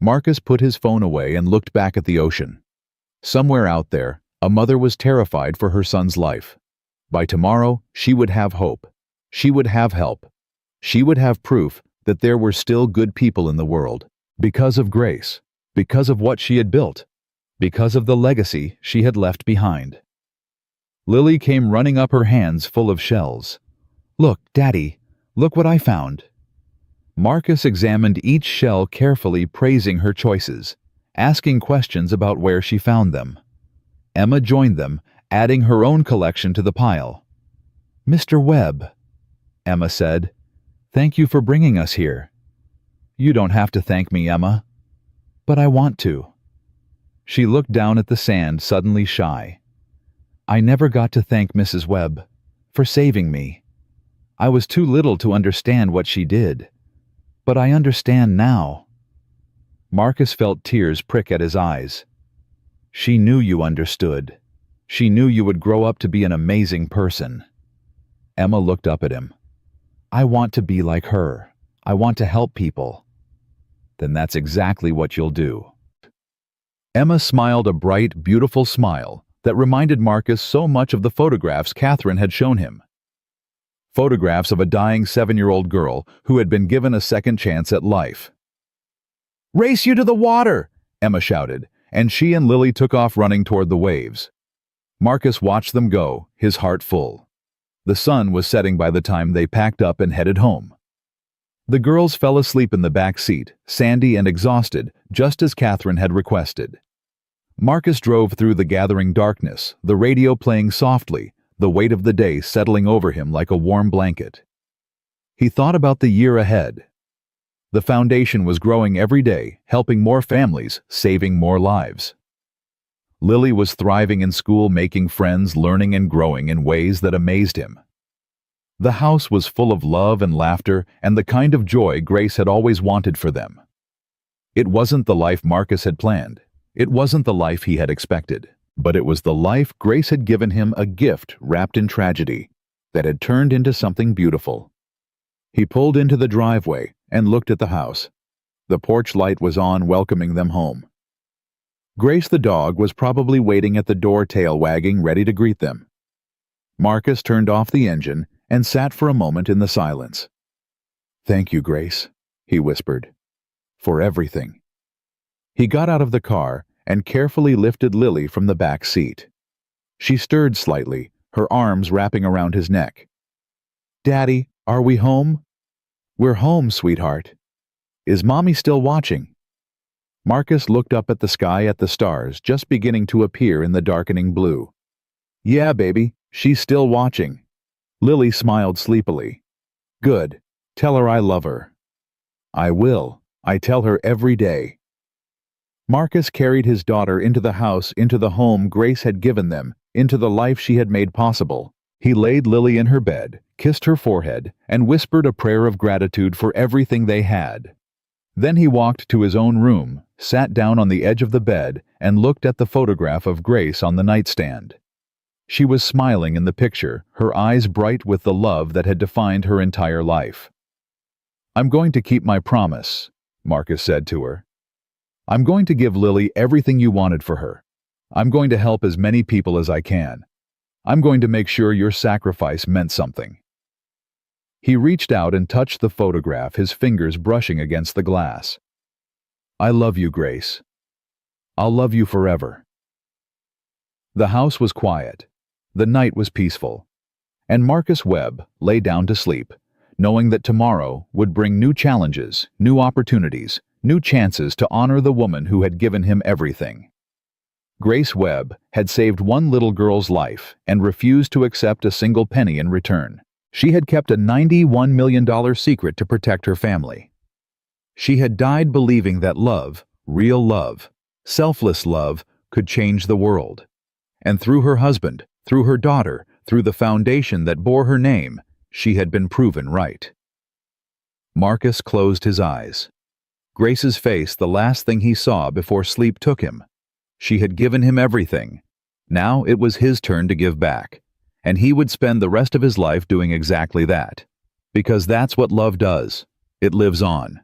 Marcus put his phone away and looked back at the ocean. Somewhere out there, a mother was terrified for her son's life. By tomorrow, she would have hope. She would have help. She would have proof that there were still good people in the world, because of Grace, because of what she had built, because of the legacy she had left behind. Lily came running up, her hands full of shells. "Look, Daddy, look what I found." Marcus examined each shell carefully, praising her choices, asking questions about where she found them. Emma joined them, adding her own collection to the pile. "Mr. Webb," Emma said, "thank you for bringing us here." "You don't have to thank me, Emma." "But I want to." She looked down at the sand, suddenly shy. "I never got to thank Mrs. Webb for saving me. I was too little to understand what she did. But I understand now." Marcus felt tears prick at his eyes. "She knew you understood. She knew you would grow up to be an amazing person." Emma looked up at him. "I want to be like her. I want to help people." "Then that's exactly what you'll do." Emma smiled a bright, beautiful smile that reminded Marcus so much of the photographs Catherine had shown him. Photographs of a dying 7-year-old girl who had been given a second chance at life. "Race you to the water!" Emma shouted, and she and Lily took off running toward the waves. Marcus watched them go, his heart full. The sun was setting by the time they packed up and headed home. The girls fell asleep in the back seat, sandy and exhausted, just as Catherine had requested. Marcus drove through the gathering darkness, the radio playing softly, the weight of the day settling over him like a warm blanket. He thought about the year ahead. The foundation was growing every day, helping more families, saving more lives. Lily was thriving in school, making friends, learning and growing in ways that amazed him. The house was full of love and laughter and the kind of joy Grace had always wanted for them. It wasn't the life Marcus had planned. It wasn't the life he had expected. But it was the life Grace had given him, a gift wrapped in tragedy that had turned into something beautiful. He pulled into the driveway and looked at the house. The porch light was on, welcoming them home. Grace the dog was probably waiting at the door, tail wagging, ready to greet them. Marcus turned off the engine and sat for a moment in the silence. "Thank you, Grace," he whispered, "for everything." He got out of the car and carefully lifted Lily from the back seat. She stirred slightly, her arms wrapping around his neck. "Daddy, are we home?" "We're home, sweetheart." "Is Mommy still watching?" Marcus looked up at the sky, at the stars just beginning to appear in the darkening blue. "Yeah, baby, she's still watching." Lily smiled sleepily. "Good. Tell her I love her." "I will. I tell her every day." Marcus carried his daughter into the house, into the home Grace had given them, into the life she had made possible. He laid Lily in her bed, kissed her forehead, and whispered a prayer of gratitude for everything they had. Then he walked to his own room, sat down on the edge of the bed, and looked at the photograph of Grace on the nightstand. She was smiling in the picture, her eyes bright with the love that had defined her entire life. "I'm going to keep my promise," Marcus said to her. "I'm going to give Lily everything you wanted for her. I'm going to help as many people as I can. I'm going to make sure your sacrifice meant something." He reached out and touched the photograph, his fingers brushing against the glass. "I love you, Grace. I'll love you forever." The house was quiet. The night was peaceful. And Marcus Webb lay down to sleep, knowing that tomorrow would bring new challenges, new opportunities, new chances to honor the woman who had given him everything. Grace Webb had saved one little girl's life and refused to accept a single penny in return. She had kept a $91 million secret to protect her family. She had died believing that love, real love, selfless love, could change the world. And through her husband, through her daughter, through the foundation that bore her name, she had been proven right. Marcus closed his eyes. Grace's face, the last thing he saw before sleep took him. She had given him everything. Now it was his turn to give back. And he would spend the rest of his life doing exactly that. Because that's what love does. It lives on.